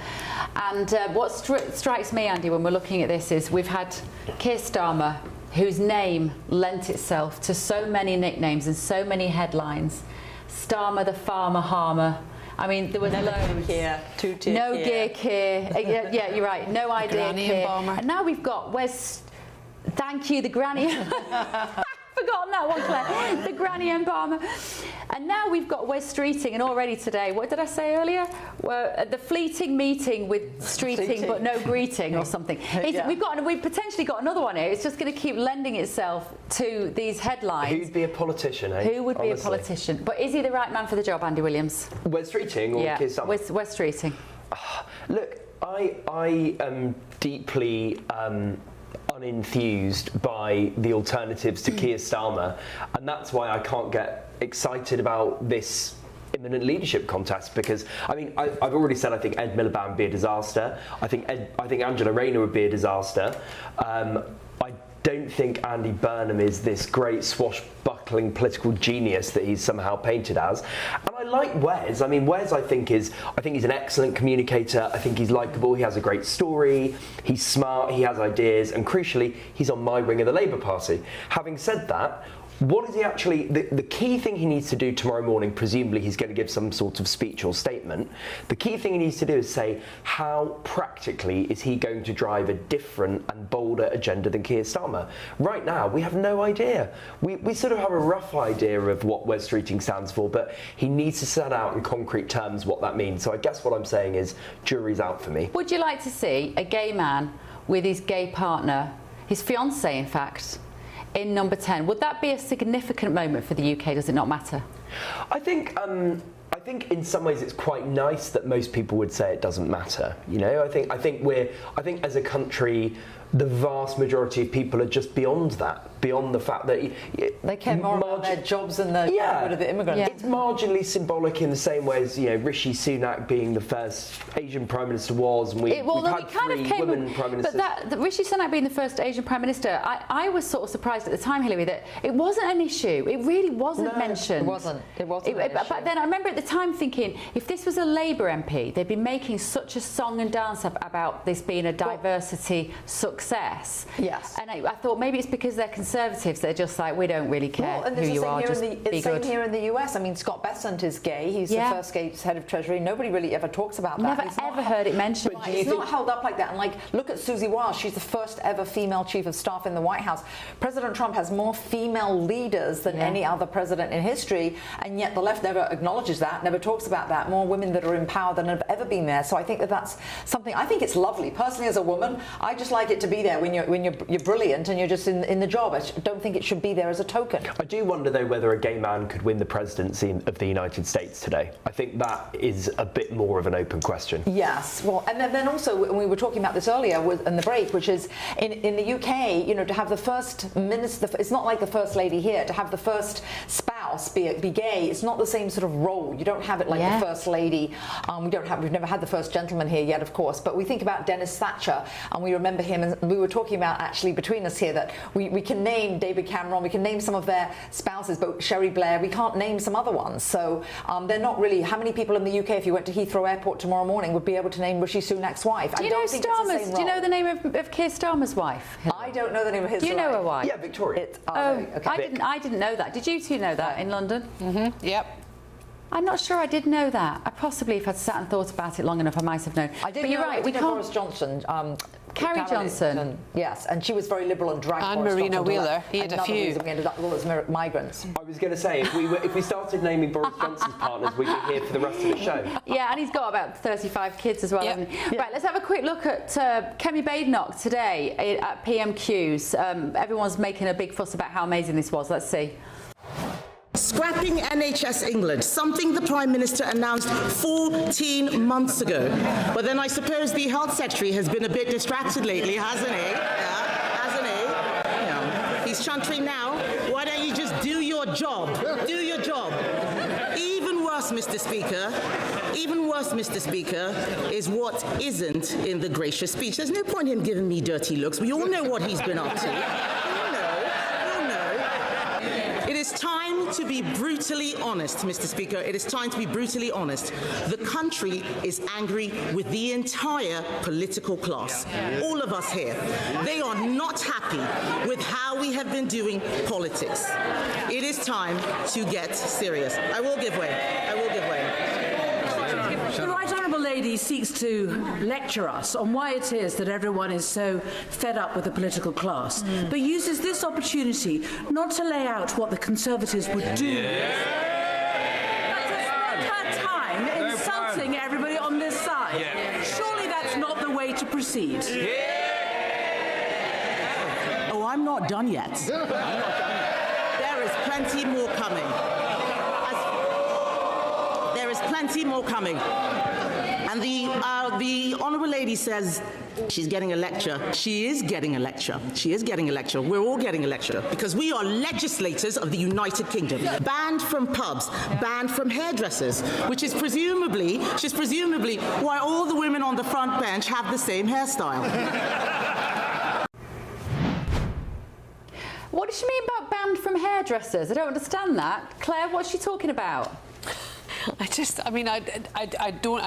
Speaker 4: And what strikes me, Andy, when we're looking at this is we've had Keir Starmer, whose name lent itself to so many nicknames and so many headlines. Starmer the Farmer Harmer. I mean, there was no gear Keir. No gear Keir. Yeah, you're right. No idea Keir. And now we've got Wes. Thank you, the Granny. Forgotten that one, Claire. The Granny Embalmer. And now we've got Wes Streeting, and already today, what did I say earlier? Well, the fleeting meeting with Streeting, but no greeting or something. We've potentially got another one here. It's just going to keep lending itself to these headlines.
Speaker 6: Who'd be a politician, eh?
Speaker 4: Who would be a politician? But is he the right man for the job, Andy Williams?
Speaker 6: Wes Streeting or Keir Starmer?
Speaker 4: Wes Streeting.
Speaker 6: Look, I am deeply unenthused by the alternatives to Keir Starmer, and that's why I can't get excited about this imminent leadership contest, because I've already said I think Ed Miliband would be a disaster. I think Angela Rayner would be a disaster. I don't think Andy Burnham is this great swashbuckling political genius that he's somehow painted as. And I like Wes. Wes I think he's an excellent communicator. I think he's likeable. He has a great story. He's smart. He has ideas. And crucially, he's on my wing of the Labour Party. Having said that, what is he actually, the key thing he needs to do tomorrow morning, presumably he's going to give some sort of speech or statement, the key thing he needs to do is say how practically is he going to drive a different and bolder agenda than Keir Starmer. Right now, we have no idea. We sort of have a rough idea of what Wes Streeting stands for, but he needs to set out in concrete terms what that means. So I guess what I'm saying is, jury's out for me.
Speaker 4: Would you like to see a gay man with his gay partner, his fiancée in fact, in number 10? Would that be a significant moment for the UK? Does it not matter?
Speaker 6: I think in some ways it's quite nice that most people would say it doesn't matter. I think as a country, the vast majority of people are just beyond that, beyond the fact that
Speaker 11: they care more about their jobs and the rid of the immigrants.
Speaker 6: Yeah. It's marginally symbolic in the same way as Rishi Sunak being the first Asian Prime Minister was, and we've had three women Prime Ministers.
Speaker 4: But Rishi Sunak being the first Asian Prime Minister, I was sort of surprised at the time, Hilary, that it wasn't an issue. It really wasn't mentioned.
Speaker 11: It wasn't an issue.
Speaker 4: But then I remember at the time thinking, if this was a Labour MP, they'd be making such a song and dance about this being a diversity success.
Speaker 11: Yes.
Speaker 4: And I thought maybe it's because they're Conservatives, they're just like, we don't really care who you are, just be good.
Speaker 11: It's the same here in the US. Scott Bessent is gay. He's the first gay head of Treasury. Nobody really ever talks about that.
Speaker 4: Never ever heard it mentioned.
Speaker 11: Right. It's not held up like that. And look at Susie Wiles. She's the first ever female chief of staff in the White House. President Trump has more female leaders than any other president in history, and yet the left never acknowledges that, never talks about that. More women that are in power than have ever been there. So I think that's something. I think it's lovely. Personally, as a woman, I just like it to be there when you're brilliant and you're just in the job. I don't think it should be there as a token.
Speaker 6: I do wonder though whether a gay man could win the presidency of the United States today. I think that is a bit more of an open question.
Speaker 11: Yes, well, and then also when we were talking about this earlier in the break, which is in the UK, to have the first minister, it's not like the first lady here, to have the first spouse be gay, it's not the same sort of role. You don't have it like the first lady. We've never had the first gentleman here yet, of course, but we think about Dennis Thatcher and we remember him, and we were talking about actually between us here that we can name David Cameron, we can name some of their spouses, but Sherry Blair, we can't name some other ones. So they're not really. How many people in the UK, if you went to Heathrow Airport tomorrow morning, would be able to name Rishi Sunak's wife?
Speaker 4: Do you know Starmer's? Do you know the name of Keir Starmer's wife?
Speaker 11: I don't know the name of his.
Speaker 4: Do you know her wife?
Speaker 6: Yeah, Victoria.
Speaker 11: Okay.
Speaker 4: I didn't know that. Did you two know that in London?
Speaker 8: Mm-hmm. Yep.
Speaker 4: I'm not sure I did know that. I possibly, if I'd sat and thought about it long enough, I might have known.
Speaker 11: I did.
Speaker 4: But you're right.
Speaker 11: We can't. Boris Johnson.
Speaker 4: Carrie Johnson.
Speaker 11: Yes, and she was very liberal and dragged.
Speaker 8: And
Speaker 11: Boris
Speaker 8: Marina
Speaker 11: Johnson
Speaker 8: Wheeler. He had a few.
Speaker 11: We ended up with all those migrants.
Speaker 6: I was going to say, if we started naming Boris Johnson's partners, we'd be here for the rest of the show.
Speaker 4: Yeah, and he's got about 35 kids as well, hasn't he? Right, let's have a quick look at Kemi Badenoch today at PMQs. Everyone's making a big fuss about how amazing this was. Let's see.
Speaker 16: Scrapping NHS England, something the Prime Minister announced 14 months ago. But then I suppose the Health Secretary has been a bit distracted lately, hasn't he? Hasn't he? Yeah. He's chuntering now. Why don't you just do your job? Do your job. Even worse, Mr. Speaker, is what isn't in the gracious speech. There's no point in him giving me dirty looks. We all know what he's been up to. We know. It is time to be brutally honest, Mr. Speaker. It is time to be brutally honest. The country is angry with the entire political class. All of us here. They are not happy with how we have been doing politics. It is time to get serious. I will give way. I will give way.
Speaker 17: The Right Honourable Lady seeks to lecture us on why it is that everyone is so fed up with the political class, but uses this opportunity not to lay out what the Conservatives would do, but to spend her time insulting everybody on this side. Surely that's not the way to proceed.
Speaker 16: Oh, I'm not done yet. There is plenty more coming. There is plenty more coming. And the honourable lady says she's getting a lecture. She is getting a lecture. She is getting a lecture. We're all getting a lecture because we are legislators of the United Kingdom. Banned from pubs, banned from hairdressers, which is presumably why all the women on the front bench have the same hairstyle.
Speaker 4: What does she mean about banned from hairdressers? I don't understand that. Claire, what's she talking about?
Speaker 8: I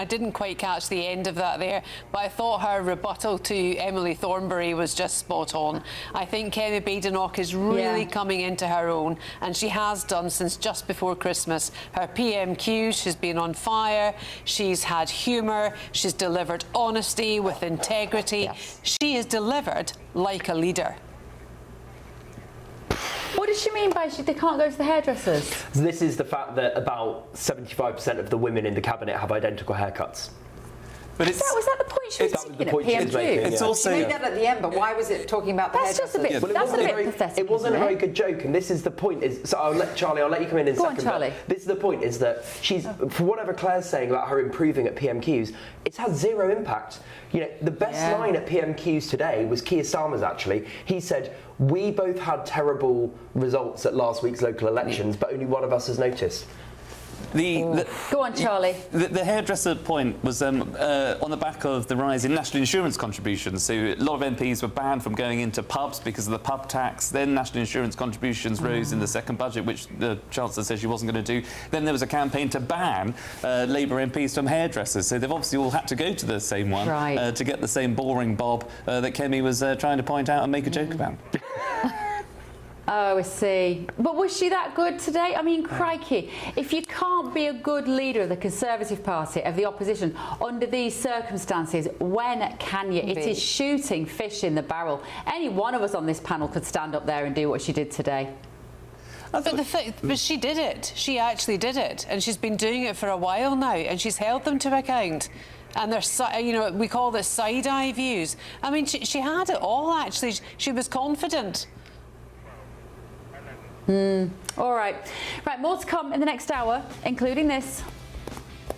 Speaker 8: didn't quite catch the end of that there, but I thought her rebuttal to Emily Thornberry was just spot on. I think Kemi Badenoch is really coming into her own, and she has done since just before Christmas. Her PMQs, she's been on fire, she's had humour, she's delivered honesty with integrity. Yes. She has delivered like a leader.
Speaker 4: What does she mean by they can't go to the hairdressers?
Speaker 6: This is the fact that about 75% of the women in the cabinet have identical haircuts.
Speaker 4: But was that the point she was making at PMQ?
Speaker 6: It's also
Speaker 11: she made that at the end, but why was it talking about the
Speaker 4: hairdressers? Just a bit. That's a bit pathetic.
Speaker 6: It wasn't a very good joke, and this is the point. So I'll let you come in a second.
Speaker 4: Go on, Charlie.
Speaker 6: This is the point: is that she's, for whatever Claire's saying about her improving at PMQs, it's had zero impact. You know, the best line at PMQs today was Keir Starmer's. Actually, he said, "We both had terrible results at last week's local elections, but only one of us has noticed."
Speaker 4: Go on, Charlie.
Speaker 3: The hairdresser point was on the back of the rise in national insurance contributions. So a lot of MPs were banned from going into pubs because of the pub tax. Then national insurance contributions rose in the second budget, which the Chancellor said she wasn't going to do. Then there was a campaign to ban Labour MPs from hairdressers. So they've obviously all had to go to the same one to get the same boring bob that Kemi was trying to point out and make a joke about.
Speaker 4: Oh, I see. But was she that good today? I mean, crikey, if you can't be a good leader of the Conservative Party, of the opposition, under these circumstances, when can you? It is shooting fish in the barrel. Any one of us on this panel could stand up there and do what she did today.
Speaker 8: But she did it. She actually did it. And she's been doing it for a while now, and she's held them to account. And there's, we call this side-eye views. I mean, she had it all, actually. She was confident.
Speaker 4: All right. Right, more to come in the next hour, including this.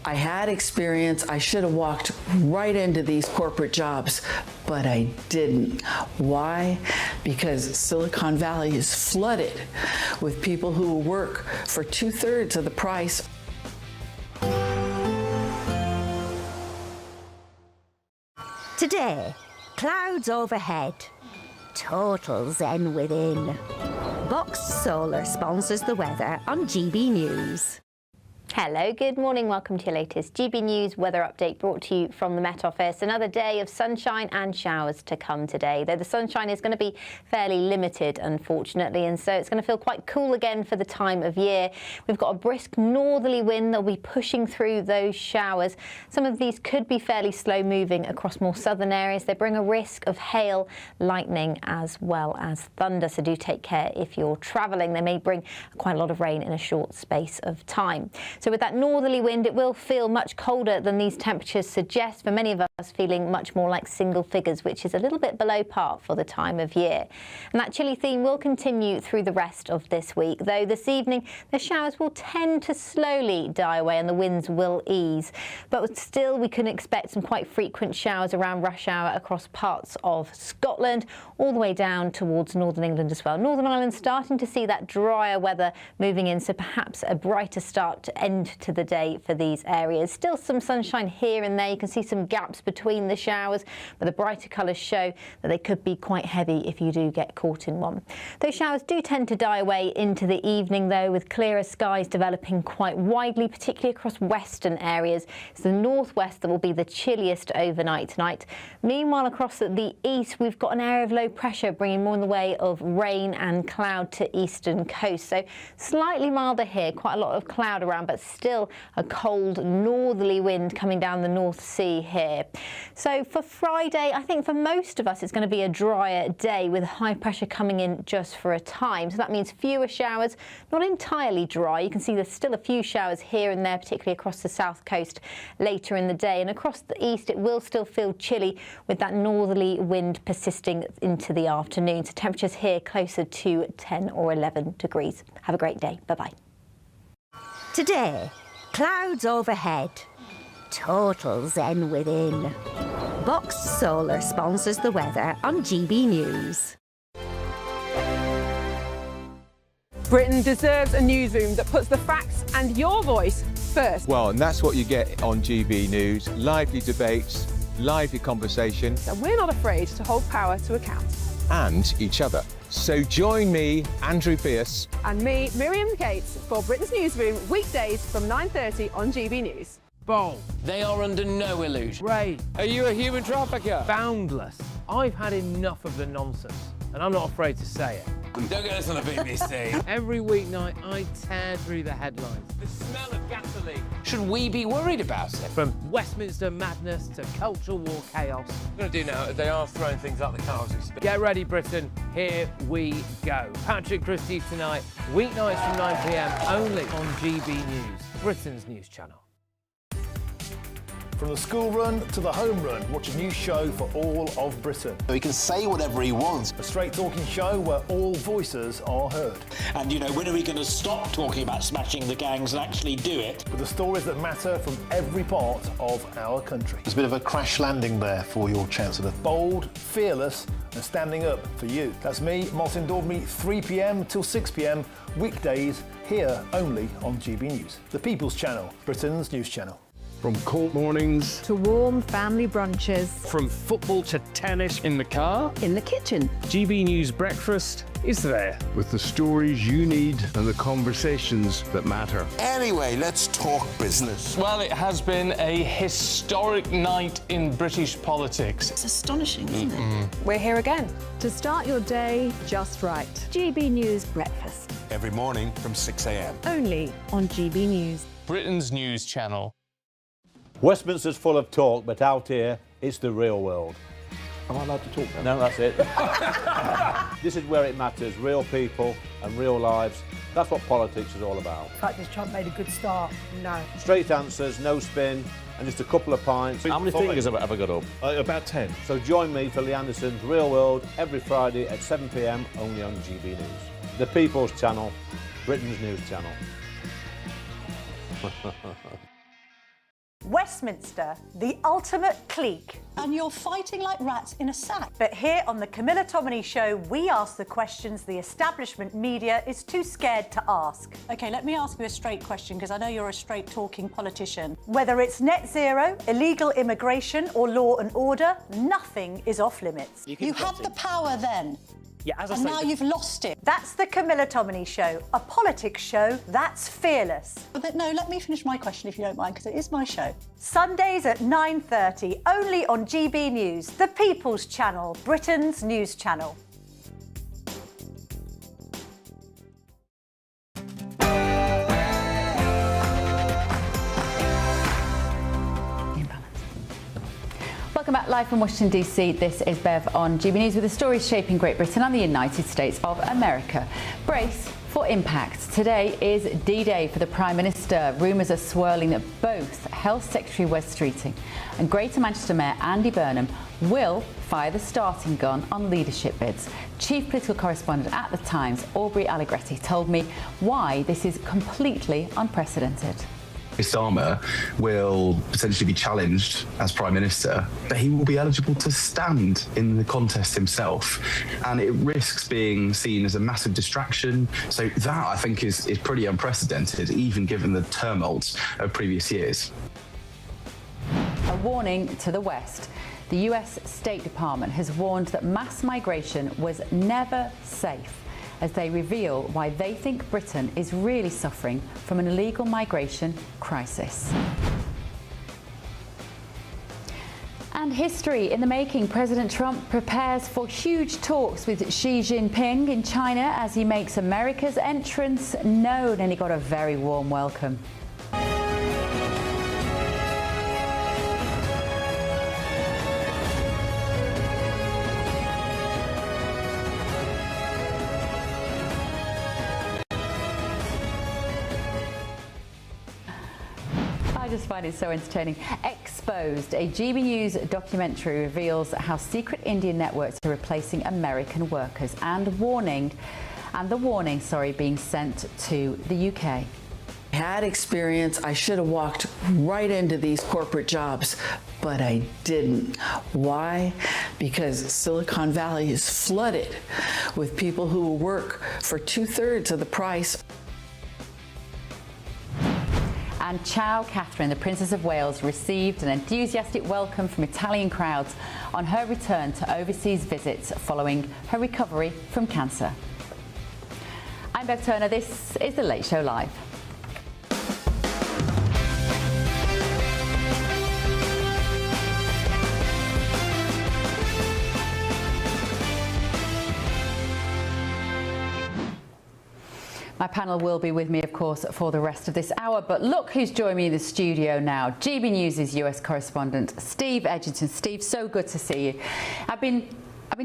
Speaker 12: I had experience. I should have walked right into these corporate jobs, but I didn't. Why? Because Silicon Valley is flooded with people who will work for 2/3 of the price.
Speaker 7: Today, clouds overhead. Total zen within. Boxed Solar sponsors the weather on GB News.
Speaker 9: Hello, good morning. Welcome to your latest GB News weather update brought to you from the Met Office. Another day of sunshine and showers to come today, though the sunshine is going to be fairly limited, unfortunately, and so it's going to feel quite cool again for the time of year. We've got a brisk northerly wind that will be pushing through those showers. Some of these could be fairly slow moving across more southern areas. They bring a risk of hail, lightning, as well as thunder, so do take care if you're travelling. They may bring quite a lot of rain in a short space of time. So with that northerly wind, it will feel much colder than these temperatures suggest, for many of us feeling much more like single figures, which is a little bit below par for the time of year. And that chilly theme will continue through the rest of this week, though this evening the showers will tend to slowly die away and the winds will ease. But still, we can expect some quite frequent showers around rush hour across parts of Scotland, all the way down towards Northern England as well. Northern Ireland starting to see that drier weather moving in, so perhaps a brighter start to end to the day for these areas. Still some sunshine here and there. You can see some gaps between the showers, but the brighter colours show that they could be quite heavy if you do get caught in one. Those showers do tend to die away into the evening, though, with clearer skies developing quite widely, particularly across western areas. It's the northwest that will be the chilliest overnight tonight. Meanwhile, across the east, we've got an area of low pressure bringing more in the way of rain and cloud to eastern coast. So slightly milder here, quite a lot of cloud around, but still a cold northerly wind coming down the North Sea here. So for Friday, I think for most of us it's going to be a drier day with high pressure coming in just for a time. So that means fewer showers, not entirely dry. You can see there's still a few showers here and there, particularly across the south coast later in the day. And across the east, it will still feel chilly with that northerly wind persisting into the afternoon. So temperatures here closer to 10 or 11 degrees. Have a great day. Bye-bye.
Speaker 7: Today, clouds overhead. Total zen within. Box Solar sponsors the weather on GB News.
Speaker 2: Britain deserves a newsroom that puts the facts and your voice first.
Speaker 19: Well, and that's what you get on GB News. Lively debates, lively conversation.
Speaker 2: And we're not afraid to hold power to account.
Speaker 19: And each other. So join me, Andrew Pierce.
Speaker 2: And me, Miriam Gates, for Britain's Newsroom, weekdays from 9:30 on GB News.
Speaker 23: Bo, they are under no illusion.
Speaker 24: Ray,
Speaker 23: are you a human trafficker?
Speaker 24: Boundless. I've had enough of the nonsense, and I'm not afraid to say it.
Speaker 23: Don't get us on the BBC.
Speaker 24: Every weeknight, I tear through the headlines.
Speaker 23: The smell of gasoline. Should we be worried about it?
Speaker 24: From Westminster madness to cultural war chaos.
Speaker 23: What we're going to do now is they are throwing things out the car as we speak.
Speaker 24: Get ready, Britain. Here we go. Patrick Christie tonight, weeknights from 9 p.m. only on GB News, Britain's news channel.
Speaker 25: From the school run to the home run, watch a new show for all of Britain.
Speaker 26: He can say whatever he wants.
Speaker 25: A straight talking show where all voices are heard.
Speaker 26: And, you know, when are we going to stop talking about smashing the gangs and actually do it?
Speaker 25: With the stories that matter from every part of our country.
Speaker 26: There's a bit of a crash landing there for your Chancellor.
Speaker 25: Bold, fearless and standing up for you. That's me, Martin Daubney, 3 p.m. till 6 p.m, weekdays, here only on GB News. The People's Channel, Britain's news channel.
Speaker 27: From cold mornings
Speaker 28: to warm family brunches,
Speaker 27: from football to tennis in the car,
Speaker 28: in the kitchen.
Speaker 27: GB News Breakfast is there with the stories you need and the conversations that matter.
Speaker 26: Anyway, let's talk business.
Speaker 29: Well, it has been a historic night in British politics.
Speaker 28: It's astonishing, isn't it?
Speaker 2: We're here again
Speaker 28: to start your day just right. GB News Breakfast.
Speaker 26: Every morning from 6 a.m.
Speaker 28: Only on GB News.
Speaker 29: Britain's news channel.
Speaker 18: Westminster's full of talk, but out here, it's the real world.
Speaker 20: Am I allowed to talk now?
Speaker 18: No, that's it. This is where it matters, real people and real lives. That's what politics is all about.
Speaker 30: In fact, has Trump made a good start? No.
Speaker 18: Straight answers, no spin, and just a couple of pints.
Speaker 20: How many fingers have I got up?
Speaker 18: About 10. So join me for Lee Anderson's Real World every Friday at 7 p.m, only on GB News. The People's Channel, Britain's news channel.
Speaker 31: Westminster, the ultimate clique.
Speaker 32: And you're fighting like rats in a sack.
Speaker 31: But here on the Camilla Tominey Show, we ask the questions the establishment media is too scared to ask.
Speaker 32: OK, let me ask you a straight question, because I know you're a straight-talking politician.
Speaker 31: Whether it's net zero, illegal immigration or law and order, nothing is off limits.
Speaker 32: You had the power then.
Speaker 31: Yeah, as I
Speaker 32: and
Speaker 31: say,
Speaker 32: now you've lost it.
Speaker 31: That's the Camilla Tominey Show, a politics show that's fearless.
Speaker 32: But no, let me finish my question if you don't mind, because it is my show.
Speaker 31: Sundays at 9:30, only on GB News, the People's Channel, Britain's news channel.
Speaker 4: Welcome back live from Washington DC. This is Bev on GB News with the stories shaping Great Britain and the United States of America. Brace for impact. Today is D-Day for the Prime Minister. Rumours are swirling that both Health Secretary Wes Streeting and Greater Manchester Mayor Andy Burnham will fire the starting gun on leadership bids. Chief political correspondent at The Times, Aubrey Allegretti, told me why this is completely unprecedented.
Speaker 22: Starmer will potentially be challenged as Prime Minister, but he will be eligible to stand in the contest himself. And it risks being seen as a massive distraction. So that, I think, is pretty unprecedented, even given the tumult of previous years.
Speaker 4: A warning to the West. The US State Department has warned that mass migration was never safe, as they reveal why they think Britain is really suffering from an illegal migration crisis. And history in the making. President Trump prepares for huge talks with Xi Jinping in China as he makes America's entrance known, and he got a very warm welcome. I just find it so entertaining. Exposed, a GB News documentary reveals how secret Indian networks are replacing American workers, and the warning being sent to the UK.
Speaker 12: I had experience. I should have walked right into these corporate jobs, but I didn't. Why? Because Silicon Valley is flooded with people who will work for 2/3 of the price.
Speaker 4: And Ciao Catherine, the Princess of Wales, received an enthusiastic welcome from Italian crowds on her return to overseas visits following her recovery from cancer. I'm Bev Turner. This is The Late Show Live. My panel will be with me, of course, for the rest of this hour. But look who's joined me in the studio now. GB News' US correspondent, Steve Edgerton. Steve, so good to see you. I've been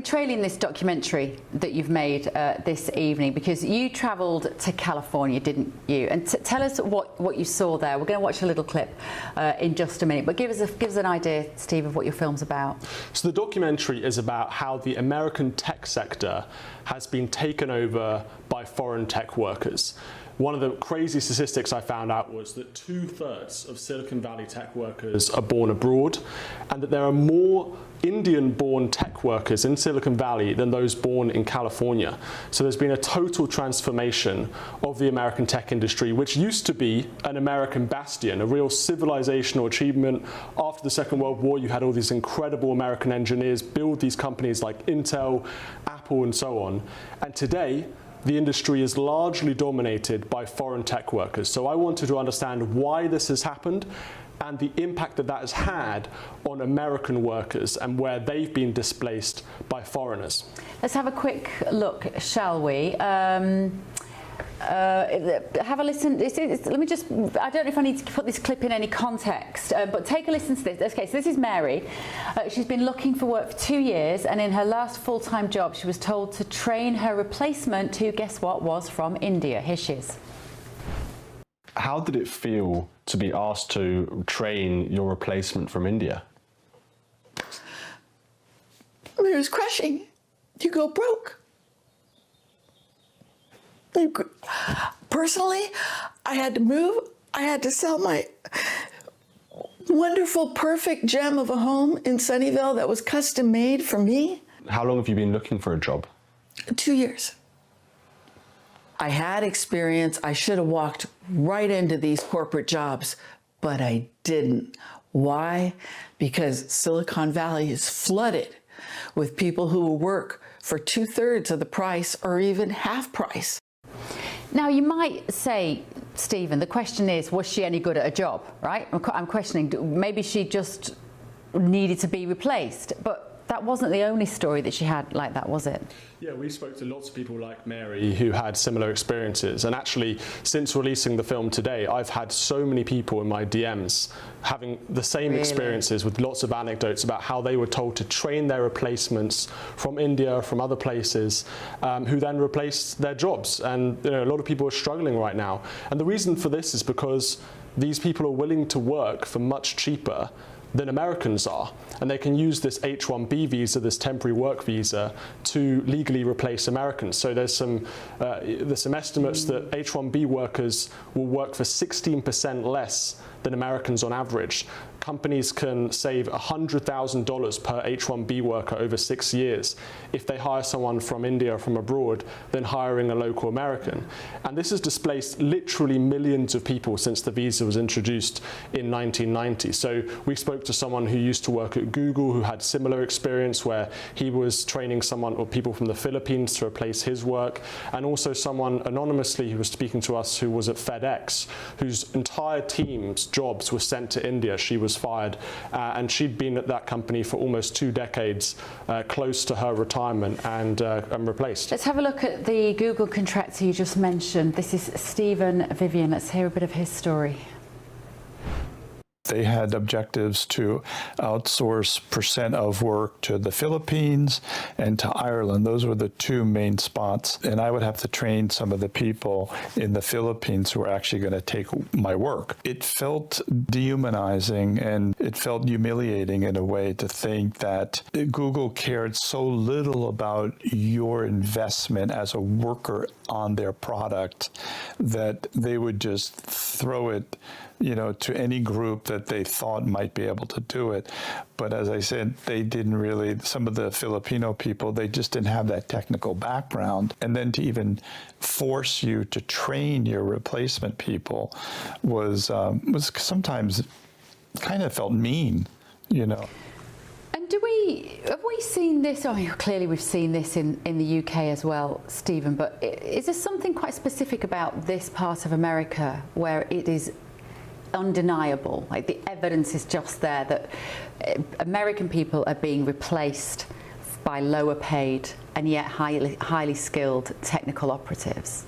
Speaker 4: trailing this documentary that you've made this evening because you travelled to California, didn't you? And tell us what you saw there. We're going to watch a little clip in just a minute, but give us an idea, Steve, of what your film's about.
Speaker 1: So the documentary is about how the American tech sector has been taken over by foreign tech workers. One of the crazy statistics I found out was that 2/3 of Silicon Valley tech workers are born abroad, and that there are more Indian-born tech workers in Silicon Valley than those born in California. So there's been a total transformation of the American tech industry, which used to be an American bastion, a real civilizational achievement. After the Second World War, you had all these incredible American engineers build these companies like Intel, Apple, and so on. And today, the industry is largely dominated by foreign tech workers. So I wanted to understand why this has happened and the impact that that has had on American workers and where they've been displaced by foreigners.
Speaker 4: Let's have a quick look, shall we? Have a listen. Let me just, I don't know if I need to put this clip in any context, but take a listen to this. Okay, so this is Mary. She's been looking for work for 2 years, and in her last full-time job, she was told to train her replacement, who, guess what, was from India. Here she is.
Speaker 3: How did it feel to be asked to train your replacement from India?
Speaker 12: It was crushing. You go broke. Personally, I had to move. I had to sell my wonderful, perfect gem of a home in Sunnyvale that was custom made for me.
Speaker 3: How long have you been looking for a job?
Speaker 12: 2 years. I had experience. I should have walked right into these corporate jobs, but I didn't. Why? Because Silicon Valley is flooded with people who will work for 2/3 of the price or even half price.
Speaker 4: Now, you might say, Stephen, the question is, was she any good at a job, right? I'm questioning, maybe she just needed to be replaced, but that wasn't the only story that she had like that, was it?
Speaker 1: Yeah, we spoke to lots of people like Mary who had similar experiences, and actually since releasing the film today, I've had so many people in my DMs having the same experiences with lots of anecdotes about how they were told to train their replacements from India, from other places, who then replaced their jobs. And a lot of people are struggling right now. And the reason for this is because these people are willing to work for much cheaper than Americans are, and they can use this H-1B visa, this temporary work visa, to legally replace Americans. So there's some estimates that H-1B workers will work for 16% less than Americans on average. Companies can save $100,000 per H-1B worker over 6 years if they hire someone from India or from abroad than hiring a local American. And this has displaced literally millions of people since the visa was introduced in 1990. So we spoke to someone who used to work at Google who had similar experience where he was training someone or people from the Philippines to replace his work, and also someone anonymously who was speaking to us who was at FedEx, whose entire team's jobs were sent to India. She was fired, and she'd been at that company for almost 2 decades, close to her retirement, and replaced.
Speaker 4: Let's have a look at the Google contractor you just mentioned. This is Stephen Vivian. Let's hear a bit of his story.
Speaker 5: They had objectives to outsource percent of work to the Philippines and to Ireland. Those were the two main spots. And I would have to train some of the people in the Philippines who were actually going to take my work. It felt dehumanizing and it felt humiliating in a way to think that Google cared so little about your investment as a worker on their product that they would just throw it, to any group that they thought might be able to do it. But as I said, they didn't really, some of the Filipino people, they just didn't have that technical background. And then to even force you to train your replacement people was sometimes kind of felt mean, And
Speaker 4: have we seen this? I mean, clearly we've seen this in the UK as well, Stephen, but is there something quite specific about this part of America where it is undeniable, like the evidence is just there that American people are being replaced by lower paid and yet highly skilled technical operatives?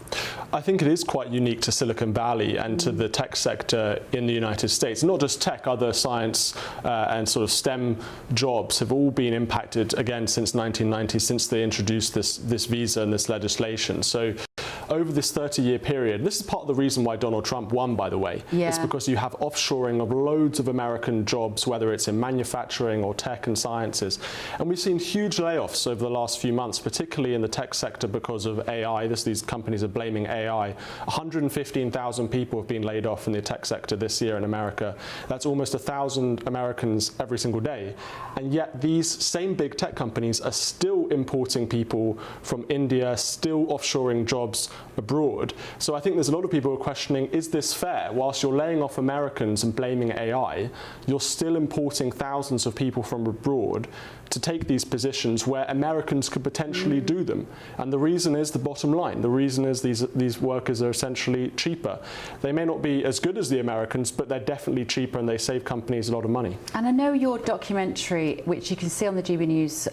Speaker 1: I think it is quite unique to Silicon Valley and to the tech sector in the United States. Not just tech, other science and sort of STEM jobs have all been impacted again since 1990, since they introduced this visa and this legislation. So over this 30-year period, this is part of the reason why Donald Trump won, by the way.
Speaker 4: Yeah.
Speaker 1: It's because you have offshoring of loads of American jobs, whether it's in manufacturing or tech and sciences. And we've seen huge layoffs over the last few months, particularly in the tech sector because of AI. These companies are blaming AI. 115,000 people have been laid off in the tech sector this year in America. That's almost 1,000 Americans every single day. And yet these same big tech companies are still importing people from India, still offshoring jobs abroad. So I think there's a lot of people who are questioning, is this fair? Whilst you're laying off Americans and blaming AI, you're still importing thousands of people from abroad to take these positions where Americans could potentially do them. And the reason is the bottom line. The reason is these workers are essentially cheaper. They may not be as good as the Americans, but they're definitely cheaper and they save companies a lot of money.
Speaker 4: And I know your documentary, which you can see on the GB News,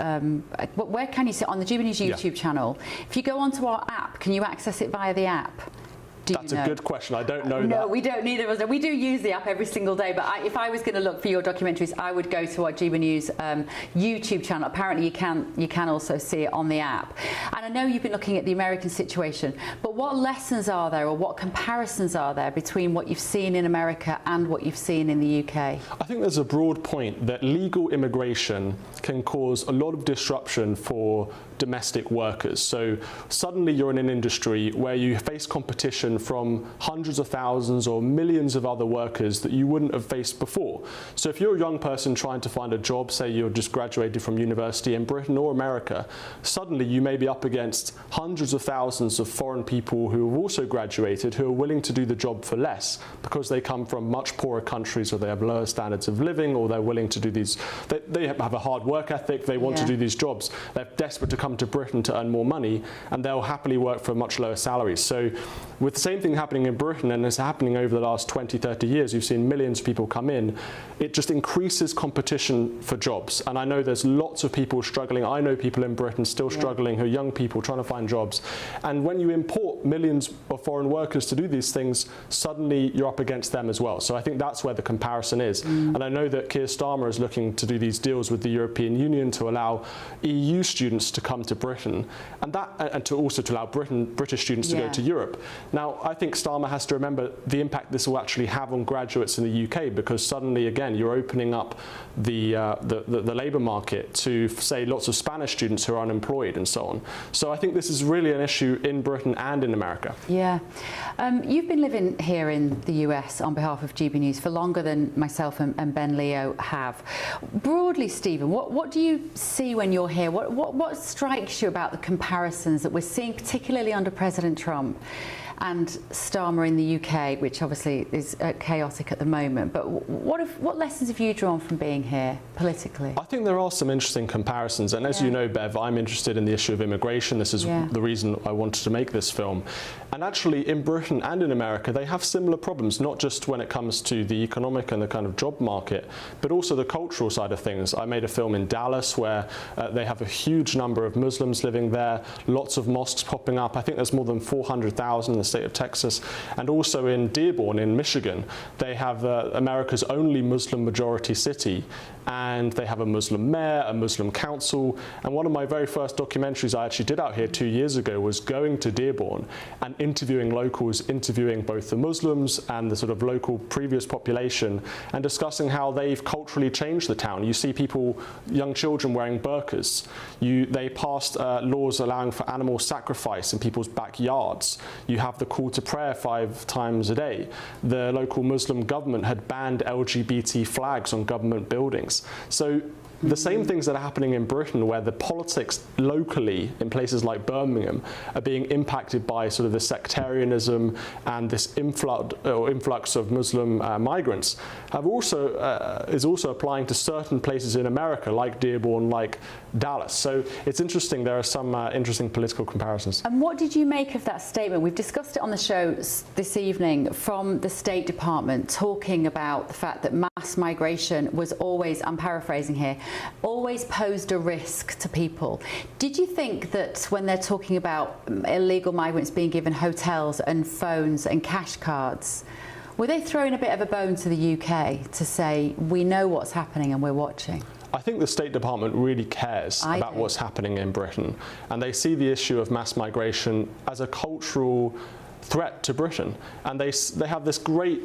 Speaker 4: where can you see it? On the GB News YouTube channel. If you go onto our app, can you access it via the app?
Speaker 1: That's a good question. I don't know that.
Speaker 4: No, we don't. Neither of us. We do use the app every single day. But if I was going to look for your documentaries, I would go to our GB News YouTube channel. Apparently, you can also see it on the app. And I know you've been looking at the American situation. But what lessons are there, or what comparisons are there between what you've seen in America and what you've seen in the UK?
Speaker 1: I think there's a broad point that legal immigration can cause a lot of disruption for domestic workers. So suddenly you're in an industry where you face competition from hundreds of thousands or millions of other workers that you wouldn't have faced before. So if you're a young person trying to find a job, say you're just graduated from university in Britain or America, suddenly you may be up against hundreds of thousands of foreign people who have also graduated, who are willing to do the job for less because they come from much poorer countries, or they have lower standards of living, or they're willing to do these, they have a hard work ethic, they want to do these jobs. They're desperate to come to Britain to earn more money, and they'll happily work for much lower salaries. So with the same thing happening in Britain, and it's happening over the last 20, 30 years, you've seen millions of people come in, it just increases competition for jobs. And I know there's lots of people struggling. I know people in Britain still struggling, who are young people trying to find jobs. And when you import millions of foreign workers to do these things, suddenly you're up against them as well. So I think that's where the comparison is. And I know that Keir Starmer is looking to do these deals with the European Union to allow EU students to come to Britain, and to also to allow British students to go to Europe. Now, I think Starmer has to remember the impact this will actually have on graduates in the UK, because suddenly, again, you're opening up the labour market to, say, lots of Spanish students who are unemployed and so on. So I think this is really an issue in Britain and in America.
Speaker 4: Yeah. You've been living here in the US on behalf of GB News for longer than myself and Ben Leo have. Broadly, Stephen, what do you see when you're here? What strikes you about the comparisons that we're seeing, particularly under President Trump and Starmer in the UK, which obviously is chaotic at the moment? But what lessons have you drawn from being here politically?
Speaker 1: I think there are some interesting comparisons, and as you know, Bev, I'm interested in the issue of immigration. This is the reason I wanted to make this film. And actually, in Britain and in America, they have similar problems, not just when it comes to the economic and the kind of job market, but also the cultural side of things. I made a film in Dallas where they have a huge number of Muslims living there, lots of mosques popping up. I think there's more than 400,000 in the state of Texas. And also in Dearborn in Michigan, they have America's only Muslim majority city, and they have a Muslim mayor, a Muslim council. And one of my very first documentaries I actually did out here 2 years ago was going to Dearborn and interviewing locals, interviewing both the Muslims and the sort of local previous population, and discussing how they've culturally changed the town. You see people, young children wearing burqas. They passed laws allowing for animal sacrifice in people's backyards. You have the call to prayer 5 times a day. The local Muslim government had banned LGBT flags on government buildings. So the same things that are happening in Britain, where the politics locally in places like Birmingham are being impacted by sort of the sectarianism and this influx of Muslim migrants, is also applying to certain places in America, like Dearborn, like Dallas. So it's interesting. There are some interesting political comparisons.
Speaker 4: And what did you make of that statement? We've discussed it on the show this evening from the State Department, talking about the fact that mass migration was always, I'm paraphrasing here, always posed a risk to people. Did you think that when they're talking about illegal migrants being given hotels and phones and cash cards, were they throwing a bit of a bone to the UK to say, we know what's happening and we're watching?
Speaker 1: I think the State Department really cares about what's happening in Britain, and they see the issue of mass migration as a cultural threat to Britain, and they have this great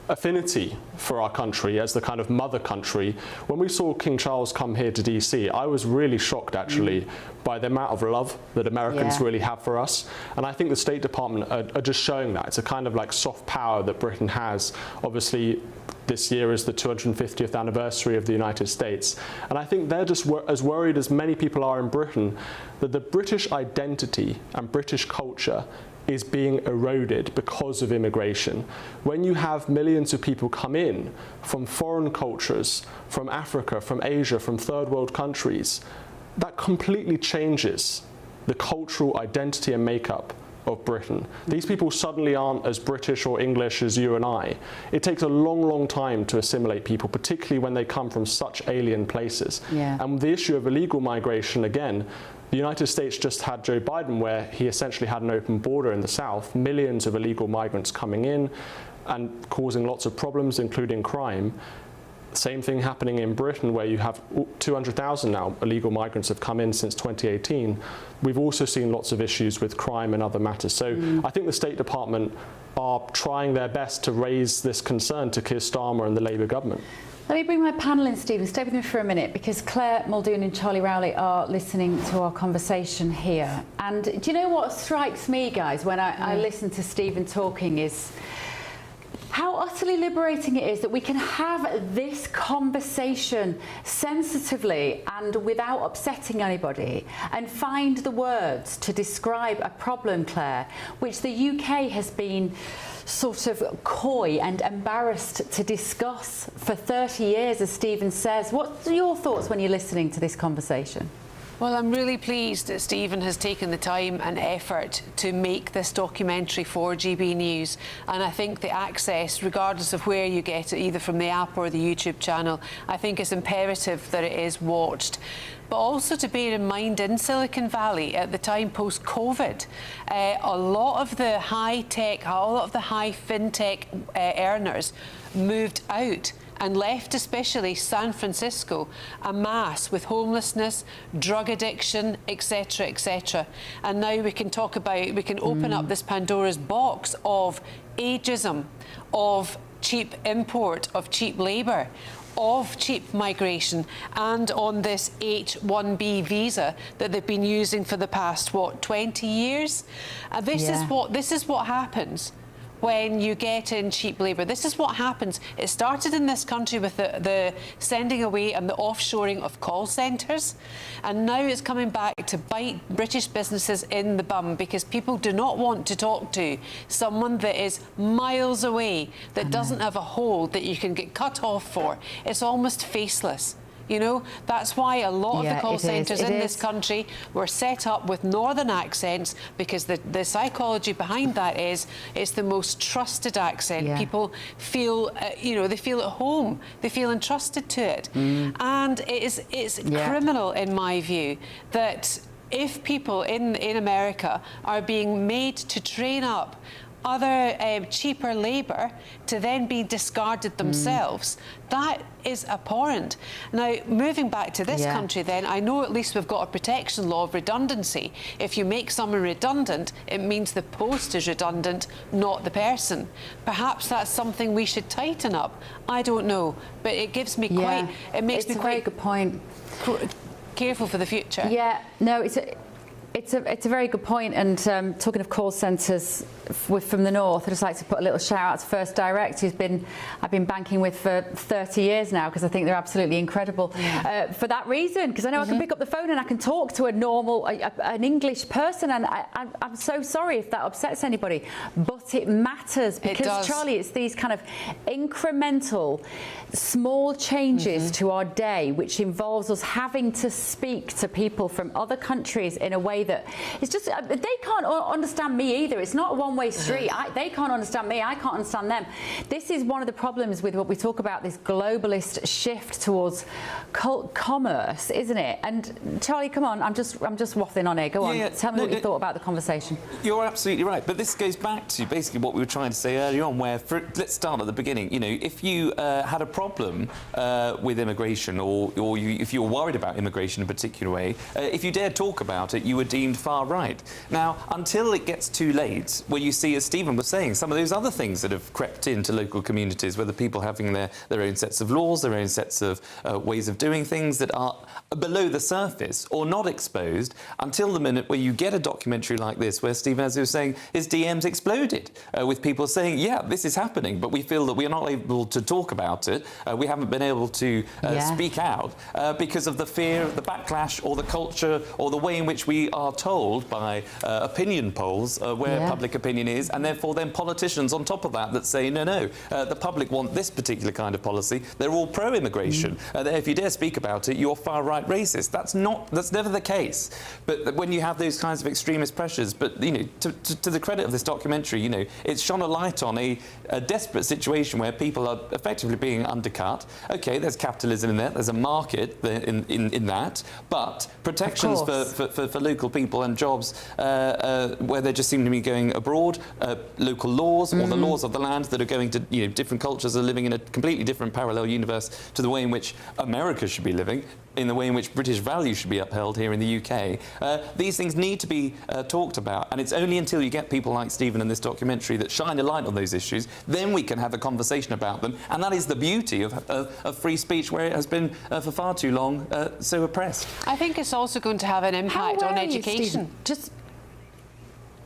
Speaker 1: affinity for our country as the kind of mother country. When we saw King Charles come here to DC, I was really shocked actually by the amount of love that Americans really have for us. And I think the State Department are just showing that. It's a kind of like soft power that Britain has. Obviously, this year is the 250th anniversary of the United States. And I think they're just as worried as many people are in Britain that the British identity and British culture is being eroded because of immigration. When you have millions of people come in from foreign cultures, from Africa, from Asia, from third world countries, that completely changes the cultural identity and makeup of Britain. These people suddenly aren't as British or English as you and I. It takes a long, long time to assimilate people, particularly when they come from such alien places. And the issue of illegal migration, again, the United States just had Joe Biden, where he essentially had an open border in the south, millions of illegal migrants coming in and causing lots of problems, including crime. Same thing happening in Britain, where you have 200,000 now illegal migrants have come in since 2018. We've also seen lots of issues with crime and other matters. So I think the State Department are trying their best to raise this concern to Keir Starmer and the Labour government.
Speaker 4: Let me bring my panel in, Stephen. Stay with me for a minute, because Claire Muldoon and Charlie Rowley are listening to our conversation here. And do you know what strikes me, guys, when I listen to Stephen talking is how utterly liberating it is that we can have this conversation sensitively and without upsetting anybody, and find the words to describe a problem, Claire, which the UK has been sort of coy and embarrassed to discuss for 30 years, as Stephen says. What are your thoughts when you're listening to this conversation?
Speaker 32: Well, I'm really pleased that Stephen has taken the time and effort to make this documentary for GB News. And I think the access, regardless of where you get it, either from the app or the YouTube channel, I think it's imperative that it is watched. But also to bear in mind, in Silicon Valley at the time post-COVID, a lot of the high-tech, a lot of the high fintech earners moved out and left especially San Francisco a mass with homelessness, drug addiction, etc., etc. And now we can talk about, we can open up this Pandora's box of ageism, of cheap import, of cheap labour, of cheap migration, and on this H-1B visa that they've been using for the past, what, 20 years? This is what happens when you get in cheap labour. This is what happens. It started in this country with the sending away and the offshoring of call centres, and now it's coming back to bite British businesses in the bum, because people do not want to talk to someone that is miles away, that doesn't have a hold that you can get cut off for. It's almost faceless. You know, that's why a lot of the call centres in this
Speaker 4: is.
Speaker 32: country were set up with northern accents, because the psychology behind that is it's the most trusted accent.
Speaker 4: Yeah.
Speaker 32: People feel, you know, they feel at home, they feel entrusted to it. And it's criminal, in my view, that if people in America are being made to train up other cheaper labour to then be discarded themselves, that is abhorrent. Now, moving back to this country then, I know at least we've got a protection law of redundancy. If you make someone redundant, it means the post is redundant, not the person. Perhaps that's something we should tighten up. I don't know, but it gives me quite... It makes me quite...
Speaker 4: It's a very good point.
Speaker 32: Careful for the future.
Speaker 4: Yeah, no, it's a very good point. And talking of call centres from the north, I'd just like to put a little shout out to First Direct, who's I've been banking with for 30 years now, because I think they're absolutely incredible for that reason. Because I know I can pick up the phone and I can talk to a normal, an English person, and I'm so sorry if that upsets anybody, but it matters, because Charlie, it's these kind of incremental, small changes to our day, which involves us having to speak to people from other countries in a way that it's just they can't understand me either. It's not a one-way street. They can't understand me, I can't understand them. This is one of the problems with what we talk about, this globalist shift towards commerce, isn't it? And Charlie, come on, I'm just waffling on here. Go on, tell me what you thought about the conversation.
Speaker 6: You're absolutely right, but this goes back to basically what we were trying to say earlier on, where let's start at the beginning. You know, if you had a problem with immigration, or if you were worried about immigration in a particular way, if you dared talk about it, you were deemed far right. Now, until it gets too late, where you see, as Stephen was saying, some of those other things that have crept into local communities, where the people having their own sets of laws, their own sets of ways of doing things that are below the surface or not exposed, until the minute where you get a documentary like this, where Stephen, as he was saying, his DMs exploded with people saying, yeah, this is happening, but we feel that we are not able to talk about it. We haven't been able to speak out because of the fear of the backlash, or the culture, or the way in which we are told by opinion polls where public opinion is, and therefore then politicians on top of that say, no, the public want this particular kind of policy. They're all pro-immigration. If you dare speak about it, you're far-right racist. That's never the case. But when you have those kinds of extremist pressures, but you know, to the credit of this documentary, you know, it's shone a light on a desperate situation where people are effectively being undercut. Okay, there's capitalism in there, there's a market in that, but protections for local people and jobs where they just seem to be going abroad, local laws or the laws of the land that are going to, you know, different cultures are living in a completely different parallel universe to the way in which America should be living, in the way in which British values should be upheld here in the UK. These things need to be talked about, and it's only until you get people like Stephen in this documentary that shine a light on those issues, then we can have a conversation about them, and that is the beauty of free speech, where it has been for far too long so oppressed.
Speaker 32: I think it's also going to have an impact on education.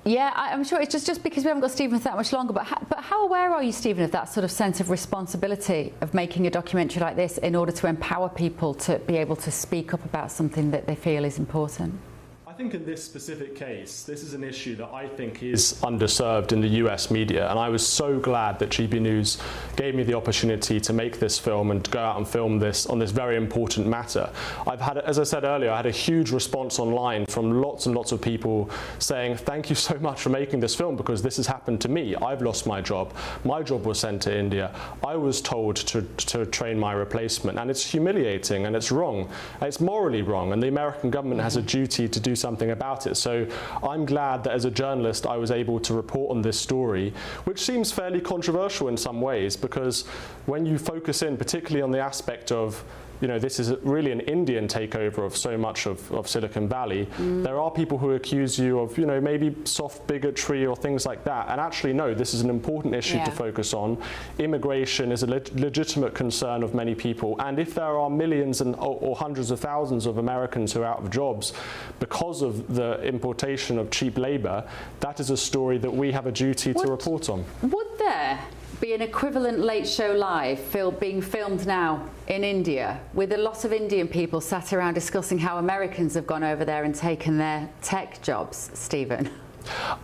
Speaker 4: Yeah, I'm sure it's just because we haven't got Stephen for that much longer, but how aware are you, Stephen, of that sort of sense of responsibility of making a documentary like this in order to empower people to be able to speak up about something that they feel is important?
Speaker 1: I think in this specific case, this is an issue that I think is underserved in the US media, and I was so glad that GB News gave me the opportunity to make this film and go out and film this on this very important matter. I've had, as I said earlier, I had a huge response online from lots and lots of people saying, thank you so much for making this film, because this has happened to me. I've lost my job was sent to India. I was told to train my replacement, and it's humiliating and it's wrong. And it's morally wrong, and the American government has a duty to do something about it. So I'm glad that as a journalist I was able to report on this story, which seems fairly controversial in some ways, because when you focus in particularly on the aspect of, you know, this is really an Indian takeover of so much of Silicon Valley. There are people who accuse you of, you know, maybe soft bigotry or things like that. And actually, no, this is an important issue to focus on. Immigration is a legitimate concern of many people. And if there are millions or hundreds of thousands of Americans who are out of jobs because of the importation of cheap labor, that is a story that we have a duty to report on.
Speaker 4: Would there be an equivalent Late Show Live being filmed now in India, with a lot of Indian people sat around discussing how Americans have gone over there and taken their tech jobs, Stephen?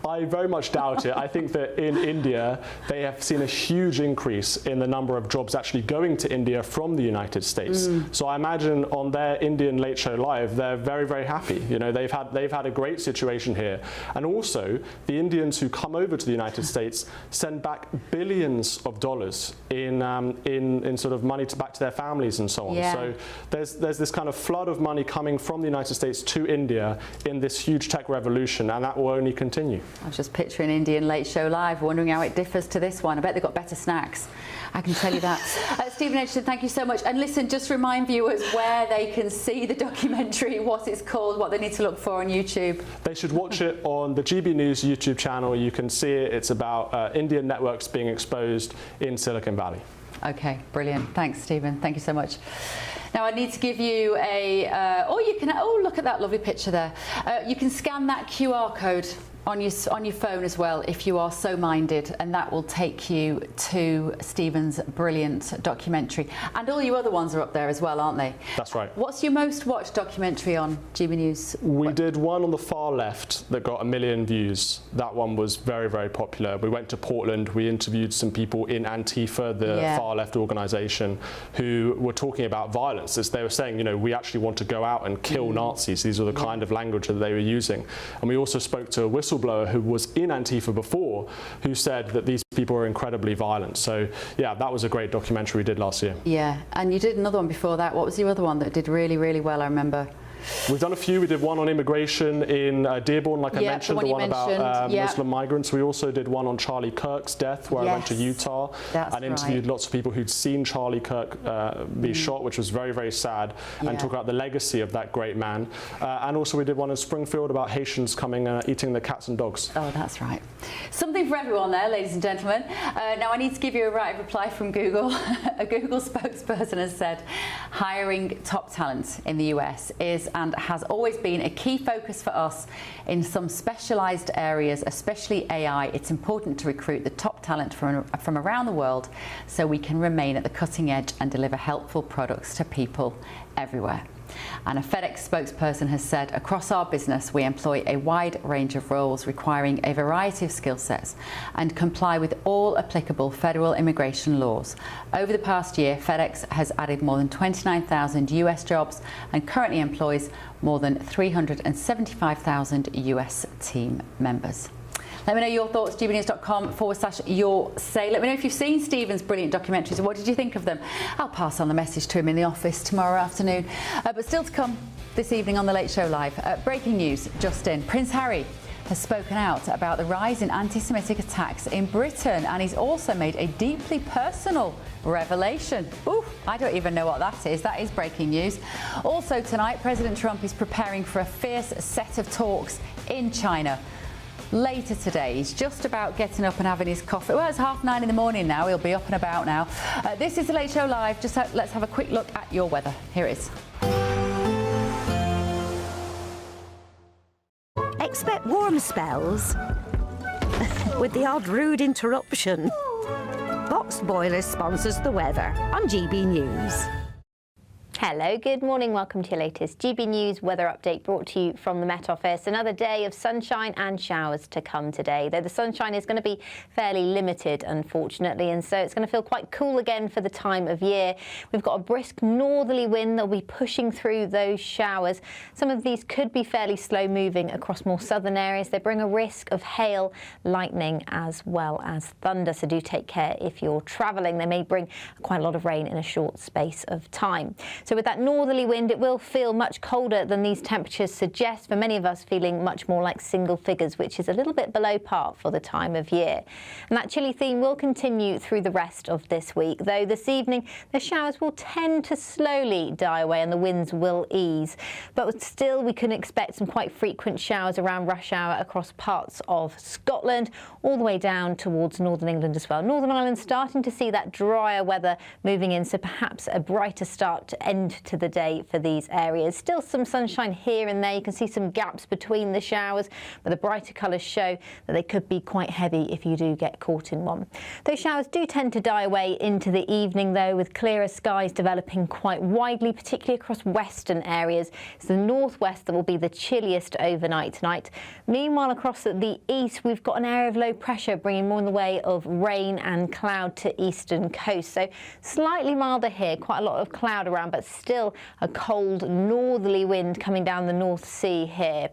Speaker 1: I very much doubt it. I think that in India, they have seen a huge increase in the number of jobs actually going to India from the United States. So I imagine on their Indian Late Show Live, they're very, very happy. You know, they've had a great situation here. And also, the Indians who come over to the United States send back billions of dollars in sort of money back to their families and so on.
Speaker 4: Yeah.
Speaker 1: So there's this kind of flood of money coming from the United States to India in this huge tech revolution, and that will only continue.
Speaker 4: I was just picturing Indian Late Show Live, wondering how it differs to this one. I bet they've got better snacks. I can tell you that. Stephen Edgerton, thank you so much. And listen, just remind viewers where they can see the documentary, what it's called, what they need to look for on YouTube.
Speaker 1: They should watch it on the GB News YouTube channel. You can see it. It's about Indian networks being exposed in Silicon Valley.
Speaker 4: Okay, brilliant. Thanks, Stephen. Thank you so much. Now I need to give you a, look at that lovely picture there. You can scan that QR code on your phone as well if you are so minded, and that will take you to Stephen's brilliant documentary. And all your other ones are up there as well, aren't they?
Speaker 1: That's right.
Speaker 4: What's your most watched documentary on GB News?
Speaker 1: We did one on the far left that got 1 million views. That one was very, very popular. We went to Portland, we interviewed some people in Antifa, the far left organisation, who were talking about violence. As they were saying, you know, we actually want to go out and kill Nazis. These are the kind of language that they were using. And we also spoke to a whistleblower who was in Antifa before, who said that these people are incredibly violent. So yeah, that was a great documentary we did last year.
Speaker 4: Yeah, and you did another one before that. What was your other one that did really, really well, I remember?
Speaker 1: We've done a few. We did one on immigration in Dearborn, like I mentioned, the one about Muslim migrants. We also did one on Charlie Kirk's death, where I went to Utah and interviewed lots of people who'd seen Charlie Kirk be shot, which was very, very sad, and talk about the legacy of that great man. And also we did one in Springfield about Haitians coming eating the cats and dogs.
Speaker 4: Oh, that's right. Something for everyone there, ladies and gentlemen. Now I need to give you a right reply from Google. A Google spokesperson has said hiring top talent in the US is and has always been a key focus for us in some specialised areas, especially AI. It's important to recruit the top talent from around the world so we can remain at the cutting edge and deliver helpful products to people everywhere. And a FedEx spokesperson has said, across our business, we employ a wide range of roles requiring a variety of skill sets and comply with all applicable federal immigration laws. Over the past year, FedEx has added more than 29,000 US jobs and currently employs more than 375,000 US team members. Let me know your thoughts, gbnews.com/your say. Let me know if you've seen Stephen's brilliant documentaries and what did you think of them. I'll pass on the message to him in the office tomorrow afternoon. But still to come this evening on The Late Show Live. Breaking news just in. Prince Harry has spoken out about the rise in anti-Semitic attacks in Britain, and he's also made a deeply personal revelation. Ooh, I don't even know what that is. That is breaking news. Also tonight, President Trump is preparing for a fierce set of talks in China. Later today, he's just about getting up and having his coffee. Well, it's 9:30 in the morning now. He'll be up and about now. This is The Late Show Live. Let's have a quick look at your weather. Here it is.
Speaker 7: Expect warm spells with the odd rude interruption. Box Boilers sponsors the weather on GB News.
Speaker 8: Hello, good morning. Welcome to your latest GB News weather update brought to you from the Met Office. Another day of sunshine and showers to come today, though the sunshine is going to be fairly limited, unfortunately, and so it's going to feel quite cool again for the time of year. We've got a brisk northerly wind that will be pushing through those showers. Some of these could be fairly slow moving across more southern areas. They bring a risk of hail, lightning, as well as thunder, so do take care if you're travelling. They may bring quite a lot of rain in a short space of time. So with that northerly wind, it will feel much colder than these temperatures suggest, for many of us feeling much more like single figures, which is a little bit below par for the time of year. And that chilly theme will continue through the rest of this week, though this evening the showers will tend to slowly die away and the winds will ease. But still, we can expect some quite frequent showers around rush hour across parts of Scotland, all the way down towards Northern England as well. Northern Ireland starting to see that drier weather moving in, so perhaps a brighter start to end end to the day for these areas. Still some sunshine here and there. You can see some gaps between the showers, but the brighter colours show that they could be quite heavy if you do get caught in one. Those showers do tend to die away into the evening, though, with clearer skies developing quite widely, particularly across western areas. It's the northwest that will be the chilliest overnight tonight. Meanwhile, across the east, we've got an area of low pressure bringing more in the way of rain and cloud to eastern coast. So slightly milder here, quite a lot of cloud around, but still a cold northerly wind coming down the North Sea here.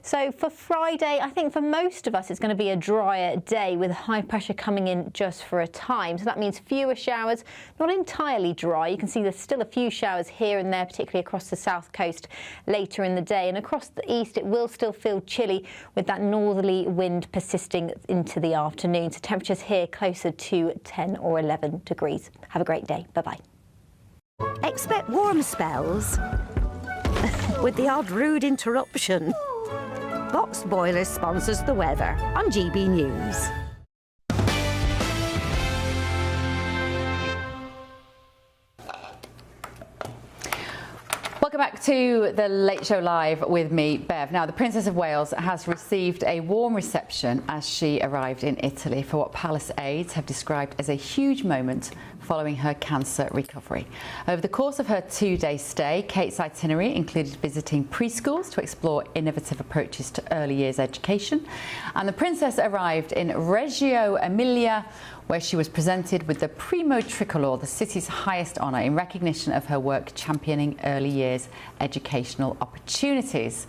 Speaker 8: So for Friday, I think for most of us, it's going to be a drier day with high pressure coming in just for a time. So that means fewer showers, not entirely dry. You can see there's still a few showers here and there, particularly across the south coast later in the day. And across the east, it will still feel chilly with that northerly wind persisting into the afternoon. So temperatures here closer to 10 or 11 degrees. Have a great day. Bye-bye.
Speaker 7: Expect warm spells with the odd rude interruption. Box Boilers sponsors the weather on GB News.
Speaker 4: Welcome back to the Late Show Live with me, Bev. Now, the Princess of Wales has received a warm reception as she arrived in Italy for what palace aides have described as a huge moment following her cancer recovery. Over the course of her 2-day stay, Kate's itinerary included visiting preschools to explore innovative approaches to early years education. And the Princess arrived in Reggio Emilia, where she was presented with the Primo Tricolore, the city's highest honour, in recognition of her work championing early years educational opportunities.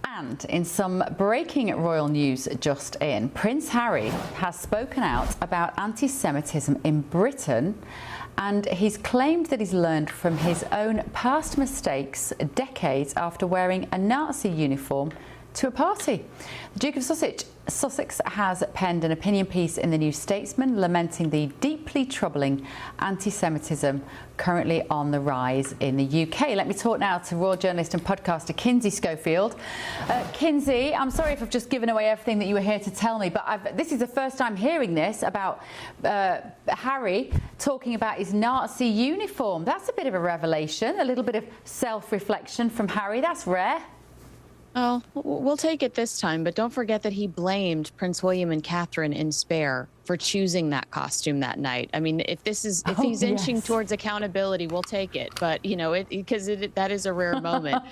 Speaker 4: And in some breaking royal news just in, Prince Harry has spoken out about anti-Semitism in Britain, and he's claimed that he's learned from his own past mistakes decades after wearing a Nazi uniform to a party. The Duke of Sussex has penned an opinion piece in the New Statesman lamenting the deeply troubling anti-Semitism currently on the rise in the UK. Let me talk now to royal journalist and podcaster Kinsey Schofield. Kinsey, I'm sorry if I've just given away everything that you were here to tell me, but this is the first time hearing this about Harry talking about his Nazi uniform. That's a bit of a revelation, a little bit of self-reflection from Harry. That's rare.
Speaker 9: Oh, we'll take it this time, but don't forget that he blamed Prince William and Catherine in Spare for choosing that costume that night. I mean, if he's inching towards accountability, we'll take it. But you know, because that is a rare moment.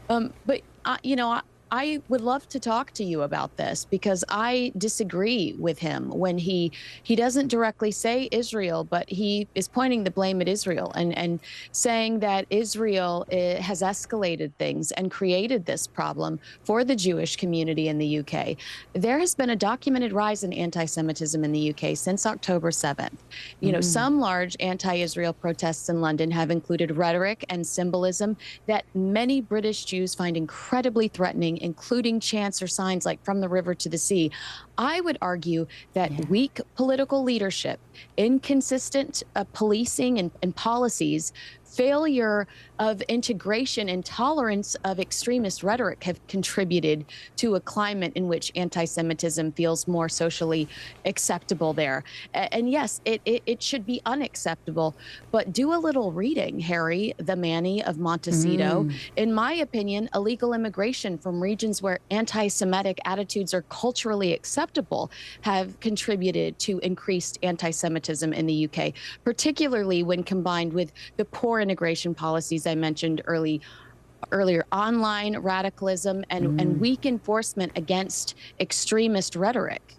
Speaker 9: But you know, I would love to talk to you about this because I disagree with him when he doesn't directly say Israel, but he is pointing the blame at Israel and saying that Israel has escalated things and created this problem for the Jewish community in the UK. There has been a documented rise in anti-Semitism in the UK since October 7th. You know, some large anti-Israel protests in London have included rhetoric and symbolism that many British Jews find incredibly threatening, including chants or signs like "from the river to the sea." I would argue that weak political leadership, inconsistent policing and policies, failure of integration and tolerance of extremist rhetoric have contributed to a climate in which anti-Semitism feels more socially acceptable there. And yes, it should be unacceptable, but do a little reading, Harry, the Manny of Montecito. In my opinion, illegal immigration from regions where anti-Semitic attitudes are culturally acceptable have contributed to increased anti-Semitism in the UK, particularly when combined with the poor integration policies I mentioned earlier, online radicalism and weak enforcement against extremist rhetoric.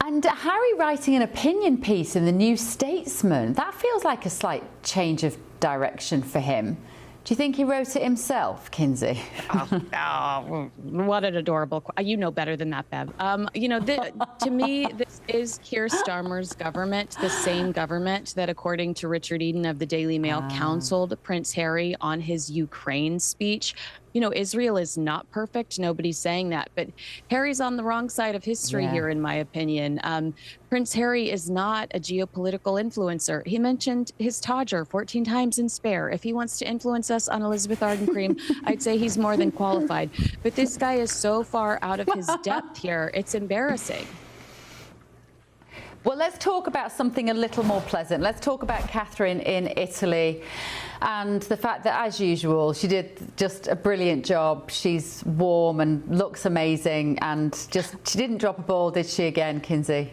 Speaker 4: And Harry writing an opinion piece in the New Statesman, that feels like a slight change of direction for him. Do you think he wrote it himself, Kinsey?
Speaker 9: Oh, what an adorable... You know better than that, Bev. You know, to me, this is Keir Starmer's government, the same government that, according to Richard Eden of the Daily Mail, counseled Prince Harry on his Ukraine speech. You know, Israel is not perfect. Nobody's saying that. But Harry's on the wrong side of history here, in my opinion. Prince Harry is not a geopolitical influencer. He mentioned his Todger 14 times in Spare. If he wants to influence us on Elizabeth Arden Cream, I'd say he's more than qualified. But this guy is so far out of his depth here, it's embarrassing.
Speaker 4: Well, let's talk about something a little more pleasant. Let's talk about Catherine in Italy and the fact that, as usual, she did just a brilliant job. She's warm and looks amazing, and she didn't drop a ball, did she, again, Kinsey?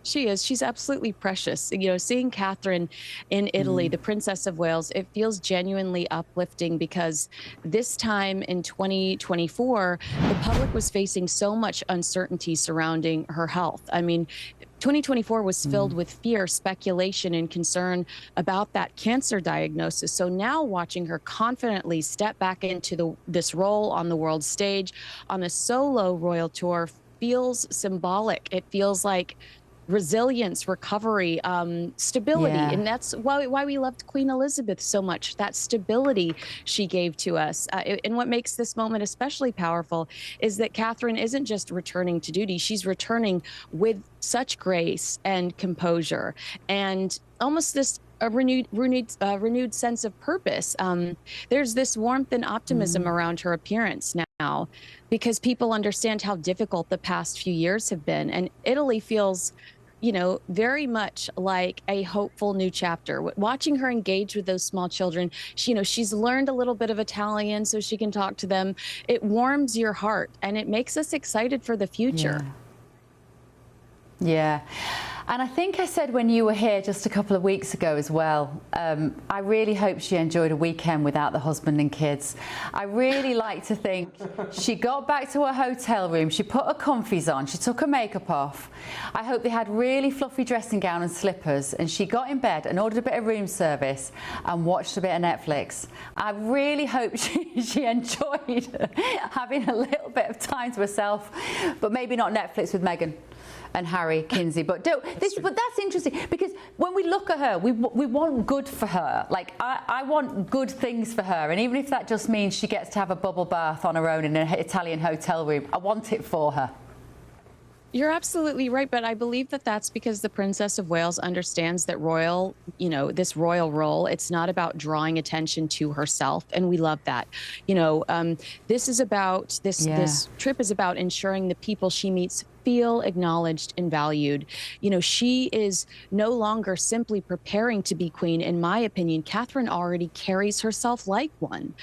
Speaker 9: She is. She's absolutely precious. You know, seeing Catherine in Italy, the Princess of Wales, it feels genuinely uplifting because this time in 2024, the public was facing so much uncertainty surrounding her health. I mean, 2024 was filled with fear, speculation, and concern about that cancer diagnosis. So now watching her confidently step back into this role on the world stage on a solo royal tour feels symbolic. It feels like resilience, recovery, stability.
Speaker 4: Yeah.
Speaker 9: And that's why we loved Queen Elizabeth so much, that stability she gave to us. And what makes this moment especially powerful is that Catherine isn't just returning to duty, she's returning with such grace and composure and almost this a renewed sense of purpose. There's this warmth and optimism around her appearance now because people understand how difficult the past few years have been. And Italy feels, you know, very much like a hopeful new chapter. Watching her engage with those small children, she's learned a little bit of Italian so she can talk to them. It warms your heart and it makes us excited for the future.
Speaker 4: Yeah. And I think I said when you were here just a couple of weeks ago as well, I really hope she enjoyed a weekend without the husband and kids. I really like to think she got back to her hotel room, she put her comfies on, she took her makeup off. I hope they had really fluffy dressing gown and slippers, and she got in bed and ordered a bit of room service and watched a bit of Netflix. I really hope she enjoyed having a little bit of time to herself, but maybe not Netflix with Meghan and Harry, Kinsey, but that's interesting because when we look at her, we want good for her. Like I want good things for her, and even if that just means she gets to have a bubble bath on her own in an Italian hotel room, I want it for her.
Speaker 9: You're absolutely right, but I believe that that's because the Princess of Wales understands that this royal role, it's not about drawing attention to herself, and we love that. This is about this trip is about ensuring the people she meets feel acknowledged and valued. She is no longer simply preparing to be queen. In my opinion, Catherine already carries herself like one,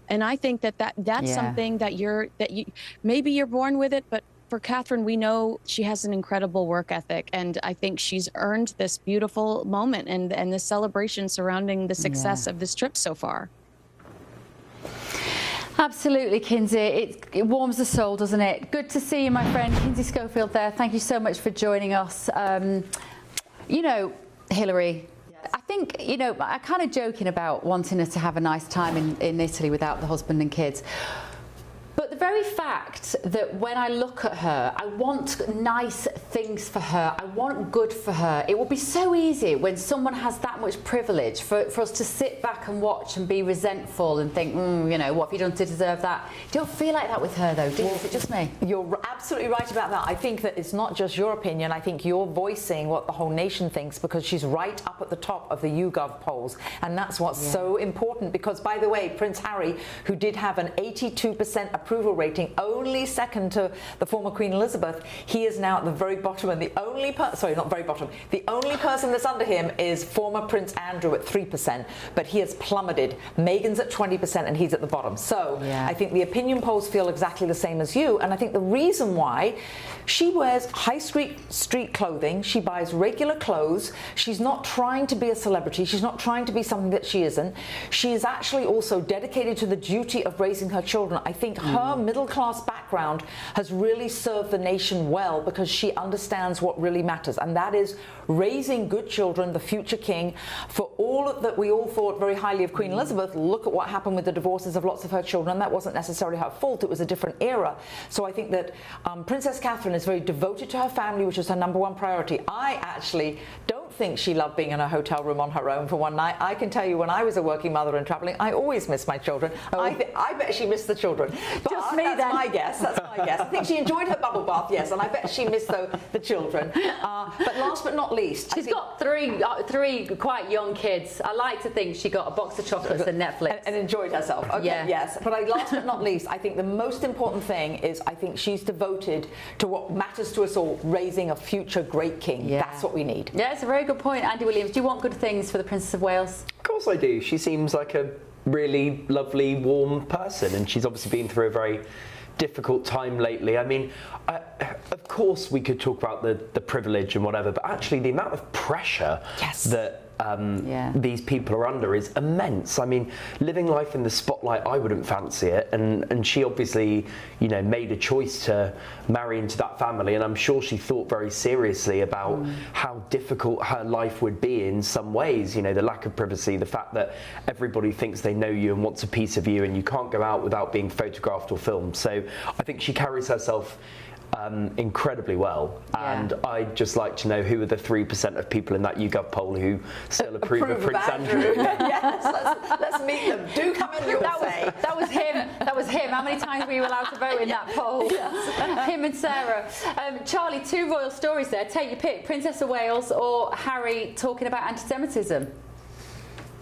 Speaker 9: and I think that's something that maybe you're born with it, but for Catherine, we know she has an incredible work ethic, and I think she's earned this beautiful moment and the celebration surrounding the success of this trip so far.
Speaker 4: Absolutely, Kinsey. It warms the soul, doesn't it? Good to see you, my friend. Kinsey Schofield there. Thank you so much for joining us. Hillary, I think, I'm kind of joking about wanting her to have a nice time in Italy without the husband and kids. But the very fact that when I look at her, I want nice things for her, I want good for her. It will be so easy when someone has that much privilege for us to sit back and watch and be resentful and think, what have you done to deserve that? You don't feel like that with her, though, do you? Is it just me?
Speaker 10: You're absolutely right about that. I think that it's not just your opinion. I think you're voicing what the whole nation thinks because she's right up at the top of the YouGov polls. And that's what's so important because, by the way, Prince Harry, who did have an 82% approval rating, only second to the former Queen Elizabeth, he is now at the very bottom, and the only the only person that's under him is former Prince Andrew at 3%, but he has plummeted. Meghan's at 20% and he's at the bottom. So I think the opinion polls feel exactly the same as you, and I think the reason why she wears high street clothing, she buys regular clothes, she's not trying to be a celebrity, she's not trying to be something that she isn't. She is actually also dedicated to the duty of raising her children. I think her middle-class background has really served the nation well because she understands what really matters, and that is raising good children, the future king. For all that we all thought very highly of Queen Elizabeth, look at what happened with the divorces of lots of her children, and that wasn't necessarily her fault, it was a different era. So I think that Princess Catherine is very devoted to her family, which is her #1 priority. I actually don't don't think she loved being in a hotel room on her own for one night. I can tell you, when I was a working mother and travelling, I always missed my children. I bet she missed the children. But
Speaker 4: Just me,
Speaker 10: that's
Speaker 4: then.
Speaker 10: my guess. That's my guess. I think she enjoyed her bubble bath, yes, and I bet she missed the children. But last but not least,
Speaker 4: She's got three quite young kids. I like to think she got a box of chocolates and Netflix.
Speaker 10: And enjoyed herself. Okay,
Speaker 4: Yeah.
Speaker 10: yes. But last but not least, I think the most important thing is I think she's devoted to what matters to us all, raising a future great king.
Speaker 4: Yeah.
Speaker 10: That's what we need.
Speaker 4: Yeah, it's a very good point. Andy Williams, do you want good things for the Princess of Wales?
Speaker 11: Of course I do. She seems like a really lovely, warm person, and she's obviously been through a very difficult time lately. I mean, of course we could talk about the privilege and whatever, but actually the amount of pressure that these people are under is immense. I mean, living life in the spotlight, I wouldn't fancy it, and she obviously, you know, made a choice to marry into that family, and I'm sure she thought very seriously about how difficult her life would be in some ways. You know, the lack of privacy, the fact that everybody thinks they know you and wants a piece of you, and you can't go out without being photographed or filmed. So I think she carries herself incredibly well, and I'd just like to know who are the 3% of people in that YouGov poll who still approve of Prince Andrew.
Speaker 10: Yes, let's meet them. Do come in your say.
Speaker 4: That was him. That was him. How many times were you allowed to vote in that poll? Him and Sarah. Charlie, two royal stories there. Take your pick: Princess of Wales or Harry talking about anti-Semitism.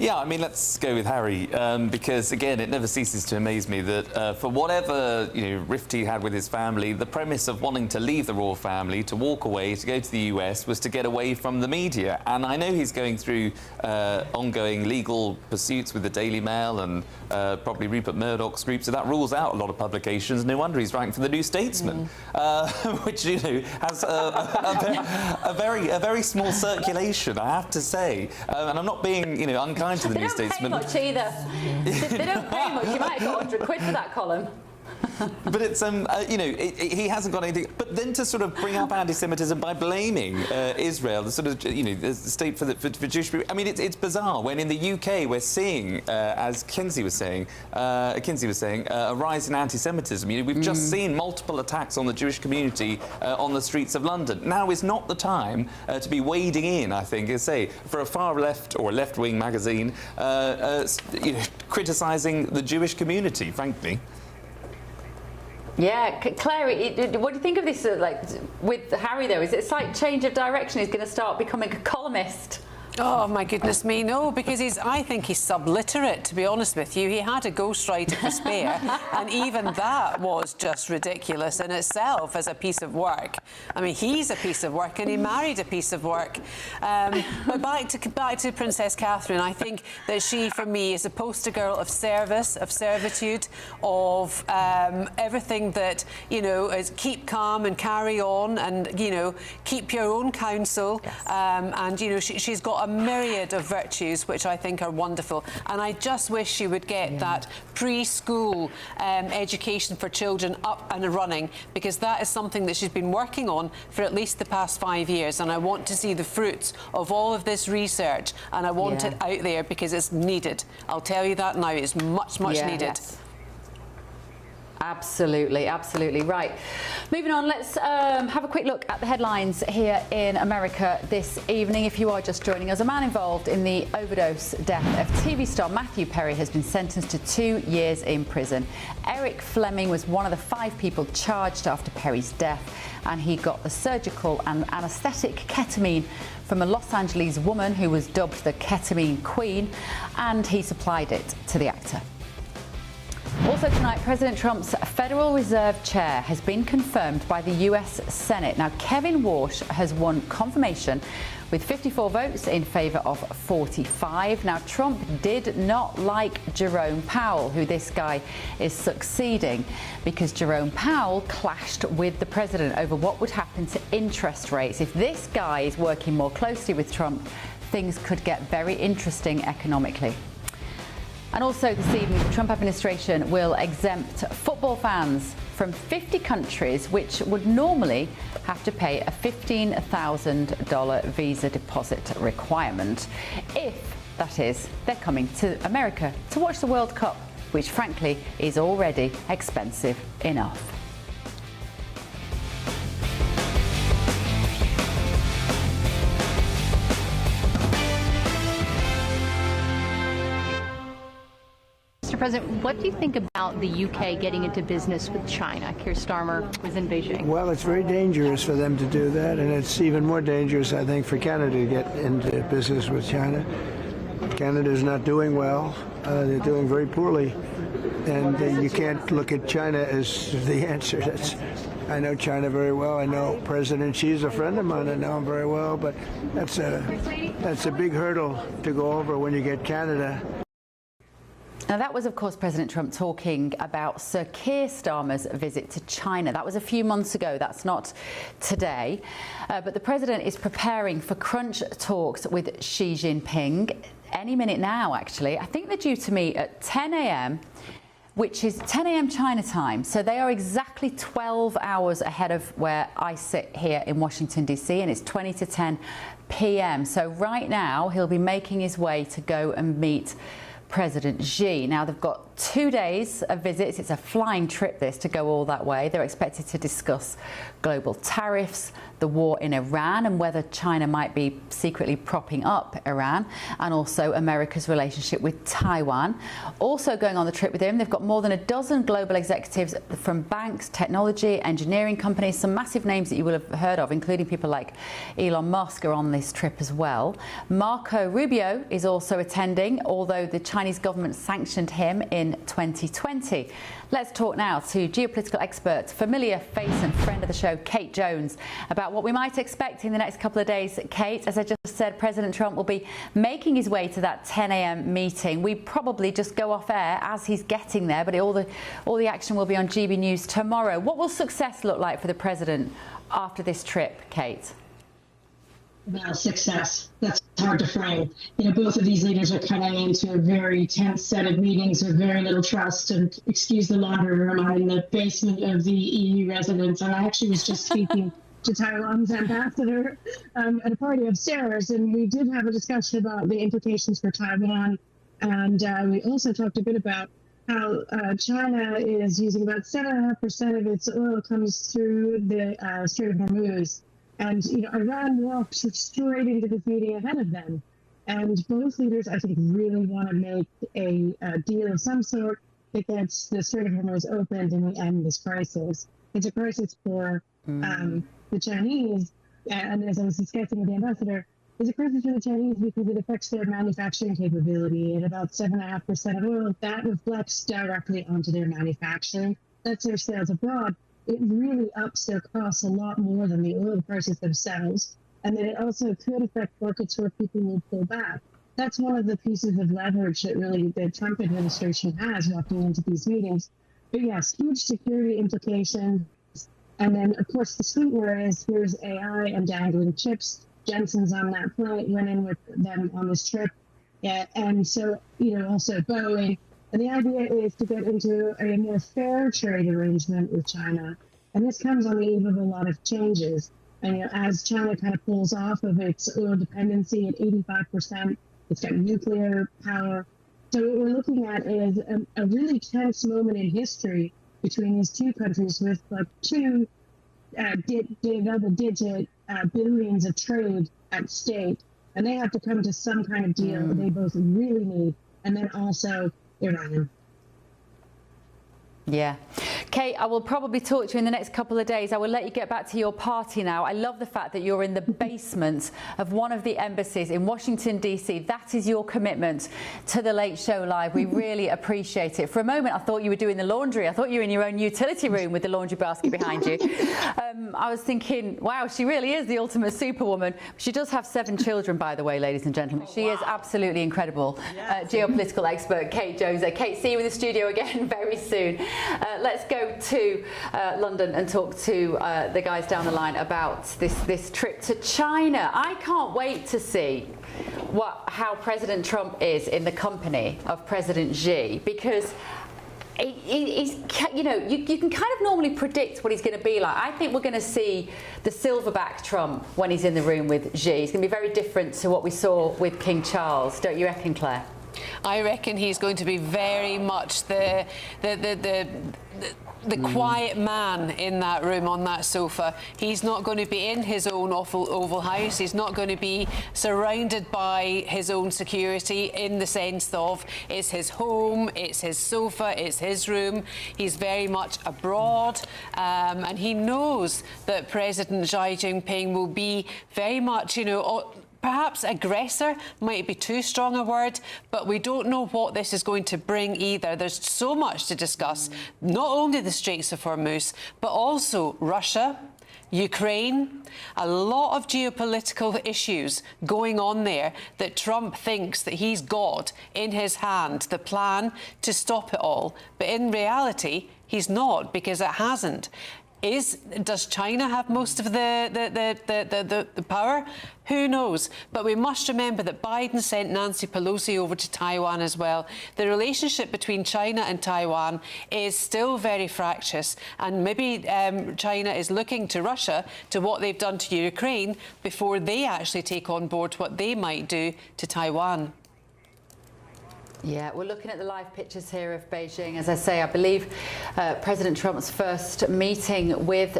Speaker 6: Yeah, I mean, let's go with Harry, because, again, it never ceases to amaze me that for whatever, you know, rift he had with his family, the premise of wanting to leave the royal family, to walk away, to go to the US, was to get away from the media. And I know he's going through ongoing legal pursuits with the Daily Mail and probably Rupert Murdoch's group, so that rules out a lot of publications. No wonder he's ranked for the New Statesman, which, you know, has a very small circulation, I have to say. And I'm not being, you know, unkind to the New Statesman.
Speaker 4: They don't pay much either. They don't pay much. You might have got 100 quid for that column.
Speaker 6: But it's, you know, he hasn't got anything. But then to sort of bring up anti-Semitism by blaming Israel, the sort of, you know, the state for Jewish people. I mean, it's bizarre when in the UK we're seeing, as Kinsey was saying, a rise in anti-Semitism. You know, we've just seen multiple attacks on the Jewish community on the streets of London. Now is not the time to be wading in, I think, as say, for a far left or a left-wing magazine, you know, criticising the Jewish community, frankly.
Speaker 4: Yeah, Claire, what do you think of this? Like with Harry, though, is it a slight change of direction? He's going to start becoming a columnist.
Speaker 32: Oh, my goodness me, no, because I think he's subliterate, to be honest with you. He had a ghostwriter for spare, and even that was just ridiculous in itself as a piece of work. I mean, he's a piece of work, and he married a piece of work. But back to Princess Catherine, I think that she, for me, is a poster girl of service, of servitude, of everything that, you know, is keep calm and carry on, and, you know, keep your own counsel. Yes. And, you know, she's got a myriad of virtues which I think are wonderful, and I just wish she would get that preschool education for children up and running, because that is something that she's been working on for at least the past 5 years, and I want to see the fruits of all of this research, and I want it out there because it's needed. I'll tell you that now, it's much needed.
Speaker 4: Yes. Absolutely, absolutely. Right. Moving on, let's have a quick look at the headlines here in America this evening. If you are just joining us, a man involved in the overdose death of TV star Matthew Perry has been sentenced to 2 years in prison. Eric Fleming was one of the 5 people charged after Perry's death, and he got the surgical and anaesthetic ketamine from a Los Angeles woman who was dubbed the Ketamine Queen, and he supplied it to the actor. Also tonight, President Trump's Federal Reserve Chair has been confirmed by the US Senate. Now, Kevin Warsh has won confirmation with 54 votes in favour of 45. Now, Trump did not like Jerome Powell, who this guy is succeeding, because Jerome Powell clashed with the president over what would happen to interest rates. If this guy is working more closely with Trump, things could get very interesting economically. And also this evening, the Trump administration will exempt football fans from 50 countries which would normally have to pay a $15,000 visa deposit requirement if, that is, they're coming to America to watch the World Cup, which frankly is already expensive enough.
Speaker 2: Mr. President, what do you think about the UK getting into business with China? Keir Starmer was in Beijing.
Speaker 13: Well, it's very dangerous for them to do that, and it's even more dangerous, I think, for Canada to get into business with China. Canada is not doing well. They're doing very poorly, and you can't look at China as the answer. I know China very well. I know President Xi's a friend of mine. I know him very well, but that's a big hurdle to go over when you get Canada.
Speaker 4: Now, that was, of course, President Trump talking about Sir Keir Starmer's visit to China. That was a few months ago. That's not today. But the president is preparing for crunch talks with Xi Jinping any minute now, actually. I think they're due to meet at 10 a.m., which is 10 a.m. China time. So they are exactly 12 hours ahead of where I sit here in Washington, D.C., and it's 20 to 10 p.m. So right now, he'll be making his way to go and meet President Xi. Now, they've got 2 days of visits. It's a flying trip, this, to go all that way. They're expected to discuss global tariffs, the war in Iran, and whether China might be secretly propping up Iran, and also America's relationship with Taiwan. Also going on the trip with him, they've got more than a dozen global executives from banks, technology, engineering companies, some massive names that you will have heard of, including people like Elon Musk are on this trip as well. Marco Rubio is also attending, although the Chinese government sanctioned him in 2020. Let's talk now to geopolitical expert, familiar face and friend of the show, Kate Jones, about what we might expect in the next couple of days. Kate, as I just said, President Trump will be making his way to that 10 a.m. meeting. We probably just go off air as he's getting there, but all the action will be on GB News tomorrow. What will success look like for the president after this trip, Kate?
Speaker 14: Well, success. That's hard to frame. Both of these leaders are coming into a very tense set of meetings with very little trust. And excuse the laundry room, I'm in the basement of the EU residence. And I actually was just speaking to Taiwan's ambassador at a party upstairs. And we did have a discussion about the implications for Taiwan. And we also talked a bit about how China is using about 7.5% of its oil comes through the Strait of Hormuz. And, Iran walked straight into this meeting ahead of them. And both leaders, I think, really want to make a deal of some sort that gets the Strait of Hormuz opened and we end this crisis. It's a crisis for the Chinese, and as I was discussing with the ambassador, it's a crisis for the Chinese because it affects their manufacturing capability. At about 7.5% of oil, that reflects directly onto their manufacturing. That's their sales abroad. It really ups their costs a lot more than the oil prices themselves. And then it also could affect markets where people will pull back. That's one of the pieces of leverage that really the Trump administration has walking into these meetings. But yes, huge security implications. And then, of course, the sweetener is here's AI and dangling chips. Jensen's on that flight, went in with them on this trip. And so, also Boeing. And the idea is to get into a more fair trade arrangement with China. And this comes on the eve of a lot of changes. And as China kind of pulls off of its oil dependency at 85%, it's got nuclear power. So what we're looking at is a really tense moment in history between these two countries with like two double-digit billions of trade at stake. And they have to come to some kind of deal that they both really need. And then also Iran.
Speaker 4: Yeah. Kate, I will probably talk to you in the next couple of days. I will let you get back to your party now. I love the fact that you're in the basement of one of the embassies in Washington, D.C. That is your commitment to the Late Show Live. We really appreciate it. For a moment, I thought you were doing the laundry. I thought you were in your own utility room with the laundry basket behind you. I was thinking, wow, she really is the ultimate superwoman. She does have 7 children, by the way, ladies and gentlemen. She is absolutely incredible. Geopolitical expert Kate Jones. Kate, see you in the studio again very soon. Let's go to London and talk to the guys down the line about this trip to China. I can't wait to see how President Trump is in the company of President Xi, because you can kind of normally predict what he's going to be like. I think we're going to see the silverback Trump when he's in the room with Xi. It's going to be very different to what we saw with King Charles, don't you reckon, Claire?
Speaker 32: I reckon he's going to be very much the quiet man in that room on that sofa. He's not going to be in his own Oval House. He's not going to be surrounded by his own security in the sense of it's his home, it's his sofa, it's his room. He's very much abroad, and he knows that President Xi Jinping will be very much, you know, perhaps aggressor might be too strong a word, but we don't know what this is going to bring either. There's so much to discuss, not only the Straits of Hormuz, but also Russia, Ukraine, a lot of geopolitical issues going on there that Trump thinks that he's got in his hand the plan to stop it all. But in reality, he's not, because it hasn't. Does China have most of the power? Who knows? But we must remember that Biden sent Nancy Pelosi over to Taiwan as well. The relationship between China and Taiwan is still very fractious, and maybe China is looking to Russia, to what they've done to Ukraine, before they actually take on board what they might do to Taiwan.
Speaker 4: Yeah, we're looking at the live pictures here of Beijing. As I say, I believe President Trump's first meeting with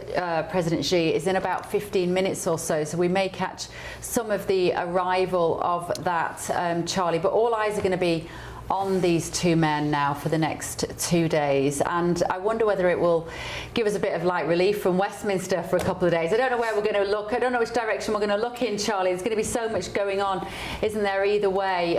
Speaker 4: President Xi is in about 15 minutes or so, so we may catch some of the arrival of that, Charlie. But all eyes are going to be on these two men now for the next 2 days, and I wonder whether it will give us a bit of light relief from Westminster for a couple of days. I don't know where we're going to look. I don't know which direction we're going to look in, Charlie. There's going to be so much going on, isn't there, either way?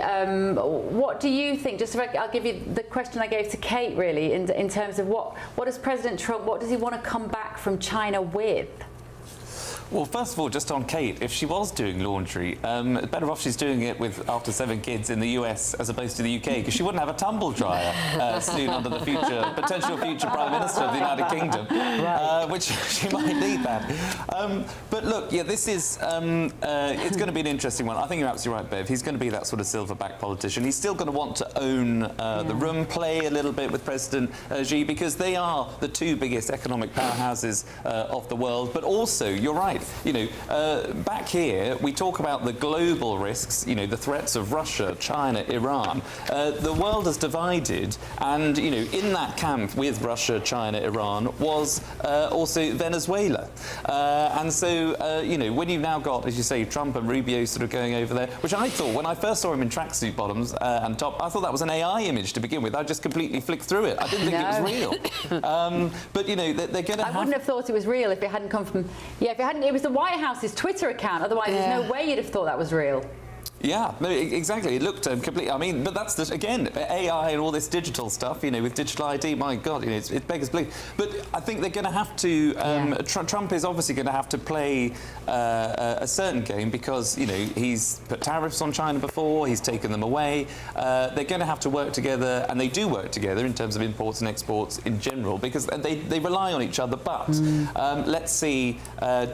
Speaker 4: What do you think? Just I'll give you the question I gave to Kate, really, in terms of what does President Trump, what does he want to come back from China with?
Speaker 6: Well, first of all, just on Kate, if she was doing laundry, better off she's doing it after 7 kids in the US as opposed to the UK, because she wouldn't have a tumble dryer soon under the potential future Prime Minister of the United Kingdom, which she might need that. But look, yeah, this is, it's going to be an interesting one. I think you're absolutely right, Bev. He's going to be that sort of silverback politician. He's still going to want to own the room, play a little bit with President Xi, because they are the 2 biggest economic powerhouses of the world. But also, you're right, you know, back here we talk about the global risks, you know, the threats of Russia, China, Iran. The world is divided, and, you know, in that camp with Russia, China, Iran was also Venezuela. And so, you know, when you've now got, as you say, Trump and Rubio sort of going over there, which I thought, when I first saw him in tracksuit bottoms and top, I thought that was an AI image to begin with. I just completely flicked through it. I didn't think it was real. But, you know, they're going to
Speaker 4: I wouldn't have thought it was real if it hadn't come from... Yeah, if it hadn't... It was the White House's Twitter account. Otherwise, there's no way you'd have thought that was real.
Speaker 6: Yeah, no, exactly. It looked completely. I mean, but that's again AI and all this digital stuff. You know, with digital ID, my God, you know, it beggars belief. But I think they're going to have to. Trump is obviously going to have to play a certain game, because, you know, he's put tariffs on China before. He's taken them away. They're going to have to work together, and they do work together in terms of imports and exports in general, because they rely on each other. But let's see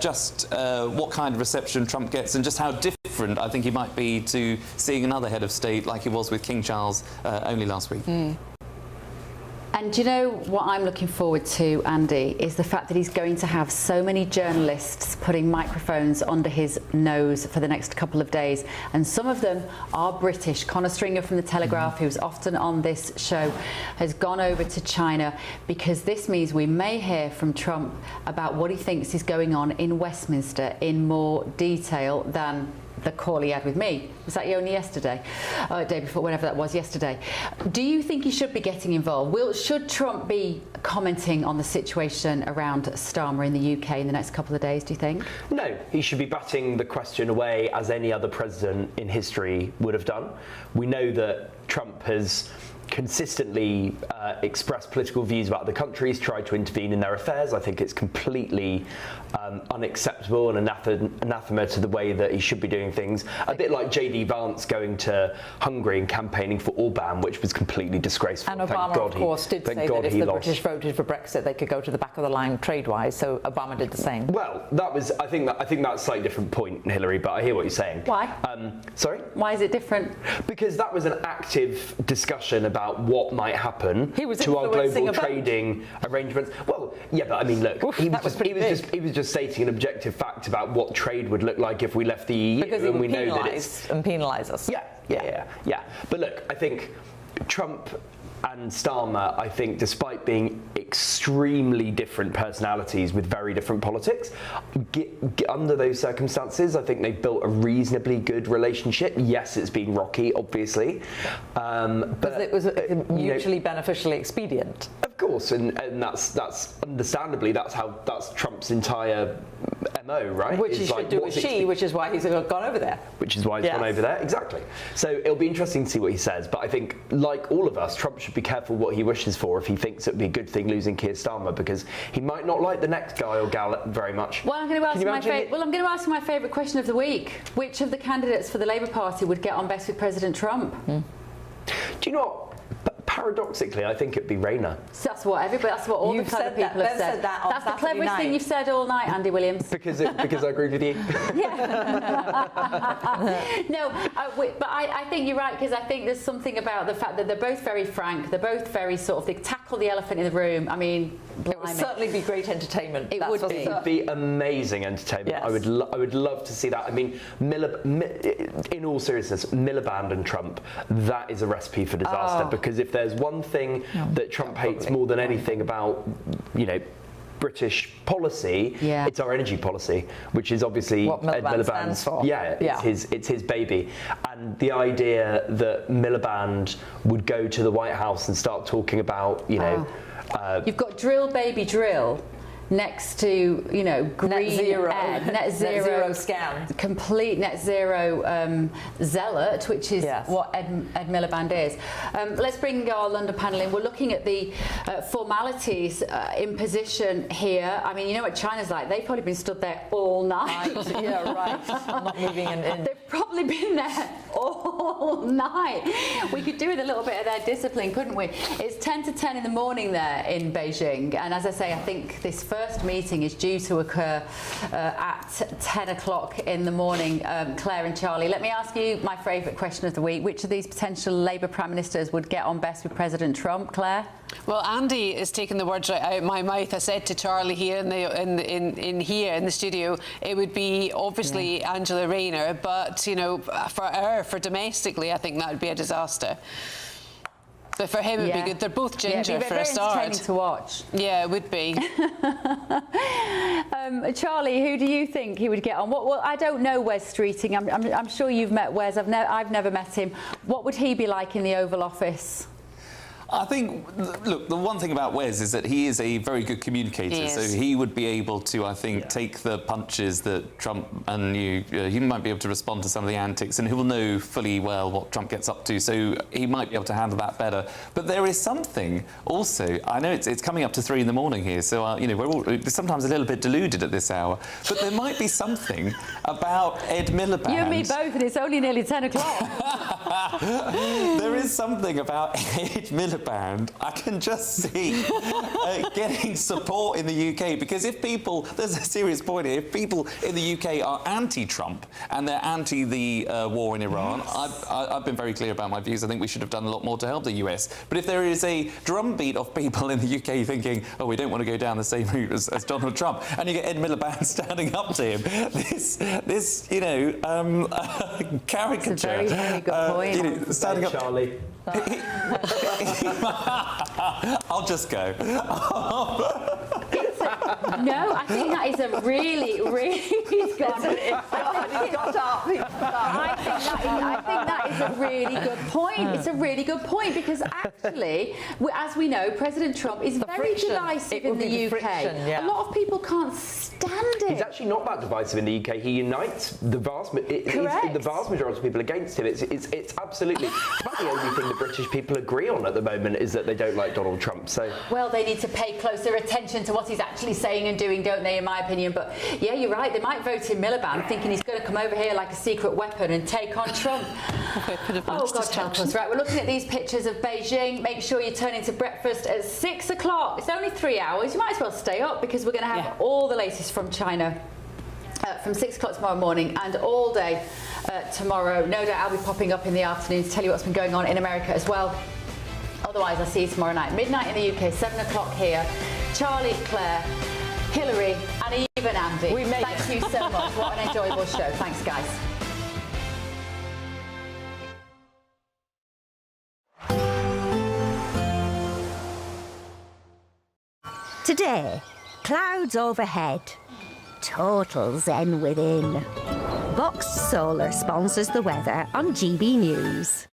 Speaker 6: just what kind of reception Trump gets, and just how different I think he might be to seeing another head of state like he was with King Charles only last week.
Speaker 4: And do you know what I'm looking forward to, Andy, is the fact that he's going to have so many journalists putting microphones under his nose for the next couple of days. And some of them are British. Connor Stringer from The Telegraph, who's often on this show, has gone over to China, because this means we may hear from Trump about what he thinks is going on in Westminster in more detail than the call he had with me. Was that only yesterday? Day before, whenever that was, yesterday. Do you think he should be getting involved? Should Trump be commenting on the situation around Starmer in the UK in the next couple of days, do you think?
Speaker 11: No, he should be batting the question away as any other president in history would have done. We know that Trump has consistently expressed political views about other countries, tried to intervene in their affairs. I think it's completely unacceptable and anathema to the way that he should be doing things. A bit like J.D. Vance going to Hungary and campaigning for Orban, which was completely disgraceful.
Speaker 10: And Obama, of course, did say that if the British voted for Brexit, they could go to the back of the line trade-wise. So Obama did the same.
Speaker 11: Well, that was, I think that's a slightly different point, Hillary. But I hear what you're saying.
Speaker 4: Why?
Speaker 11: Sorry?
Speaker 4: Why is it different?
Speaker 11: Because that was an active discussion about what might happen to our global trading arrangements. Well, yeah, but I mean, look, he was just stating an objective fact about what trade would look like if we left the EU,
Speaker 10: Because he
Speaker 11: and
Speaker 10: would
Speaker 11: we know that it's
Speaker 10: penalise us.
Speaker 11: Yeah. But look, I think Trump and Starmer, I think, despite being extremely different personalities with very different politics, under those circumstances, I think they've built a reasonably good relationship. Yes, it's been rocky, obviously, but
Speaker 10: it was mutually beneficially expedient.
Speaker 11: Of course, and that's understandably that's Trump's entire MO, right?
Speaker 10: Which he should do with Xi, which is why he's gone over there.
Speaker 11: Which is why he's gone over there, exactly. So it'll be interesting to see what he says. But I think, like all of us, Trump should be careful what he wishes for if he thinks it would be a good thing losing Keir Starmer, because he might not like the next guy or gal very much.
Speaker 4: Well, I'm going to ask my favourite question of the week. Which of the candidates for the Labour Party would get on best with President Trump?
Speaker 11: Do you know what? Paradoxically, I think it'd be Rayner.
Speaker 4: So that's what all the clever people have said.
Speaker 10: That's
Speaker 4: the cleverest thing you've said all night, Andy Williams.
Speaker 11: Because I agreed with you.
Speaker 4: No, but I think you're right, because I think there's something about the fact that they're both very frank. They're both very they tackle the elephant in the room. I mean,
Speaker 10: it would certainly be great entertainment.
Speaker 4: It would
Speaker 11: be amazing entertainment.
Speaker 10: Yes.
Speaker 11: I would love to see that. I mean, in all seriousness, Miliband and Trump, that is a recipe for disaster. Because if there's one thing that Trump hates more than anything about, British policy, it's our energy policy, which is obviously
Speaker 10: what
Speaker 11: Ed Miliband's. It's his baby. And the idea that Miliband would go to the White House and start talking about,
Speaker 4: you've got drill baby drill next to green net zero
Speaker 10: scan,
Speaker 4: complete net zero zealot, which is what Ed Miliband is. Let's bring our London panel in. We're looking at the formalities in position here. I mean, you know what China's like. They've probably been stood there all night.
Speaker 10: Yeah, right. Not moving in.
Speaker 4: They've probably been there all night. We could do with a little bit of their discipline, couldn't we? It's 10 to 10 in the morning there in Beijing, and as I say, I think this first meeting is due to occur at 10 o'clock in the morning. Claire and Charlie, let me ask you my favourite question of the week. Which of these potential Labour Prime Ministers would get on best with President Trump? Claire?
Speaker 32: Well, Andy is taking the words right out of my mouth. I said to Charlie here in the studio, it would be obviously Angela Rayner, but for domestically, I think that would be a disaster. But for him, it'd be good. They're both ginger for a start.
Speaker 4: Very entertaining to watch.
Speaker 32: Yeah, it would be.
Speaker 4: Charlie, who do you think he would get on? Well, I don't know Wes Streeting. I'm sure you've met Wes. I've never met him. What would he be like in the Oval Office?
Speaker 6: I think, look, the one thing about Wes is that he is a very good communicator, so he would be able to, I think, take the punches that Trump and he might be able to respond to some of the antics, and he will know fully well what Trump gets up to, so he might be able to handle that better. But there is something also, I know it's coming up to 3 in the morning here, so we're all sometimes a little bit deluded at this hour, but there might be something about Ed Miliband.
Speaker 4: You and me both, and it's only nearly 10 o'clock.
Speaker 6: There is something about Ed Miliband I can just see getting support in the UK, because there's a serious point here, if people in the UK are anti-Trump and they're anti the war in Iran, I've been very clear about my views. I think we should have done a lot more to help the US. But if there is a drumbeat of people in the UK thinking, oh, we don't want to go down the same route as Donald Trump, and you get Ed Miliband standing up to him, this caricature.
Speaker 4: It's a very, very good point.
Speaker 11: Standing up, Charlie.
Speaker 6: I'll just go.
Speaker 4: No, I think that is a really, really good. I think that is a really good point. It's a really good point, because actually, as we know, President Trump is very divisive in the UK. A lot of people can't stand it.
Speaker 11: He's actually not that divisive in the UK. He unites the vast majority of people against him. It's absolutely about the only thing the British people agree on at the moment is that they don't like Donald Trump. So
Speaker 4: well, they need to pay closer attention to what he's actually saying and doing, don't they, in my opinion? But yeah, you're right, they might vote in Miliband thinking he's going to come over here like a secret weapon and take on Trump. Oh, God help us. Right, we're looking at these pictures of Beijing. Make sure you turn into breakfast at 6 o'clock. It's only 3 hours. You might as well stay up, because we're going to have all the latest from China from 6 o'clock tomorrow morning and all day tomorrow. No doubt I'll be popping up in the afternoon to tell you what's been going on in America as well. Otherwise, I'll see you tomorrow night. Midnight in the UK, 7 o'clock here. Charlie, Claire, Hilary, and even Andy. Thank you so much. What an enjoyable show. Thanks, guys.
Speaker 7: Today, clouds overhead. Total zen within. Box Solar sponsors the weather on GB News.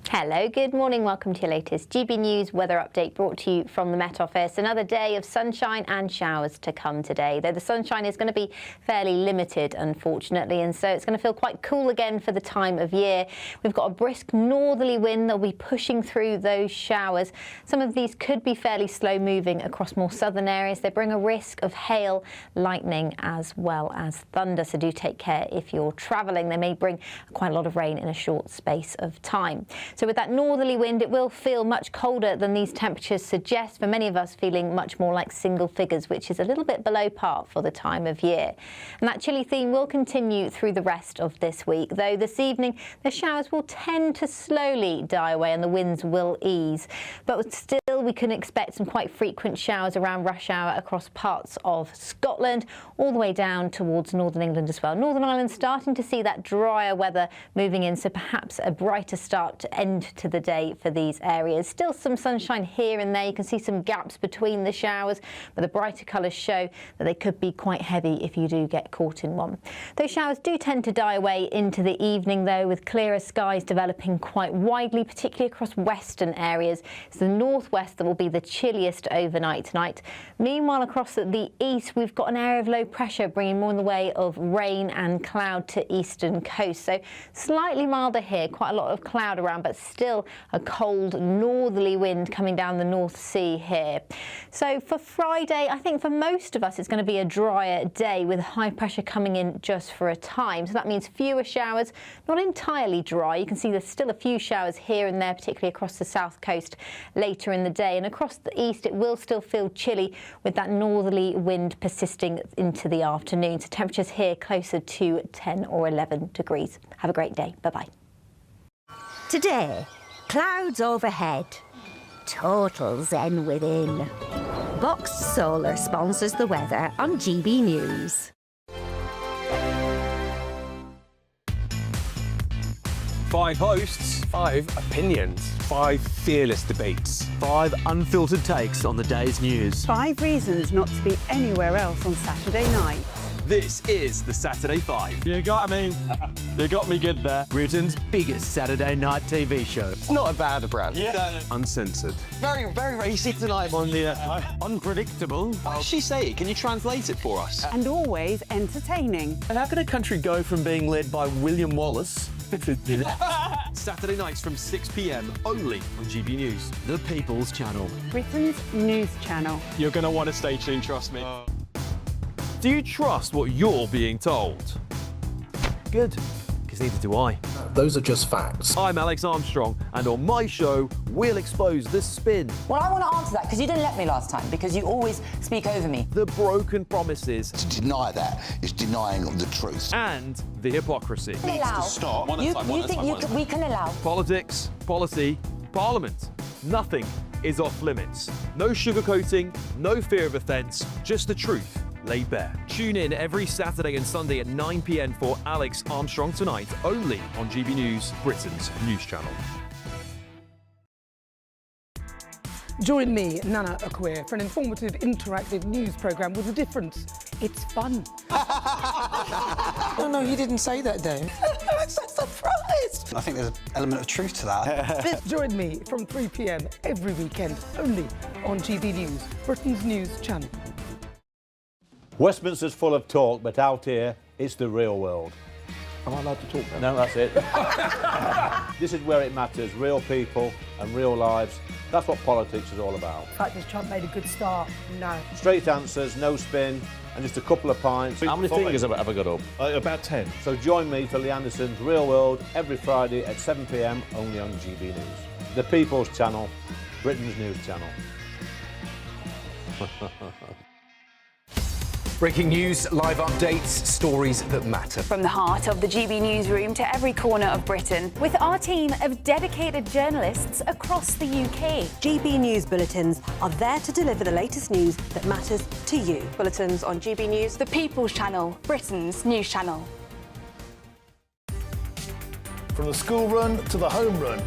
Speaker 8: Hello, good morning. Welcome to your latest GB News weather update brought to you from the Met Office. Another day of sunshine and showers to come today, though the sunshine is going to be fairly limited, unfortunately, and so it's going to feel quite cool again for the time of year. We've got a brisk northerly wind that will be pushing through those showers. Some of these could be fairly slow moving across more southern areas. They bring a risk of hail, lightning, as well as thunder, so do take care if you're travelling. They may bring quite a lot of rain in a short space of time. So with that northerly wind, it will feel much colder than these temperatures suggest, for many of us feeling much more like single figures, which is a little bit below par for the time of year. And that chilly theme will continue through the rest of this week, though this evening the showers will tend to slowly die away and the winds will ease. But still, we can expect some quite frequent showers around rush hour across parts of Scotland, all the way down towards Northern England as well. Northern Ireland starting to see that drier weather moving in, so perhaps a brighter start to end to the day for these areas. Still some sunshine here and there. You can see some gaps between the showers, but the brighter colours show that they could be quite heavy if you do get caught in one. Those showers do tend to die away into the evening, though, with clearer skies developing quite widely, particularly across western areas. It's the northwest that will be the chilliest overnight tonight. Meanwhile, across the east, we've got an area of low pressure bringing more in the way of rain and cloud to eastern coast. So slightly milder here, quite a lot of cloud around, but still a cold northerly wind coming down the North Sea here. So for Friday, I think for most of us it's going to be a drier day with high pressure coming in just for a time. So that means fewer showers, not entirely dry. You can see there's still a few showers here and there, particularly across the south coast later in the day. And across the east, it will still feel chilly with that northerly wind persisting into the afternoon. So temperatures here closer to 10 or 11 degrees. Have a great day. Bye-bye.
Speaker 7: Today, clouds overhead. Total zen within. Box Solar sponsors the weather on GB News.
Speaker 15: 5 hosts, 5 opinions, 5 fearless debates, 5 unfiltered takes on the day's news.
Speaker 16: 5 reasons not to be anywhere else on Saturday night.
Speaker 15: This is the Saturday 5.
Speaker 1: You got me good there.
Speaker 15: Britain's biggest Saturday night TV show.
Speaker 17: It's not a bad brand.
Speaker 15: Yeah. Uncensored.
Speaker 17: Very, very racist tonight on the
Speaker 15: unpredictable.
Speaker 17: What does she say? Can you translate it for us?
Speaker 16: And always entertaining.
Speaker 17: And how can a country go from being led by William Wallace
Speaker 15: Saturday nights from 6 p.m. only on GB News, the People's Channel.
Speaker 16: Britain's news channel.
Speaker 1: You're going to want to stay tuned, trust me.
Speaker 15: Do you trust what you're being told? Good, because neither do I.
Speaker 19: Those are just facts.
Speaker 15: I'm Alex Armstrong, and on my show, we'll expose the spin.
Speaker 21: Well, I want to answer that, because you didn't let me last time, because you always speak over me.
Speaker 15: The broken promises.
Speaker 19: To deny that is denying the truth.
Speaker 15: And the hypocrisy.
Speaker 21: We can allow. You think we can allow?
Speaker 15: Politics, policy, parliament. Nothing is off limits. No sugarcoating, no fear of offence, just the truth laid bare. Tune in every Saturday and Sunday at 9 p.m. for Alex Armstrong Tonight, only on GB News, Britain's news channel.
Speaker 23: Join me, Nana Akwe, for an informative, interactive news programme with a difference. It's fun.
Speaker 24: No, he didn't say that, Dave.
Speaker 23: I'm so surprised.
Speaker 24: I think there's an element of truth to that.
Speaker 23: Join me from 3 p.m. every weekend, only on GB News, Britain's news channel.
Speaker 18: Westminster's full of talk, but out here, it's the real world.
Speaker 20: Am I allowed to talk now?
Speaker 18: No, that's it. This is where it matters, real people and real lives. That's what politics is all about.
Speaker 30: In fact, this Trump made a good start. No.
Speaker 18: Straight answers, no spin, and just a couple of pints.
Speaker 20: How many fingers have I got up?
Speaker 18: About 10. So join me for Lee Anderson's Real World every Friday at 7 p.m. only on GB News. The People's Channel, Britain's news channel.
Speaker 2: Breaking news, live updates, stories that matter.
Speaker 3: From the heart of the GB newsroom to every corner of Britain, with our team of dedicated journalists across the UK.
Speaker 5: GB News bulletins are there to deliver the latest news that matters to you.
Speaker 3: Bulletins on GB News, the People's Channel, Britain's news channel.
Speaker 9: From the school run to the home run.